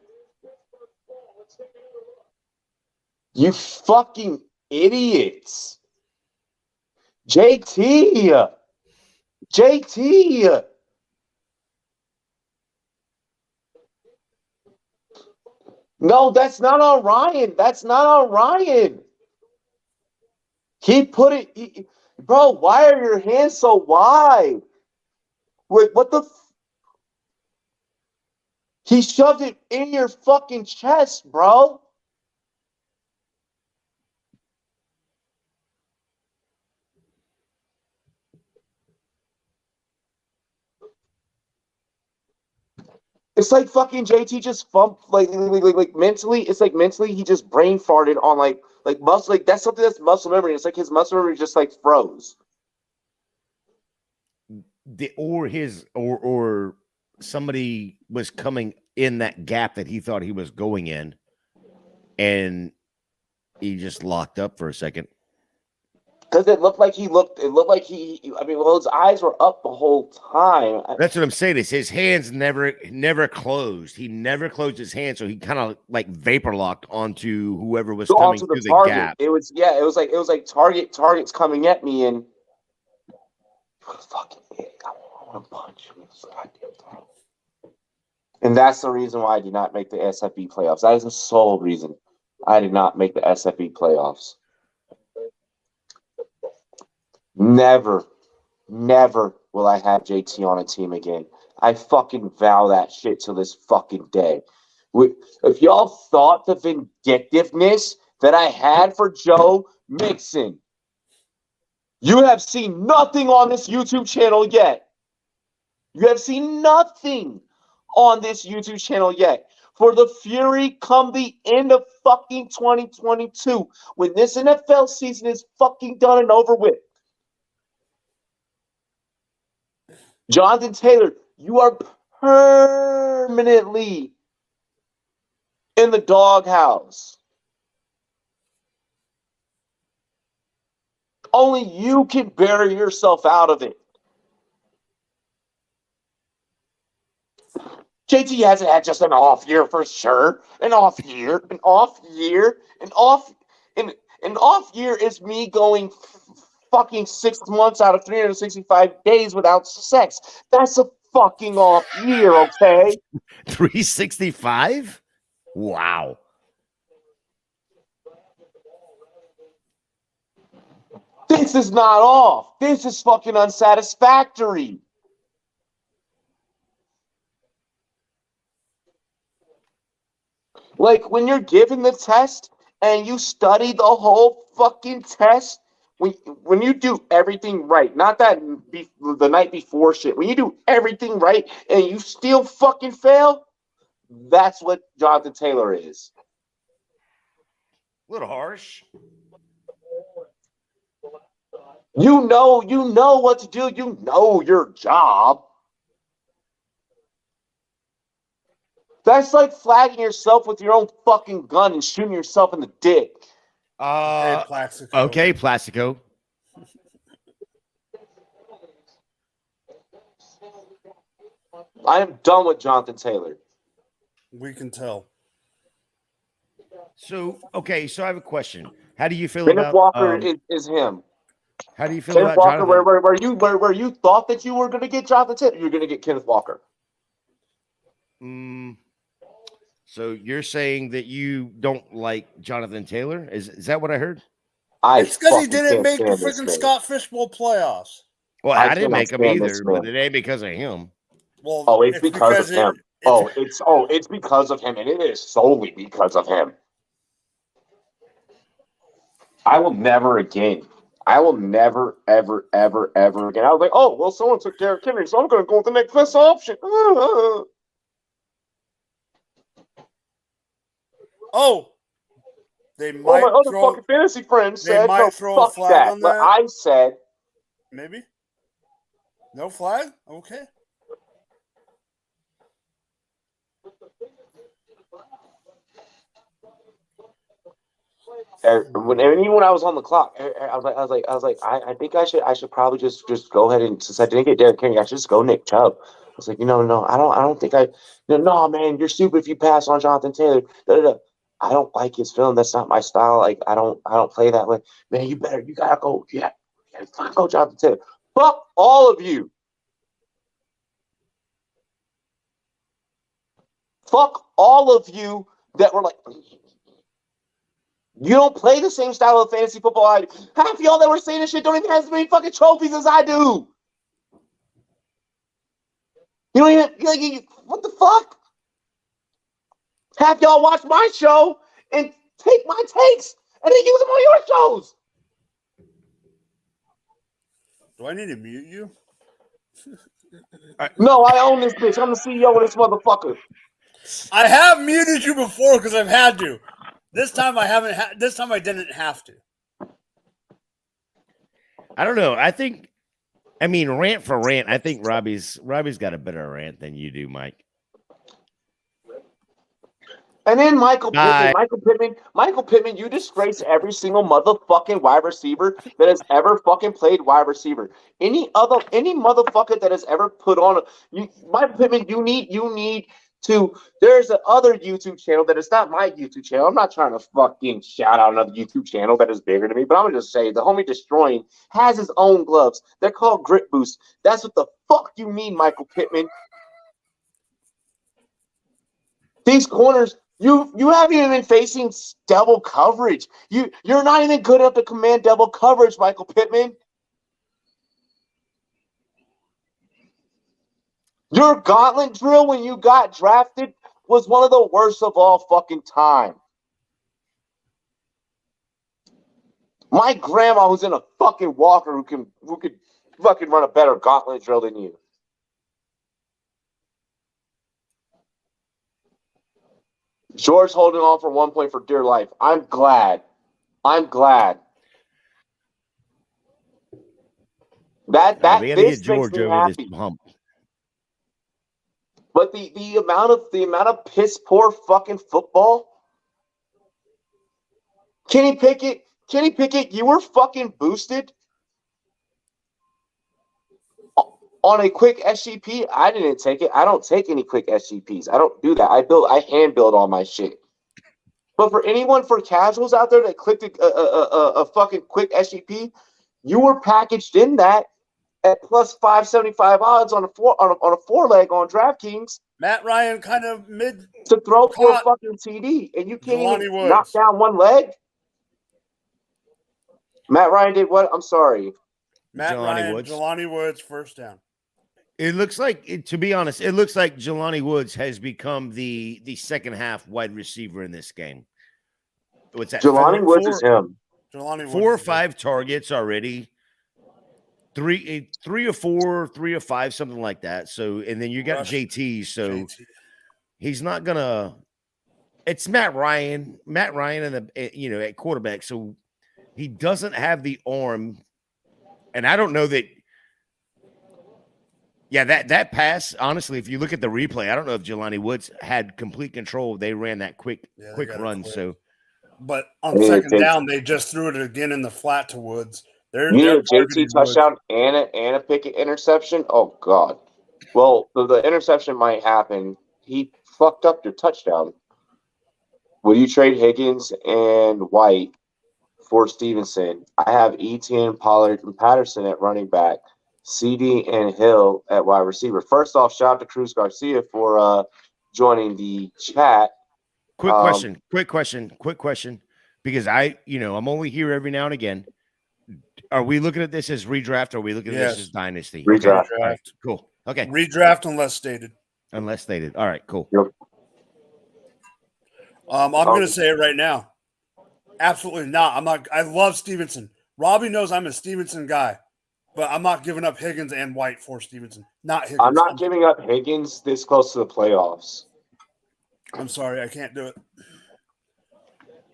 You fucking idiots. JT. No, that's not on Ryan. He put it, bro. Why are your hands so wide? Wait, what the? He shoved it in your fucking chest, bro. It's like fucking JT just like mentally. It's like mentally he just brain farted on like muscle. Like that's something that's muscle memory. It's like his muscle memory just like froze. Or somebody was coming in that gap that he thought he was going in, and he just locked up for a second. Because it looked like he. I mean, well, his eyes were up the whole time. That's what I'm saying. Is his hands never closed. He never closed his hands, so he kind of like vapor locked onto whoever was coming through the gap. It was like targets coming at me, and fucking idiot. I want to punch him. Goddamn throat. And that's the reason why I did not make the SFB playoffs. That is the sole reason I did not make the SFB playoffs. Never will I have JT on a team again. I fucking vow that shit till this fucking day. If y'all thought the vindictiveness that I had for Joe Mixon, you have seen nothing on this YouTube channel yet. You have seen nothing on this YouTube channel yet. For the fury come the end of fucking 2022, when this NFL season is fucking done and over with. Jonathan Taylor, you are permanently in the doghouse. Only you can bury yourself out of it. JT hasn't had just an off year for sure. An off year is me going fucking 6 months out of 365 days without sex. That's a fucking off year, okay? 365? Wow. This is not off. This is fucking unsatisfactory. Like when you're given the test and you study the whole fucking test, when you do everything right, not that the night before shit, when you do everything right and you still fucking fail, that's what Jonathan Taylor is. A little harsh. You know what to do. You know your job. That's like flagging yourself with your own fucking gun and shooting yourself in the dick. Okay, Plaxico. I am done with Jonathan Taylor. We can tell. So I have a question. How do you feel Kenneth about Walker is him. How do you feel Kenneth about Walker? Jonathan? Where you thought that you were going to get Jonathan Taylor, you're going to get Kenneth Walker. So you're saying that you don't like Jonathan Taylor? Is that what I heard? It's because he didn't make the freaking Scott Fishbowl playoffs. Well, I didn't make him either, but it ain't because of him. Well, it's because of him. It's because of him, and it is solely because of him. I will never, ever, ever again. I was like, oh, well, someone took Derrick Henry, so I'm going to go with the next best option. They might my other fucking fantasy friends said, no, throw a flag that. on But that. I said, Maybe. No flag? Okay. when I was on the clock, I was like, I think I should probably just go ahead and, since I didn't get Derrick Henry, I should just go Nick Chubb. I was like, no, I don't think no, man, you're stupid if you pass on Jonathan Taylor. I don't like his film. That's not my style. Like, I don't play that way. Man, you gotta go. Yeah, go Jonathan Taylor. Fuck all of you. Fuck all of you that were like, you don't play the same style of fantasy football I do. Half of y'all that were saying this shit don't even have as many fucking trophies as I do. You don't even, what the fuck? Have y'all watch my show and take my takes and then use them on your shows. Do I need to mute you? No, I own this bitch. I'm the CEO of this motherfucker. I have muted you before because I've had to. This time I haven't. This time I didn't have to. I don't know. Rant for rant, I think Robbie's got a better rant than you do, Mike. And then Michael Pittman, you disgrace every single motherfucking wide receiver that has ever fucking played wide receiver. Any motherfucker that has ever put on Michael Pittman, you need to. There's a other YouTube channel that is not my YouTube channel. I'm not trying to fucking shout out another YouTube channel that is bigger than me, but I'm gonna just say the homie Destroying has his own gloves. They're called Grip Boost. That's what the fuck you need, Michael Pittman. These corners. You haven't even been facing double coverage. You're not even good enough to command double coverage, Michael Pittman. Your gauntlet drill when you got drafted was one of the worst of all fucking time. My grandma who's in a fucking walker who could fucking run a better gauntlet drill than you. George holding on for 1 point for dear life. I'm glad. That we gotta this get George makes me over happy. this hump. But the amount of piss poor fucking football. Kenny Pickett, you were fucking boosted on a quick SGP. I didn't take it. I don't take any quick SGPs. I don't do that. I hand build all my shit. But for casuals out there that clicked a fucking quick SGP, you were packaged in that at plus 575 odds on a four leg on DraftKings. Matt Ryan kind of mid to throw for a fucking TD, and you can't Jelani even Woods. knock down one leg. Matt Ryan did what? I'm sorry. Jelani Woods, first down. It looks like, to be honest, it looks like Jelani Woods has become the second half wide receiver in this game. What's that? Jelani Woods is him. Jelani Woods 4 or 5 targets already. 3 or 4, 3 or 5, something like that. So, and then you got JT. So he's not gonna. It's Matt Ryan. Matt Ryan at quarterback. So he doesn't have the arm, and I don't know that. Yeah, that pass. Honestly, if you look at the replay, I don't know if Jelani Woods had complete control. They ran that quick run. So, but on second down, they just threw it again in the flat to Woods. You need a JT touchdown and a Pickett interception? Oh, God. Well, the interception might happen. He fucked up your touchdown. Will you trade Higgins and White for Stevenson? I have Etienne, Pollard, and Patterson at running back. CD and Hill at wide receiver. First off, shout out to Cruz Garcia for joining the chat. Quick question. Because I'm only here every now and again. Are we looking at this as redraft or are we looking at this as dynasty? Redraft. Okay. Right, cool. Okay. Redraft unless stated. Unless stated. All right, cool. Yep. I'm going to say it right now. Absolutely not. I'm not. I love Stevenson. Robbie knows I'm a Stevenson guy, but I'm not giving up Higgins and White for Stevenson. Not Higgins. I'm not giving up Higgins this close to the playoffs. I'm sorry. I can't do it.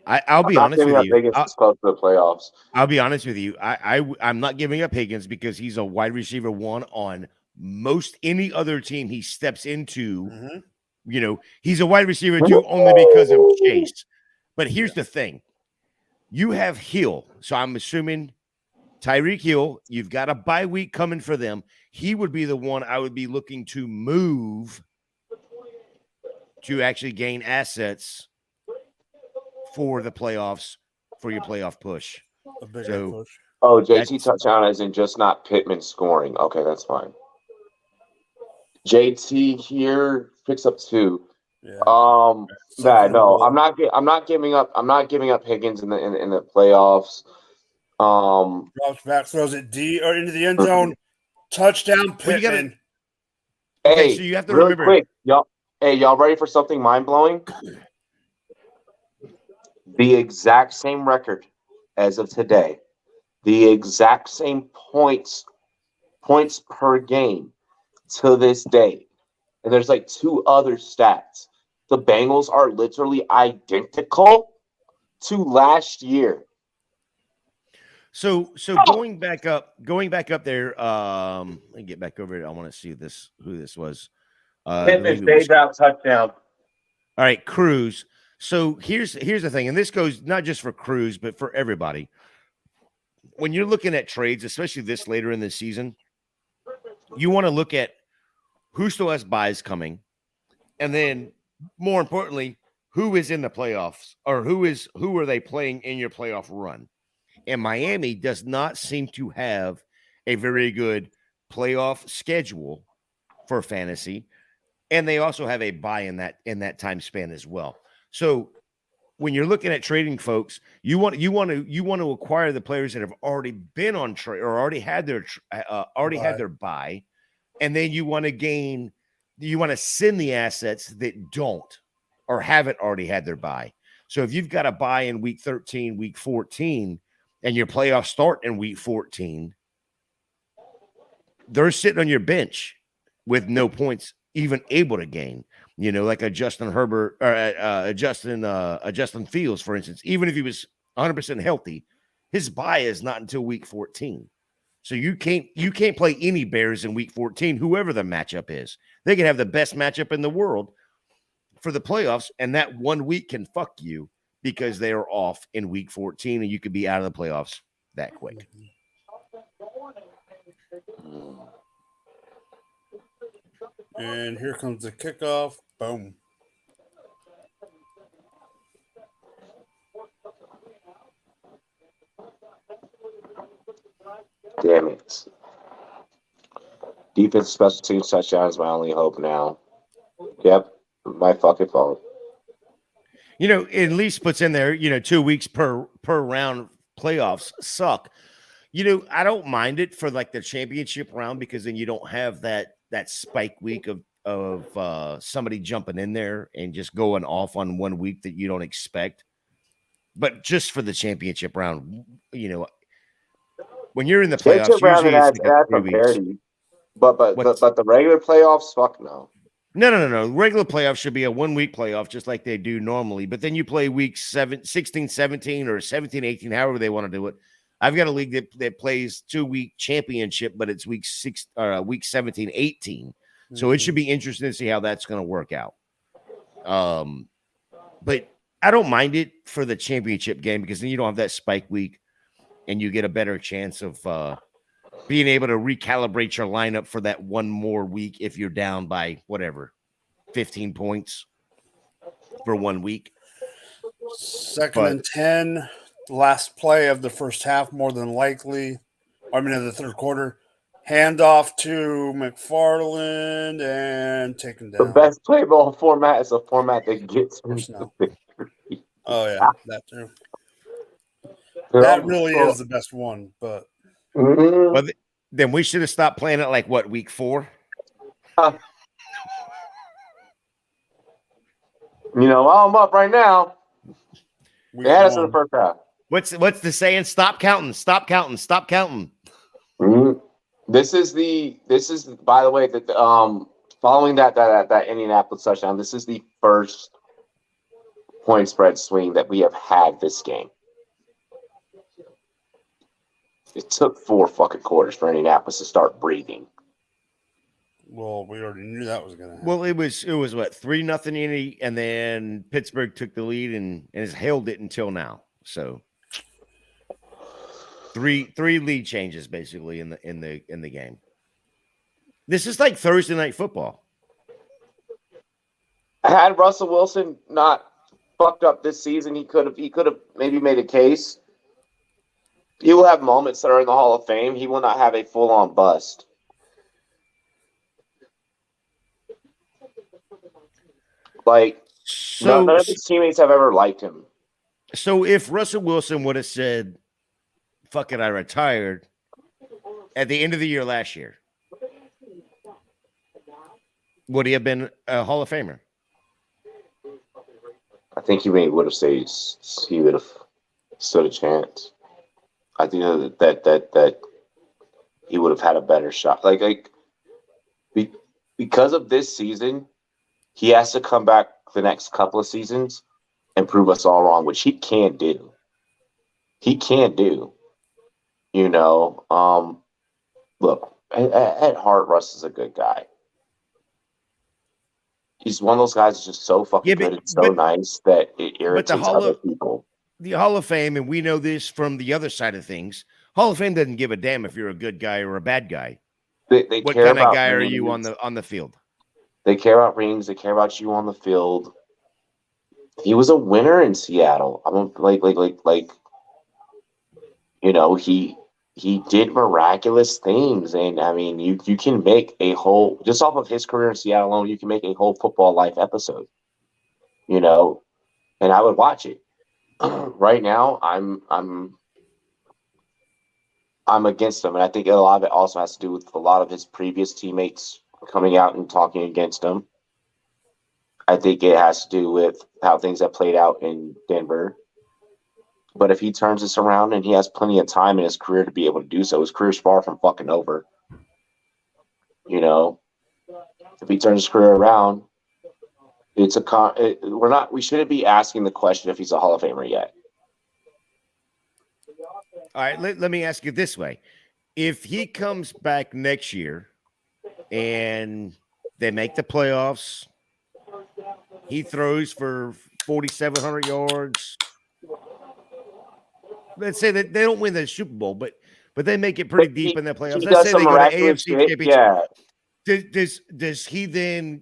I'll be honest with you. Close to the playoffs. I'll be honest with you. I'm not giving up Higgins because he's a wide receiver one on most any other team he steps into. Mm-hmm. He's a wide receiver two only because of Chase. But here's the thing. You have Hill. So I'm assuming Tyreek Hill, you've got a bye week coming for them. He would be the one I would be looking to move to actually gain assets for the playoffs, for your playoff push. Push. Oh, JT touchdown isn't just not Pittman scoring. Okay, that's fine. JT here picks up 2. Yeah. No, I'm not giving up Higgins in the playoffs. Drops back, throws it D or into the end zone. Touchdown, Pittman. Hey, so you have to remember. Quick, y'all. Hey, y'all ready for something mind blowing? the exact same record as of today, the exact same points per game to this day. And there's like 2 other stats. The Bengals are literally identical to last year. So going back up there. Let me get back over here. I want to see who this was. Pittman fades out touchdown. All right, Cruz. So here's the thing, and this goes not just for Cruz, but for everybody. When you're looking at trades, especially this later in the season, you want to look at who still has buys coming, and then more importantly, who is in the playoffs, or who are they playing in your playoff run. And Miami does not seem to have a very good playoff schedule for fantasy, and they also have a buy in that time span as well. So when you're looking at trading, folks, you want to acquire the players that have already been on trade or already had their buy, and then you want to send the assets that don't or haven't already had their buy. So if you've got a buy in week 13, week 14, and your playoffs start in week 14, they're sitting on your bench with no points even able to gain. You know, like a Justin Herbert or a Justin Fields, for instance. Even if he was 100% healthy, his bye is not until week 14. So you can't play any Bears in week 14, whoever the matchup is. They can have the best matchup in the world for the playoffs, and that 1 week can fuck you because they are off in week 14, and you could be out of the playoffs that quick. And here comes the kickoff. Boom. Damn it. Defense special teams touchdown is my only hope now. Yep. My fucking fault. You know, it at least puts in there, 2 weeks per round. Playoffs suck. I don't mind it for like the championship round, because then you don't have that spike week of somebody jumping in there and just going off on 1 week that you don't expect. But just for the championship round, when you're in the playoffs, usually it's like 3 weeks. But the regular playoffs, fuck no. No. Regular playoffs should be a 1 week playoff, just like they do normally. But then you play week 16, 17, or 17, 18, however they want to do it. I've got a league that plays 2 week championship, but it's week 17, 18. So it should be interesting to see how that's going to work out. But I don't mind it for the championship game, because then you don't have that spike week, and you get a better chance of being able to recalibrate your lineup for that one more week if you're down by 15 points for 1 week. Second and 10, last play of the first half, more than likely. Of the third quarter. Handoff to McFarland and taken down. The best play ball format is a format that gets personnel. Oh, yeah, that too. That really is the best one, but. Well, then we should have stopped playing it like week 4? I'm up right now. They had us in the first half. What's the saying? Stop counting. Stop counting. Stop counting. Mm-hmm. This is by the way, that following that Indianapolis touchdown, this is the first point spread swing that we have had this game. It took 4 fucking quarters for Indianapolis to start breathing. Well, we already knew that was going to happen. Well, it was 3-0 Indy, and then Pittsburgh took the lead and has held it until now. So three lead changes basically in the game. This is like Thursday Night Football. Had Russell Wilson not fucked up this season, he could have maybe made a case. He will have moments that are in the Hall of Fame. He will not have a full-on bust. Like, none of his teammates have ever liked him. So if Russell Wilson would have said, fuck it, I retired at the end of the year last year, would he have been a Hall of Famer? I think he maybe would have stayed. He would have stood a chance. I think that he would have had a better shot. Because of this season, he has to come back the next couple of seasons and prove us all wrong, which he can't do. He can't do. You know, look, at heart, Russ is a good guy. He's one of those guys that's just so fucking good and so nice that it irritates other people. The Hall of Fame, and we know this from the other side of things, Hall of Fame doesn't give a damn if you're a good guy or a bad guy. They what care kind about of guy rings. are you on the field? They care about rings. They care about you on the field. He was a winner in Seattle. I'm like, you know, he did miraculous things, and I mean, you can make a whole, just off of his career in Seattle alone, you can make a whole football life episode. You know, and I would watch it. Right now, I'm against him, and I think a lot of it also has to do with a lot of his previous teammates coming out and talking against him. I think it has to do with how things have played out in Denver. But if he turns this around and he has plenty of time in his career to be able to do so, his career's far from fucking over. You know, if he turns his career around, we shouldn't be asking the question if he's a Hall of Famer yet. All right, let me ask you this way. If he comes back next year and they make the playoffs, he throws for 4,700 yards. Let's say that they don't win the Super Bowl, but they make it pretty deep in the playoffs. Let's say they go to AFC Championship. Yeah. Does he then?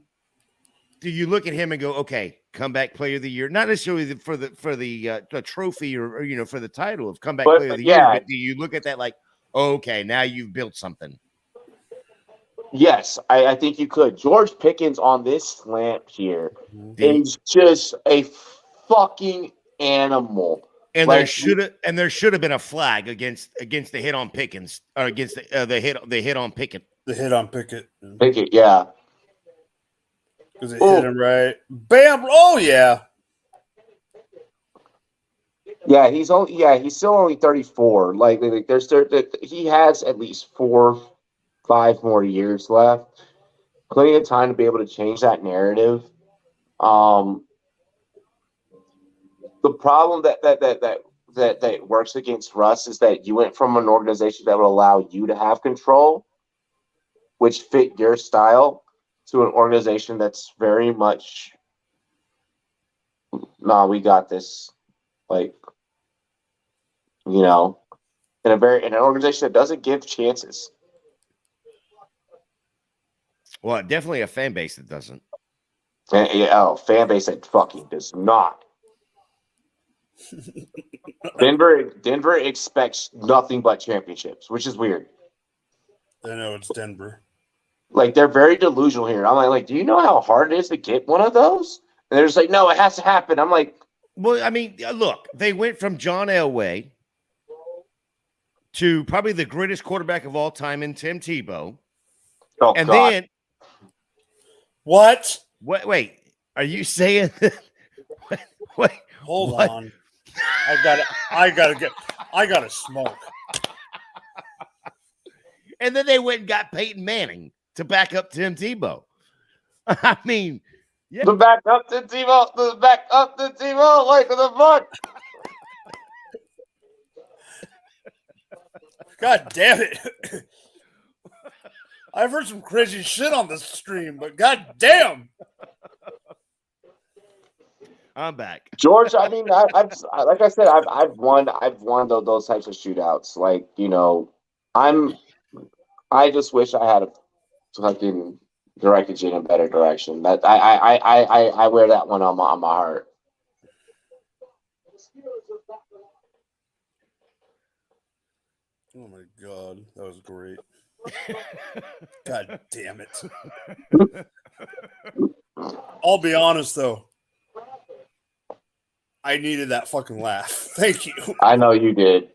Do you look at him and go, okay, comeback player of the year? Not necessarily for the trophy or you know, for the title of comeback player of the year, but do you look at that like, okay, now you've built something? Yes, I think you could. George Pickens on this slant here is just a fucking animal. And there should have been a flag against the hit on Pickens, or against the hit on Pickett. The hit on Pickett. Pickett, yeah. Because it hit him right. Bam! Oh yeah. Yeah, he's still only 34. Like he has at least 4-5 more years left. Plenty of time to be able to change that narrative. The problem that works against Russ is that you went from an organization that would allow you to have control, which fit your style, to an organization that's very much, nah, we got this. Like, you know, in an organization that doesn't give chances. Well, definitely a fan base that doesn't. Fan base that fucking does not. Denver expects nothing but championships, which is weird. I know it's Denver. Like, they're very delusional here. I'm like, do you know how hard it is to get one of those? And they're just like, no, it has to happen. I'm like, well, I mean, look, they went from John Elway to probably the greatest quarterback of all time in Tim Tebow. Oh, and God. then what? Wait, are you saying wait, hold on. I gotta smoke. And then they went and got Peyton Manning to back up Tim Tebow. I mean, yeah. The back up to Tebow, like the fuck. God damn it. I've heard some crazy shit on this stream, but god damn. I'm back. George, I mean, I've like I said, I've won those types of shootouts. Like, you know, I just wish I had a fucking directed you in a better direction. That I wear that one on my heart. Oh my god, that was great. God damn it. I'll be honest though. I needed that fucking laugh. Thank you. I know you did.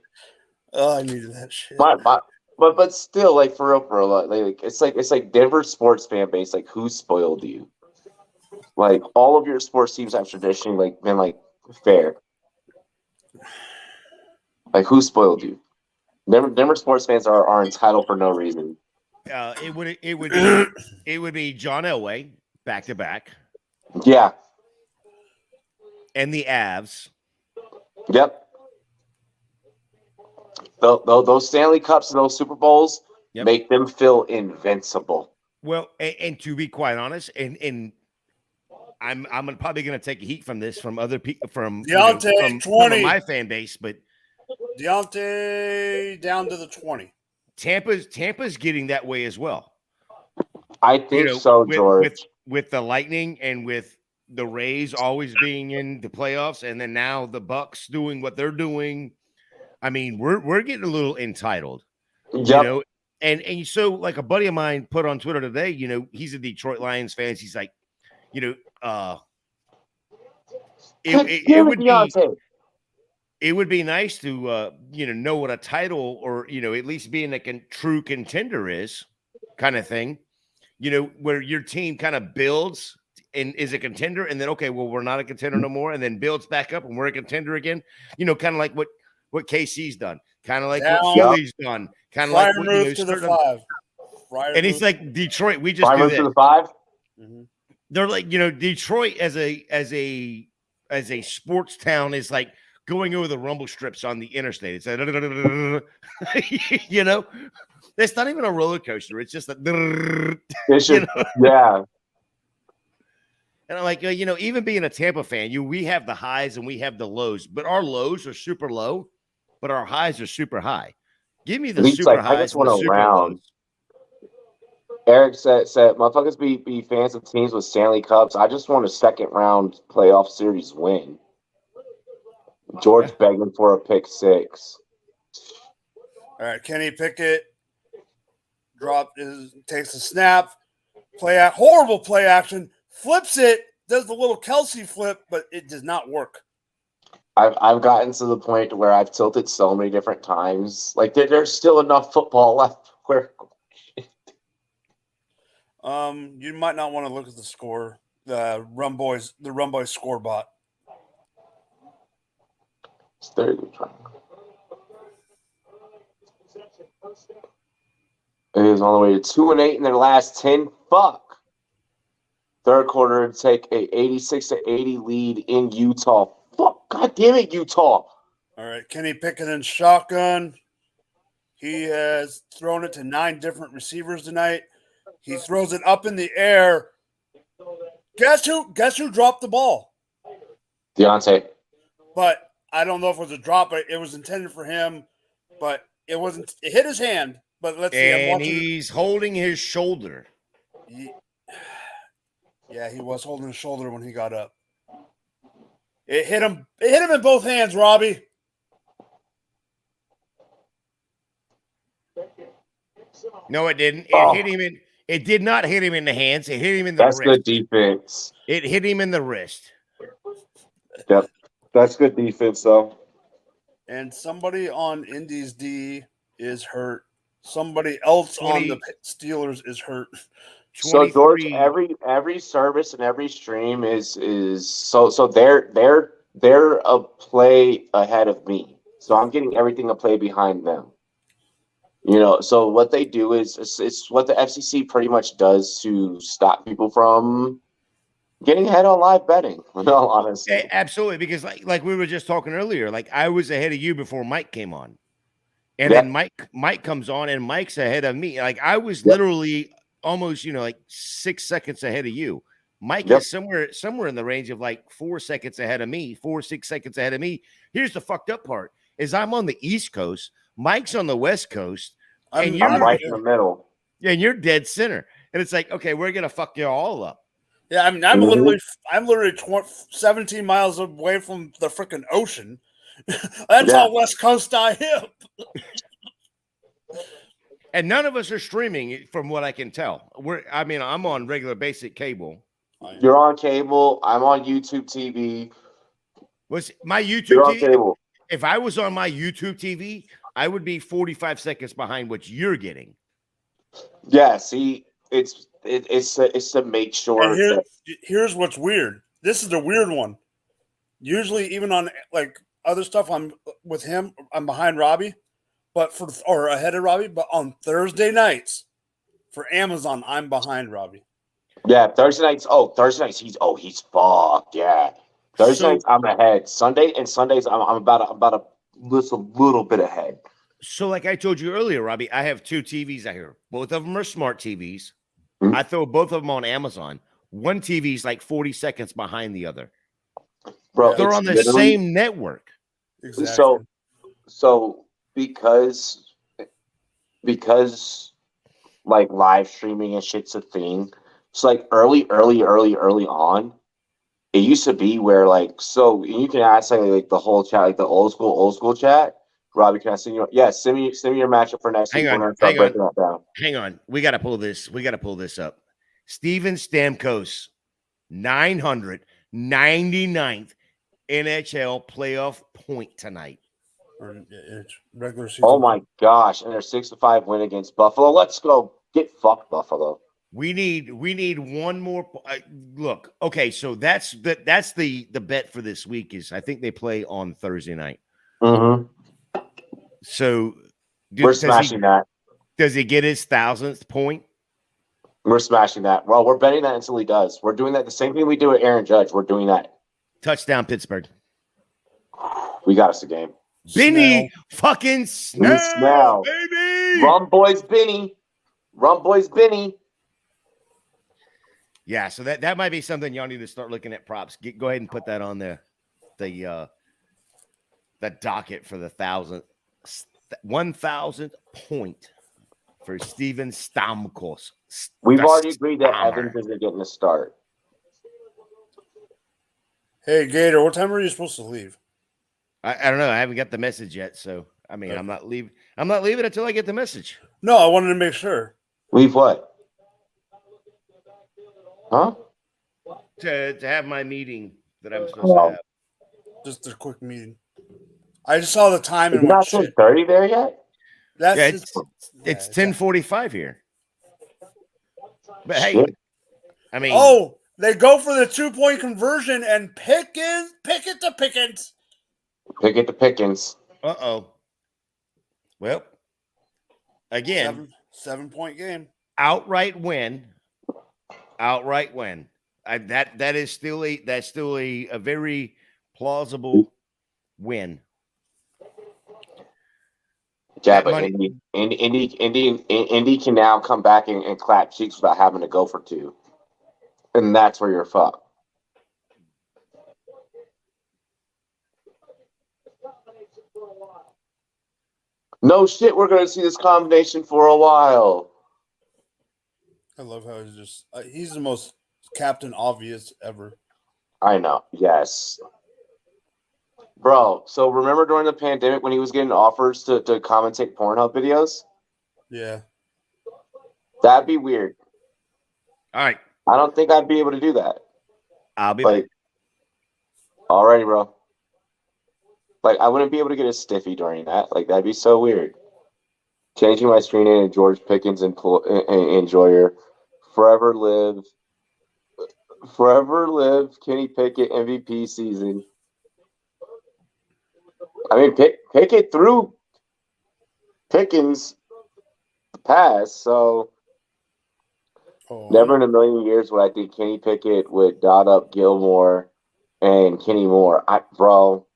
Oh, I needed that shit. But still, like, for real, like it's like Denver sports fan base. Like, who spoiled you? Like all of your sports teams have traditionally like been like fair. Like who spoiled you? Denver sports fans are entitled for no reason. It would be John Elway back to back. Yeah. And the Avs. Yep. Those Stanley Cups and those Super Bowls make them feel invincible. Well, and to be quite honest, and I'm probably going to take a heat from this from other people from Deontay, some of my fan base, but Deontay down to the 20. Tampa's getting that way as well. I think so, George. With the Lightning and with the Rays always being in the playoffs, and then now the Bucks doing what they're doing. I mean, we're getting a little entitled, you know. And so, like a buddy of mine put on Twitter today, you know, he's a Detroit Lions fan. He's like, you know, it would be nice to you know what a title or you know at least being a true contender is, kind of thing. You know, where your team kind of builds and is a contender, and then okay, well, we're not a contender no more, and then builds back up, and we're a contender again. You know, kind of like what KC's done, kind of like what Philly's done, kind of like what, move to the 5. And he's like Detroit. We just do to the 5. Mm-hmm. They're like, you know, Detroit as a sports town is like going over the rumble strips on the interstate. It's like, you know, it's not even a roller coaster. It's just a, yeah. And I'm like, you know, even being a Tampa fan, we have the highs and we have the lows, but our lows are super low, but our highs are super high. Give me the super highs. I just want a round. Eric said, motherfuckers be fans of teams with Stanley Cups. I just want a second round playoff series win. George begging for a pick 6. All right, Kenny Pickett takes a snap, horrible play action, flips it, does the little Kelsey flip, but it does not work. I've gotten to the point where I've tilted so many different times. Like there's still enough football left where you might not want to look at the score. The Rum Boys score bot. It's 30. It is on the way to 2-8 in their last 10. Fuck. Third quarter to take a 86-80 lead in Utah. Fuck. God damn it, Utah. All right, Kenny Pickett in shotgun. He has thrown it to 9 different receivers tonight. He throws it up in the air. Guess who dropped the ball? Deontay. But I don't know if it was a drop, but it was intended for him. But it wasn't. It hit his hand. But let's see. And he's holding his shoulder. Yeah, he was holding his shoulder when he got up. It hit him. It hit him in both hands, Robbie. No, it didn't. It hit him in. It did not hit him in the hands. It hit him in the wrist. That's good defense. It hit him in the wrist. Yep. That's good defense, though. And somebody on Indy's D is hurt. Somebody else on the Steelers is hurt. So George, every service and every stream is so they're a play ahead of me. So I'm getting everything a play behind them. You know, so what they do is it's what the FCC pretty much does to stop people from getting ahead on live betting. In all honesty, absolutely, because like we were just talking earlier, like I was ahead of you before Mike came on, and then Mike comes on and Mike's ahead of me. Like I was literally almost like 6 seconds ahead of you. Mike is somewhere in the range of like 4 seconds ahead of me, 4-6 seconds ahead of me. Here's the fucked up part: is I'm on the East Coast, Mike's on the West Coast. And you're right in the middle. Yeah, and you're dead center. And it's like, okay, we're gonna fuck you all up. Yeah, I mean, I'm literally 17 miles away from the freaking ocean. That's how West Coast I am. And none of us are streaming, from what I can tell. I'm on regular basic cable. You're on cable. I'm on YouTube TV. Was my YouTube You're on TV? Cable. If I was on my YouTube TV, I would be 45 seconds behind what you're getting. Yeah, see, it's to make sure And that here's what's weird. This is the weird one. Usually, even on like other stuff, I'm with him. I'm behind Robbie, or ahead of Robbie. But on Thursday nights for Amazon, I'm behind Robbie. yeah, Thursday nights. Oh, Thursday nights. He's fucked. Yeah, Thursday nights I'm ahead. Sundays I'm about a little bit ahead. So, like I told you earlier, Robbie, I have 2 TVs out here. Both of them are smart TVs. Mhm. I throw both of them on Amazon. One TV is like 40 seconds behind the other. Bro, They're on the same network. Exactly. So because like live streaming and shit's a thing. It's like early on. It used to be where you can ask like the whole chat, like the old school chat. Robbie, can I send you? Yeah, send me your matchup for next week. We're gonna start breaking that down. Hang on. We got to pull this. We got to pull this up. Steven Stamkos, 999th NHL playoff point tonight. Regular season. Oh my gosh! And their 6-5 win against Buffalo. Let's go. Get fucked, Buffalo. We need one more. Look, okay, so that's the bet for this week is I think they play on Thursday night. Mm-hmm. So we're smashing that. Does he get his 1,000th point? We're smashing that. Well, we're betting that until he does. We're doing that. The same thing we do with Aaron Judge. We're doing that. Touchdown, Pittsburgh. We got us a game. Benny fucking Snell, baby. Rum boys, Benny. Yeah, so that might be something y'all need to start looking at props. Go ahead and put that on the docket for the 1,000th point for Steven Stamkos. We've already agreed that Evans isn't getting a start. Hey, Gator, what time are you supposed to leave? I don't know. I haven't got the message yet, so I mean, I'm not leaving until I get the message. No, I wanted to make sure. Leave what? Huh? To have my meeting that I'm supposed to have. Just a quick meeting. I just saw the time and not 10:30 there yet. It's 10:45 here. But hey, I mean, they go for the 2-point conversion and Pickens. Pick it to Pickens. Uh-oh. Well, again, 7-point game. Outright win. That is still a very plausible win. Yeah, but Indy can now come back and clap cheeks without having to go for 2. And that's where you're fucked. No shit, we're going to see this combination for a while. I love how he's the most Captain Obvious ever. I know, yes. Bro, so remember during the pandemic when he was getting offers to commentate Pornhub videos? Yeah. That'd be weird. All right. I don't think I'd be able to do that. I'll be back. Alrighty, bro. Like, I wouldn't be able to get a stiffy during that. Like, that'd be so weird. Changing my screen name to George Pickens and Enjoyer. Forever live. Kenny Pickett MVP season. I mean, Pickett threw Pickens pass, so never in a million years would I think Kenny Pickett would dot up Gilmore and Kenny Moore. Bro,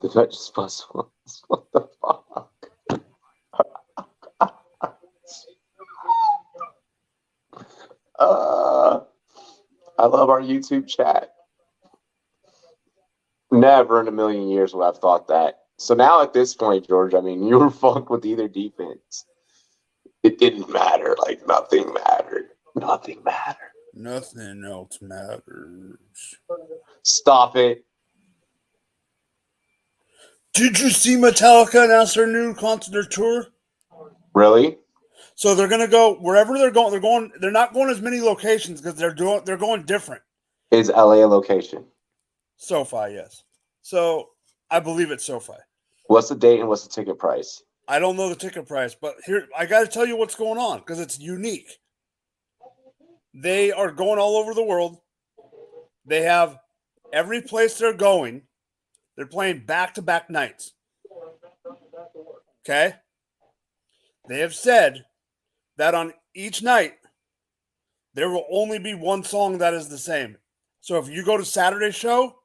the Duchess plus ones. What the fuck? I love our YouTube chat. Never in a million years would I have thought that. So now at this point, George, I mean, you were fucked with either defense. It didn't matter. Like, nothing mattered. Nothing mattered. Nothing else matters. Stop it. Did you see Metallica announce their new concert tour? Really? So they're gonna go wherever they're going. They're not going as many locations because they're going different. Is LA a location? SoFi, yes. So I believe it's SoFi. What's the date and what's the ticket price? I don't know the ticket price, but here I got to tell you what's going on because it's unique. They are going all over the world. They have every place they're going. They're playing back-to-back nights. Okay? They have said that on each night, there will only be one song that is the same. So if you go to Saturday's show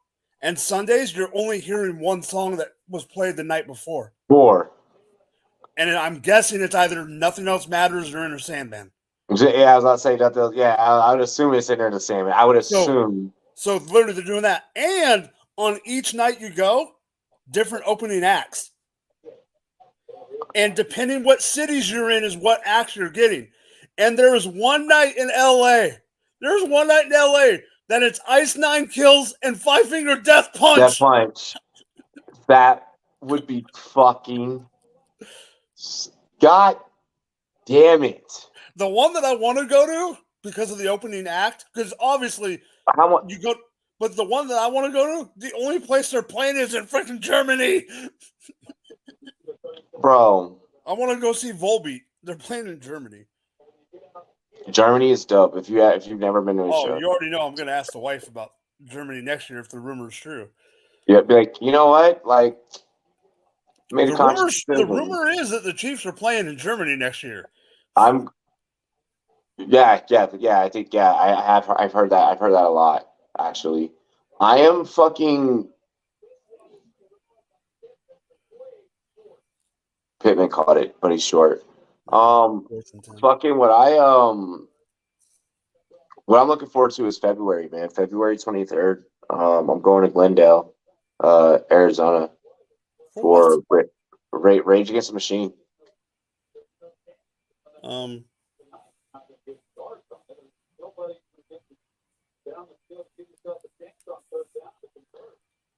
and Sundays, you're only hearing one song that was played the night before. 4. And I'm guessing it's either Nothing Else Matters or Inner Sandman. Yeah, I was about to say that. Yeah, I would assume it's in there the same. I would assume. So literally they're doing that. And on each night you go, different opening acts. And depending what cities you're in is what acts you're getting. And there is one night in LA. There's one night in LA that it's Ice 9 Kills and Five Finger Death Punch. Death Punch. That would be fucking. God damn it. The one that I want to go to because of the opening act, because obviously you go, but the one that I want to go to, the only place they're playing is in freaking Germany. Bro. I want to go see Volbeat. They're playing in Germany. Germany is dope. If you've never been to a show. You already know I'm going to ask the wife about Germany next year if the rumor is true. Yeah, be like, you know what? Like, the rumor is that the Chiefs are playing in Germany next year. I've heard that. I've heard that a lot, actually. I am fucking. Pittman caught it, but he's short. Fucking what I'm looking forward to is February, man. February 23rd. I'm going to Glendale, Arizona, for Rage Against the Machine. Don't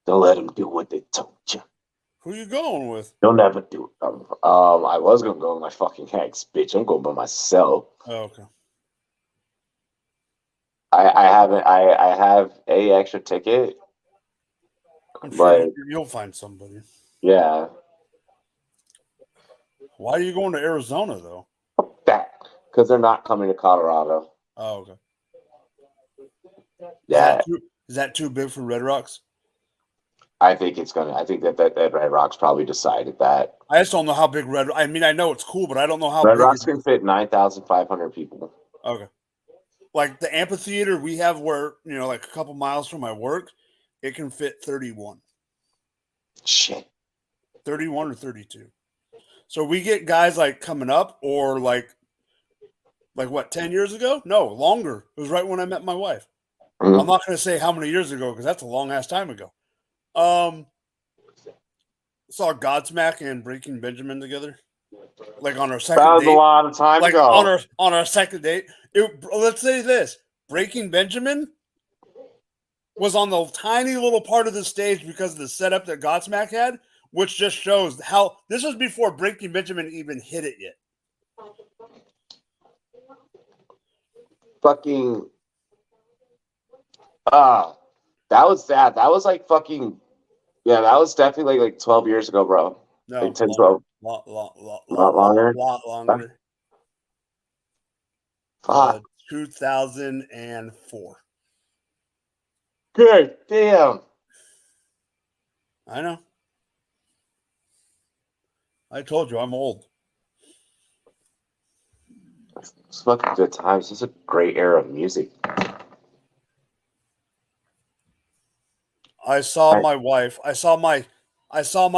let them do what they told you. Who you going with? They'll never do it. I was gonna go with my fucking ex, bitch. I'm going by myself. Oh, okay. I have a extra ticket. I'm but sure you'll find somebody. Yeah. Why are you going to Arizona though? Because they're not coming to Colorado. Oh, okay. Yeah. Is that too big for Red Rocks? I think that Red Rocks probably decided that. I just don't know how big I mean, I know it's cool, but I don't know how Red big Rocks can fit 9,500 people. Okay. Like the amphitheater we have where, like a couple miles from my work, it can fit 31. Shit. 31 or 32. So we get guys like coming up or like what, 10 years ago? No, longer. It was right when I met my wife. Mm-hmm. I'm not going to say how many years ago because that's a long ass time ago. Saw Godsmack and Breaking Benjamin together, like on our second date. That was a lot of time ago. On our second date. Let's say this: Breaking Benjamin was on the tiny little part of the stage because of the setup that Godsmack had, which just shows how this was before Breaking Benjamin even hit it yet. Fucking. That was sad. That was like fucking. Yeah, that was definitely like 12 years ago, bro. No, like 10, 12. Lot longer. Lot longer. Fuck. 2004. Good damn. I know. I told you I'm old. It's fucking good times. It's a great era of music. I saw my wife. I saw my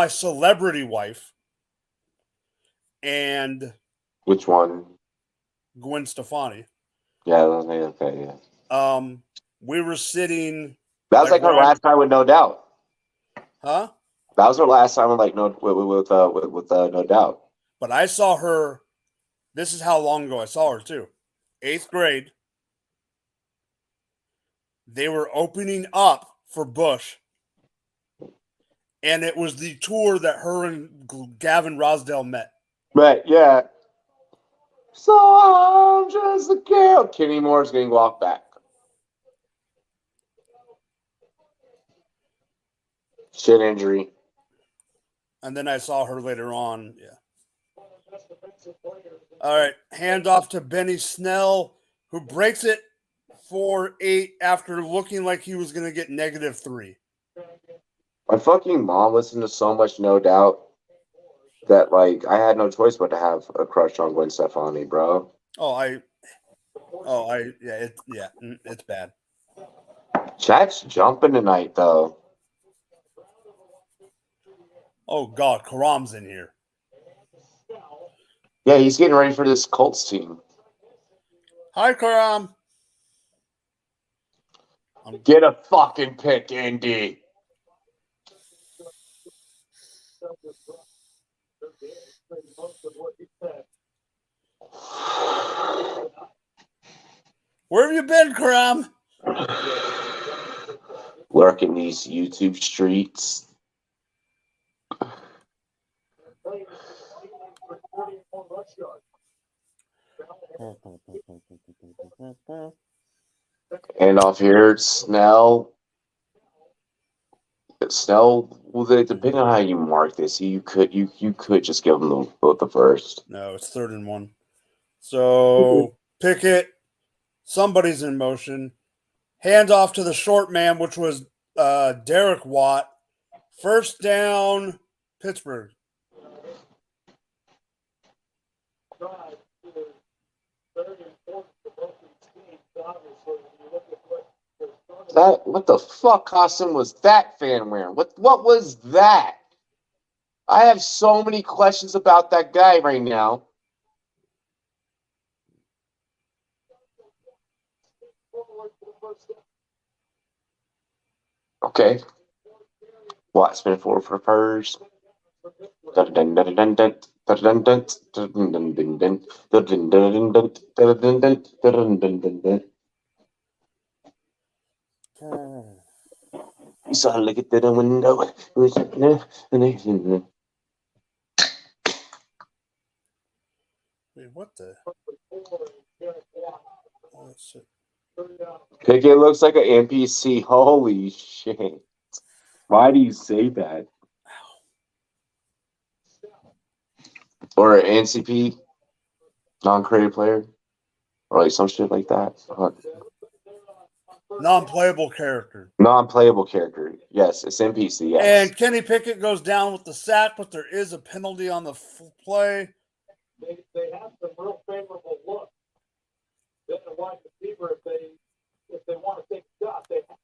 celebrity wife. And which one? Gwen Stefani. Yeah, okay, yeah. We were sitting. That was like her last time with No Doubt. Huh? That was her last time with No Doubt. But I saw her. This is how long ago I saw her too. 8th grade. They were opening up for Bush. And it was the tour that her and Gavin Rosdale met. Right, yeah. So I'm just a girl. Kenny Moore's getting walked back. Shin injury. And then I saw her later on. Yeah. All right. Hand off to Benny Snell, who breaks it -4-8 after looking like he was going to get -3. My fucking mom listened to so much No Doubt that like I had no choice but to have a crush on Gwen Stefani, bro. It's bad. Chat's jumping tonight though. Oh God, Karam's in here. Yeah, he's getting ready for this Colts team. Hi, Karam. Get a fucking pick, Indy. Where have you been, Karam? Lurking these YouTube streets. And off here, Snell. Well, depending on how you mark this, you could just give them the first. No, it's 3rd and 1. So Pickett, somebody's in motion. Hand off to the short man, which was Derek Watt. First down, Pittsburgh. What the fuck costume was that fan wearing? What was that? I have so many questions about that guy right now. Okay. Watt spin forward for first. You saw her look at the window. Wait, what the? Oh, shit. Pickett looks like an NPC. Holy shit. Why do you say that? Or an NCP, non-creative player, or like some shit like that. Non-playable character. Non-playable character. Yes, it's NPC. Yes. And Kenny Pickett goes down with the sack, but there is a penalty on the play. They have some real favorable look. Then the wide receiver, if they want to take a shot, they have.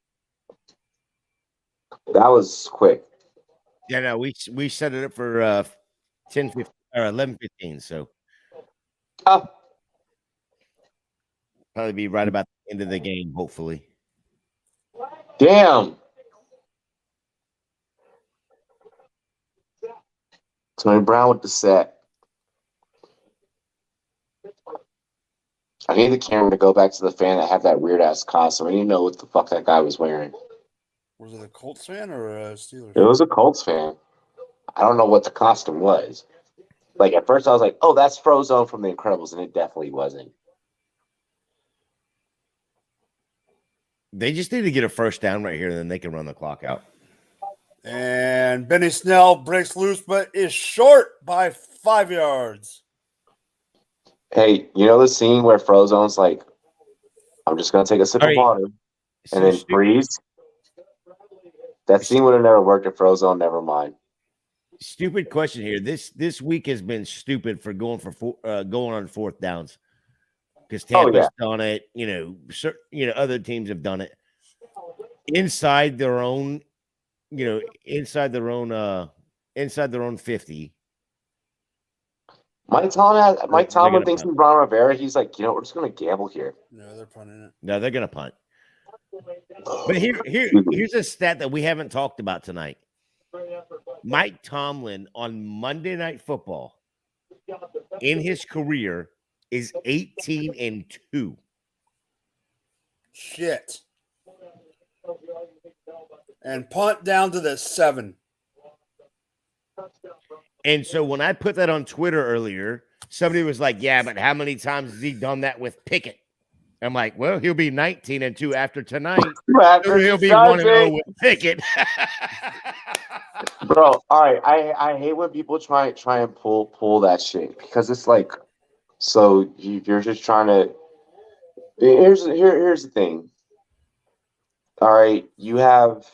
That was quick. Yeah, no, we set it up for 10-15 or 11-15, so probably be right about the end of the game, hopefully. Damn. Tony Brown with the set. I need the camera to go back to the fan that had that weird ass costume. I didn't know what the fuck that guy was wearing. Was it a Colts fan or a Steelers? It was a Colts fan. I don't know what the costume was. Like at first I was like, oh, that's Frozone from The Incredibles, and it definitely wasn't. They just need to get a first down right here, and then they can run the clock out. And Benny Snell breaks loose, but is short by 5 yards. Hey, you know the scene where Frozone's like, I'm just going to take a sip of water and then freeze? That scene would have never worked if Frozone, never mind. Stupid question here. This week has been stupid for going on 4th downs because Tampa's done it. Other teams have done it inside their own. Inside their own 50. Mike Tomlin thinks in Ron Rivera. He's like, we're just going to gamble here. No, they're punting it. No, they're going to punt. But here's a stat that we haven't talked about tonight. Mike Tomlin on Monday Night Football in his career is 18-2. Shit. And punt down to the 7. And so when I put that on Twitter earlier, somebody was like, yeah, but how many times has he done that with Pickett? I'm like, well, he'll be 19-2 after tonight. He'll be 1-0 with Pickett. Bro, all right. I hate when people try and pull that shit because it's like, so you're just trying to Here's the thing. All right, you have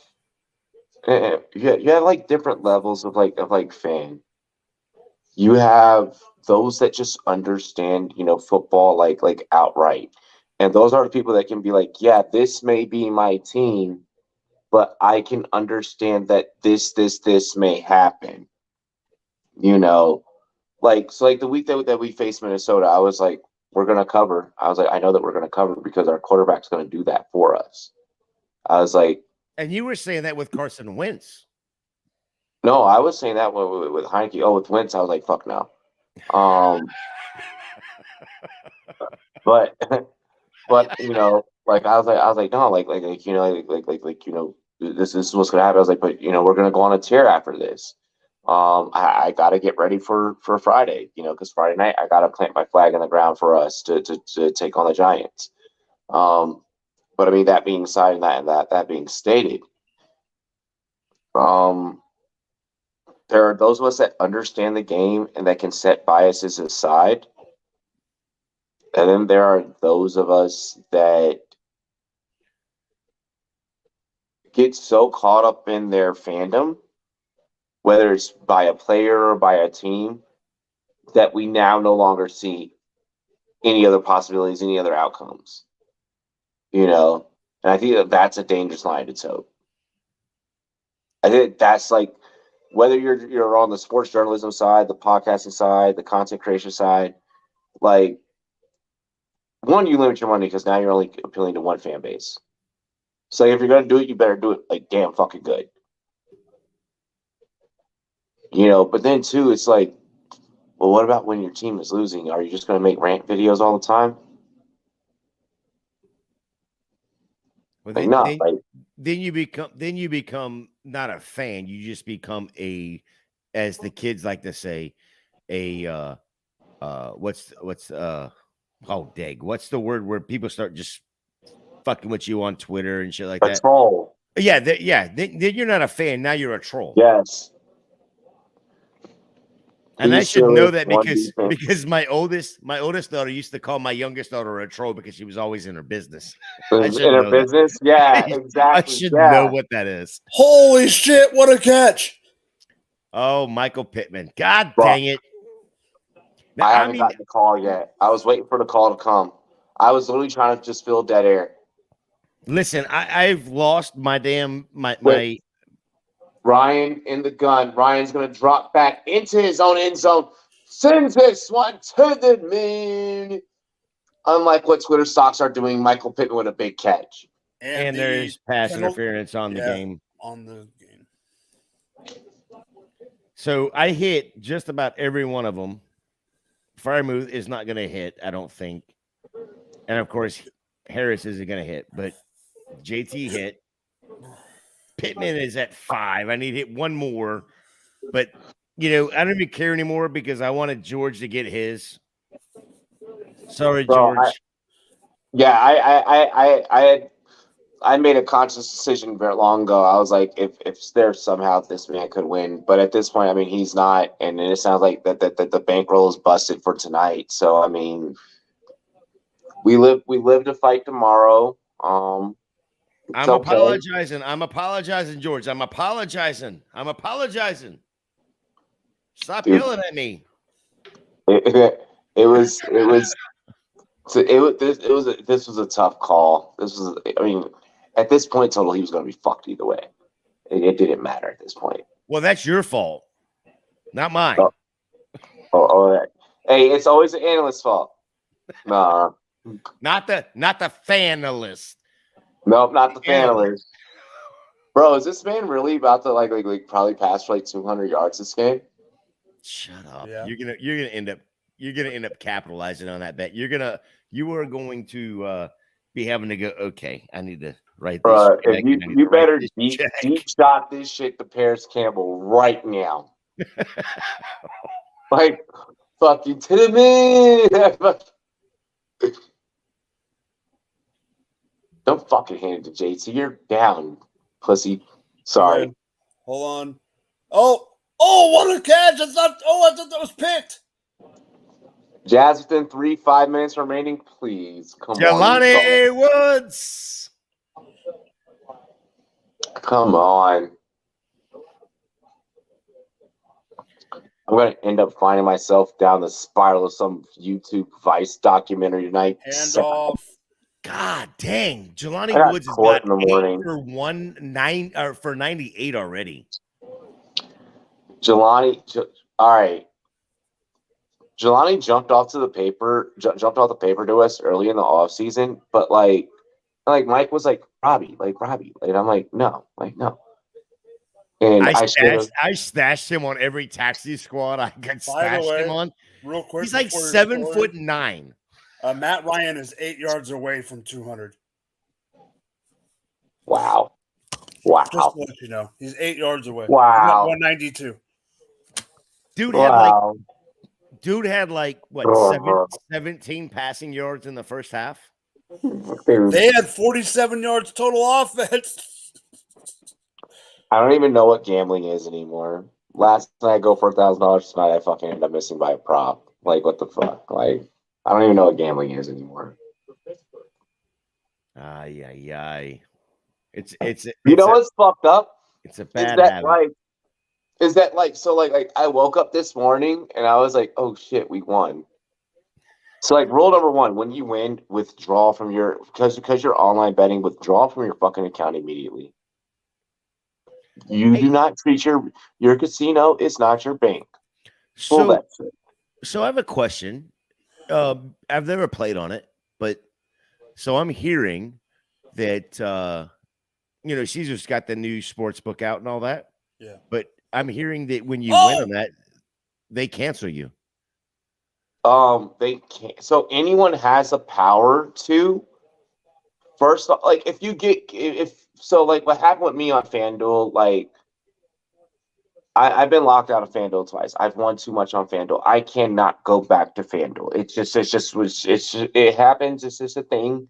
like different levels of like fan. You have those that just understand, football like outright. And those are the people that can be like, yeah, this may be my team, but I can understand that this may happen. Like the week that we faced Minnesota, I was like, we're gonna cover. I was like, I know that we're gonna cover because our quarterback's gonna do that for us. I was like, and you were saying that with Carson Wentz. No, I was saying that with Heineke. Oh, with Wentz, I was like, fuck no. But but like I was like no, like this is what's gonna happen. I was like, but we're gonna go on a tear after this. I gotta get ready for Friday, because Friday night I gotta plant my flag in the ground for us to take on the Giants. But I mean, that being said, and that being stated, there are those of us that understand the game and that can set biases aside. And then there are those of us that get so caught up in their fandom, whether it's by a player or by a team, that we now no longer see any other possibilities, any other outcomes. And I think that's a dangerous line to toe. I think that's like, whether you're on the sports journalism side, the podcasting side, the content creation side, like, one, you limit your money because now you're only appealing to one fan base. So if you're gonna do it, you better do it like damn fucking good. But then two, it's like, well, what about when your team is losing? Are you just gonna make rant videos all the time? Well, then you become not a fan. You just become as the kids like to say, what's what's the word where people start just fucking with you on Twitter and shit like that? A troll. Yeah, then you're not a fan. Now you're a troll. Yes. And I should know that because my oldest daughter used to call my youngest daughter a troll because she was always in her business. In her business? Yeah, exactly. I should know what that is. Holy shit, what a catch. Oh, Michael Pittman. God dang it. Now, I haven't gotten the call yet. I was waiting for the call to come. I was literally trying to just fill dead air. Listen, I've lost my my Ryan in the gun. Ryan's going to drop back into his own end zone. Sends this one to the moon. Unlike what Twitter stocks are doing, Michael Pittman with a big catch. And there's pass interference on the game. On the game. So I hit just about every one of them. Firemouth is not going to hit, I don't think. And, of course, Harris isn't going to hit. But JT hit. Pittman is at 5. I need to hit one more. But, I don't even care anymore because I wanted George to get his. Sorry, George. I made a conscious decision very long ago. I was like, if there's somehow this man could win. But at this point, I mean, he's not. And it sounds like that the bankroll is busted for tonight. So, I mean, we live to fight tomorrow. I'm apologizing. I'm apologizing, George. I'm apologizing. Stop yelling at me. This was a tough call. At this point, total, he was going to be fucked either way. It didn't matter at this point. Well, that's your fault, not mine. Hey, it's always the analyst's fault. Nah, not the fanalist. Nope, not the fanalist. Bro, is this man really about to like probably pass for like 200 yards this game? Shut up. Yeah. You're gonna end up capitalizing on that bet. You are going to be having to go, okay, I need to write this. You better deep shot this shit to Paris Campbell right now. Like, fucking to the man. Don't fucking hand it to JT. You're down, pussy. Sorry. Hold on. Oh, what a catch. I thought that was picked. Jazz within 5 minutes remaining, please. Come on. Jelani Woods. Come on. I'm going to end up finding myself down the spiral of some YouTube Vice documentary tonight. Handoff. God dang. I Jelani got Woods has court got in the morning. 8 for 98 already. Jelani, all right. Jelani jumped off the paper to us early in the offseason, but like Mike was like, Robbie. And I'm like, no. And I stashed him on every taxi squad I got stashed him on. Real quick, He's like before 7'9". Matt Ryan is 8 yards away from 200. Wow. Just to let you know, he's 8 yards away. Wow. 192. Dude had like what 17 passing yards in the first half. They had 47 yards total offense. I don't even know what gambling is anymore. Last night I go for $1,000. Tonight I fucking end up missing by a prop. Like, what the fuck? Like, I don't even know what gambling is anymore. Ay. It's you know what's fucked up? It's a bad habit. So I woke up this morning and I was like, oh shit, we won. So like rule number 1, when you win, withdraw from your because you're online betting, withdraw from your fucking account immediately. You do not treat your casino is not your bank. So I have a question. I've never played on it, but so I'm hearing that Caesar's got the new sports book out and all that. Yeah. But I'm hearing that when you win on that, they cancel you. They can't. So anyone has a power to. First, like what happened with me on FanDuel, like I've been locked out of FanDuel twice. I've won too much on FanDuel. I cannot go back to FanDuel. It happens. It's just a thing.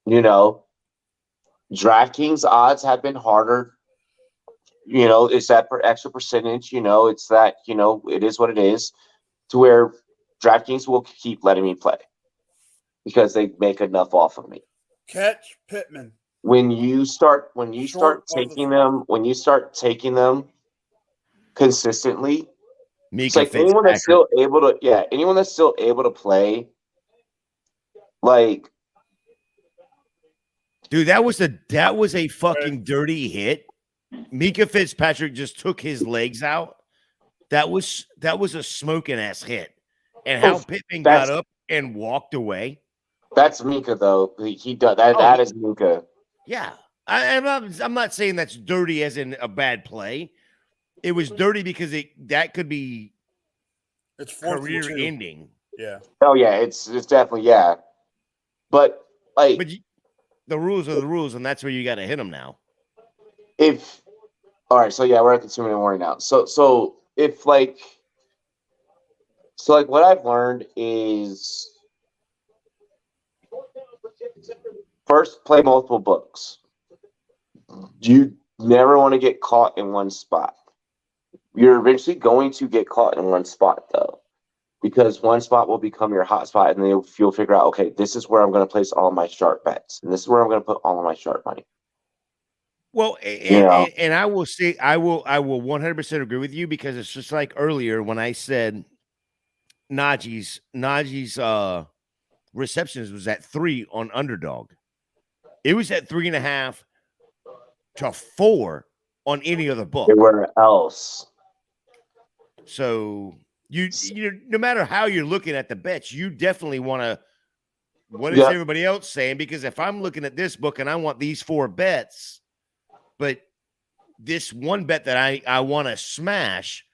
DraftKings odds have been harder. It's that extra percentage. It's that. It is what it is. To where DraftKings will keep letting me play because they make enough off of me. Catch Pittman. When you start taking them consistently, it's like anyone that's still able to play, like, dude, that was a fucking dirty hit. Mika Fitzpatrick just took his legs out. That was a smoking ass hit. And how Pittman got up and walked away. That's Mika though. He does that. That is Mika. Yeah, I'm not saying that's dirty as in a bad play. It was dirty because that could be career ending. Yeah. Oh yeah, it's definitely But the rules are the rules, and that's where you got to hit them now. All right, so we're at the 2 minute warning now. So what I've learned is first play multiple books. You never want to get caught in one spot. You're eventually going to get caught in one spot though, because one spot will become your hot spot, and then you'll figure out, okay, this is where I'm going to place all of my sharp bets, and this is where I'm going to put all of my sharp money. Well, and I will say I will 100% agree with you, because it's just like earlier when I said Najee's receptions was at 3 on underdog. It was at 3.5 to 4 on any other book. Everywhere else. So you no matter how you're looking at the bets, you definitely want to. What is everybody else saying? Because if I'm looking at this book and I want these 4 bets, but this one bet that I want to smash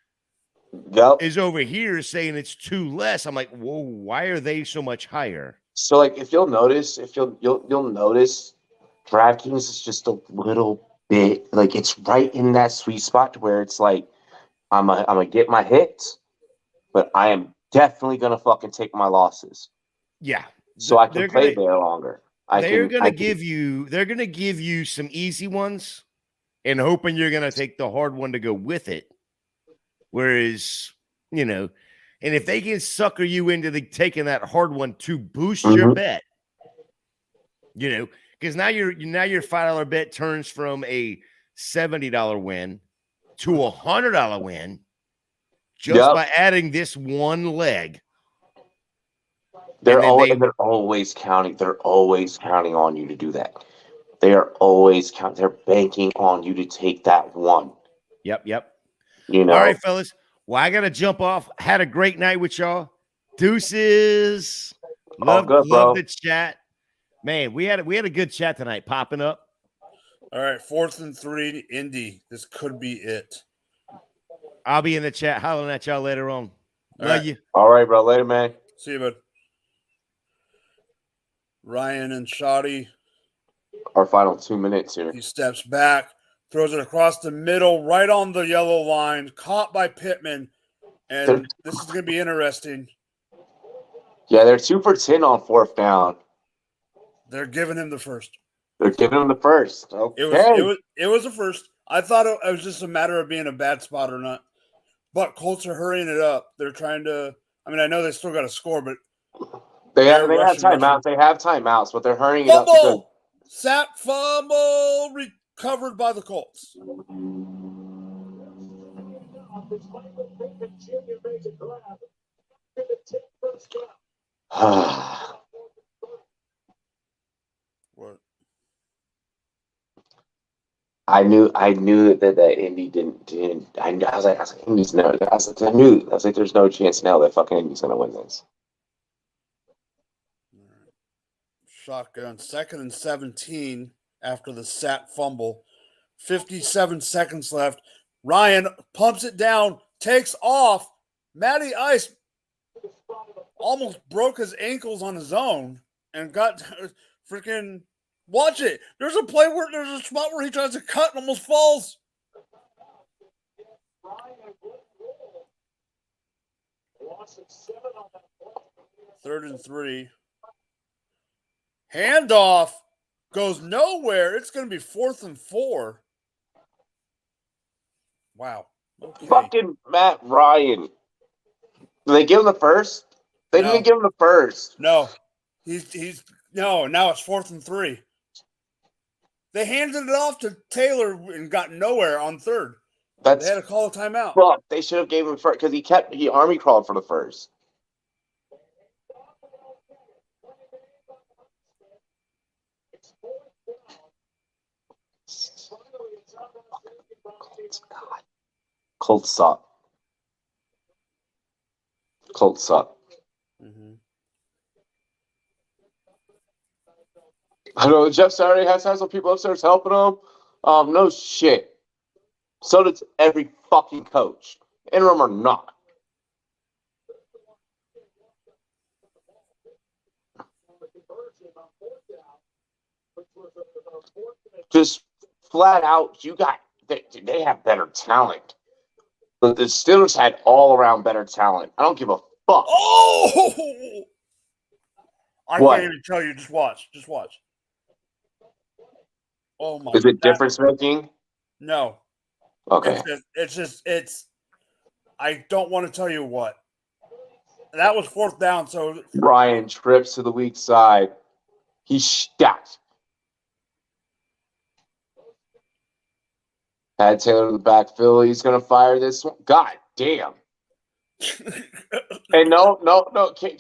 is over here saying it's 2 less. I'm like, whoa, why are they so much higher? So like if you'll notice, you'll notice DraftKings is just a little bit like it's right in that sweet spot where it's like I'm gonna get my hits, but I am definitely gonna fucking take my losses. Yeah. So I can play there longer. They're gonna give you some easy ones and hoping you're gonna take the hard one to go with it. Whereas, and And if they can sucker you into taking that hard one to boost Mm-hmm. your bet, because now your $5 bet turns from a $70 win to a $100 win just by adding this one leg. They're always counting. They're always counting on you to do that. They are always counting. They're banking on you to take that one. Yep. All right, fellas. Well, I gotta jump off. Had a great night with y'all. Deuces. Love the chat. Man, we had a good chat tonight. Popping up. All right, 4th and 3, Indy. This could be it. I'll be in the chat hollering at y'all later on. Love you. All right, bro. Later, man. See you, bud. Ryan and Shoddy. Our final 2 minutes here. He steps back, throws it across the middle, right on the yellow line, caught by Pittman. And this is going to be interesting. Yeah, they're 2 for 10 on 4th down. They're giving him the first. They're giving him the first. Okay. It was a first. I thought it was just a matter of being a bad spot or not. But Colts are hurrying it up. They're trying to. I mean, I know they still got to score, but they have timeouts. They have timeouts, but they're hurrying fumble! it up. Sack fumble recovered by the Colts. What? I knew that Indy didn't. I was like, Indy's no. I was like, there's no chance now that fucking Indy's gonna win this. Shotgun, 2nd and 17 after the sack fumble. 57 seconds left. Ryan pumps it down, takes off. Matty Ice almost broke his ankles on his own and got freaking. Watch it. There's a spot where he tries to cut and almost falls. Third and 3. Handoff goes nowhere. It's going to be 4th and 4. Wow. Okay. Fucking Matt Ryan. Did they give him the first? They didn't give him the first. No. Now it's 4th and 3. They handed it off to Taylor and got nowhere on 3rd. They had to call a timeout. Fuck, they should have gave him first because he army crawled for the first. Colts suck. Mm-hmm. I know Jeff Saturday has some people upstairs helping him. No shit. So does every fucking coach, interim or not. Just flat out, they have better talent. But the Steelers had all around better talent. I don't give a fuck. Oh! I can't even tell you. Just watch. Oh my! Is it difference making? No. Okay. It's just. I don't want to tell you what. That was 4th down. So Ryan trips to the weak side. He's stacked. Had Taylor in the backfield. He's gonna fire this one. God damn. And no.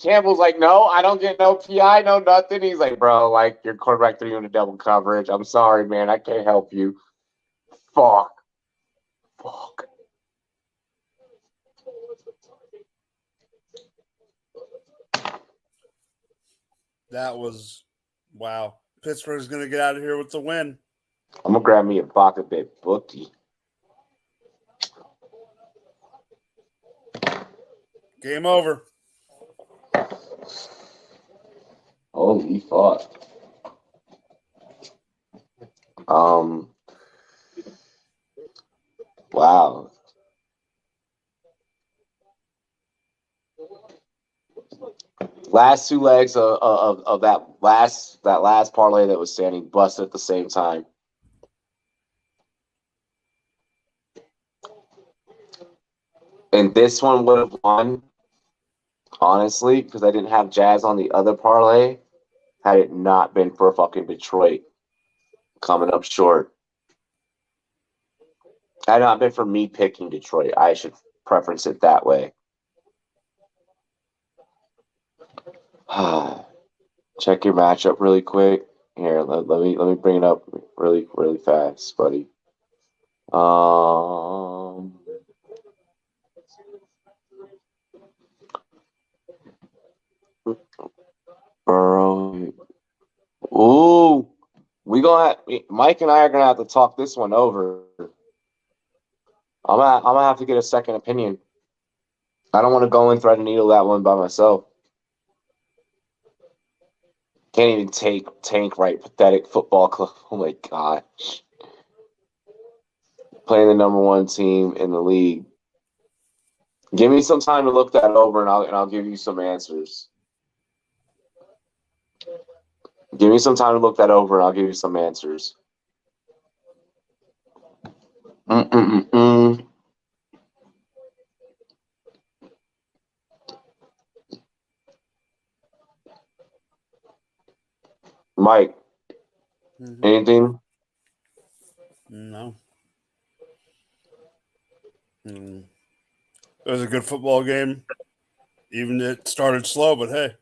Campbell's like, no, I don't get no PI, no nothing. He's like, bro, like your quarterback threw you into double coverage. I'm sorry, man. I can't help you. Fuck. that was wow. Pittsburgh's gonna get out of here with the win. I'm gonna grab me a vodka bit bookie. Game over. Holy fuck. Wow. Last 2 legs of that last parlay that was standing busted at the same time. And this one would have won Honestly, because I didn't have Jazz on the other parlay, had it not been for fucking Detroit coming up short. Had it not been for me picking Detroit, I should preference it that way. Check your matchup really quick. Here, let me bring it up really fast, buddy. Burrow. Ooh, Mike and I are gonna have to talk this one over. I'm gonna have to get a second opinion. I don't want to go and thread a needle that one by myself. Can't even tank right. Pathetic football club. Oh my god. Playing the number one team in the league. Give me some time to look that over, and I'll give you some answers. Give me some time to look that over, and I'll give you some answers. Mike, anything? No. It was a good football game. Even it started slow, but hey.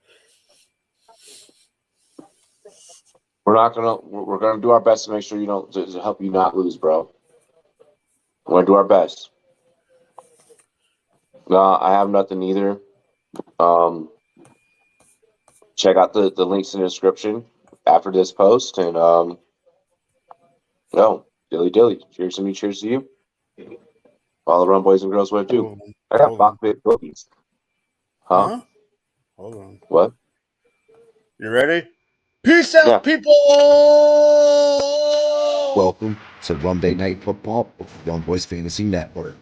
We're gonna do our best to make sure you don't to help you not lose, bro. We're gonna do our best. No, I have nothing either. Check out the links in the description after this post, and dilly. Cheers to me, cheers to you. All the run boys and girls wear too. I got Bach Bit cookies. Huh? Hold on. What? You ready? Peace out, people! Welcome to Monday Night Football with Young Boys Fantasy Network.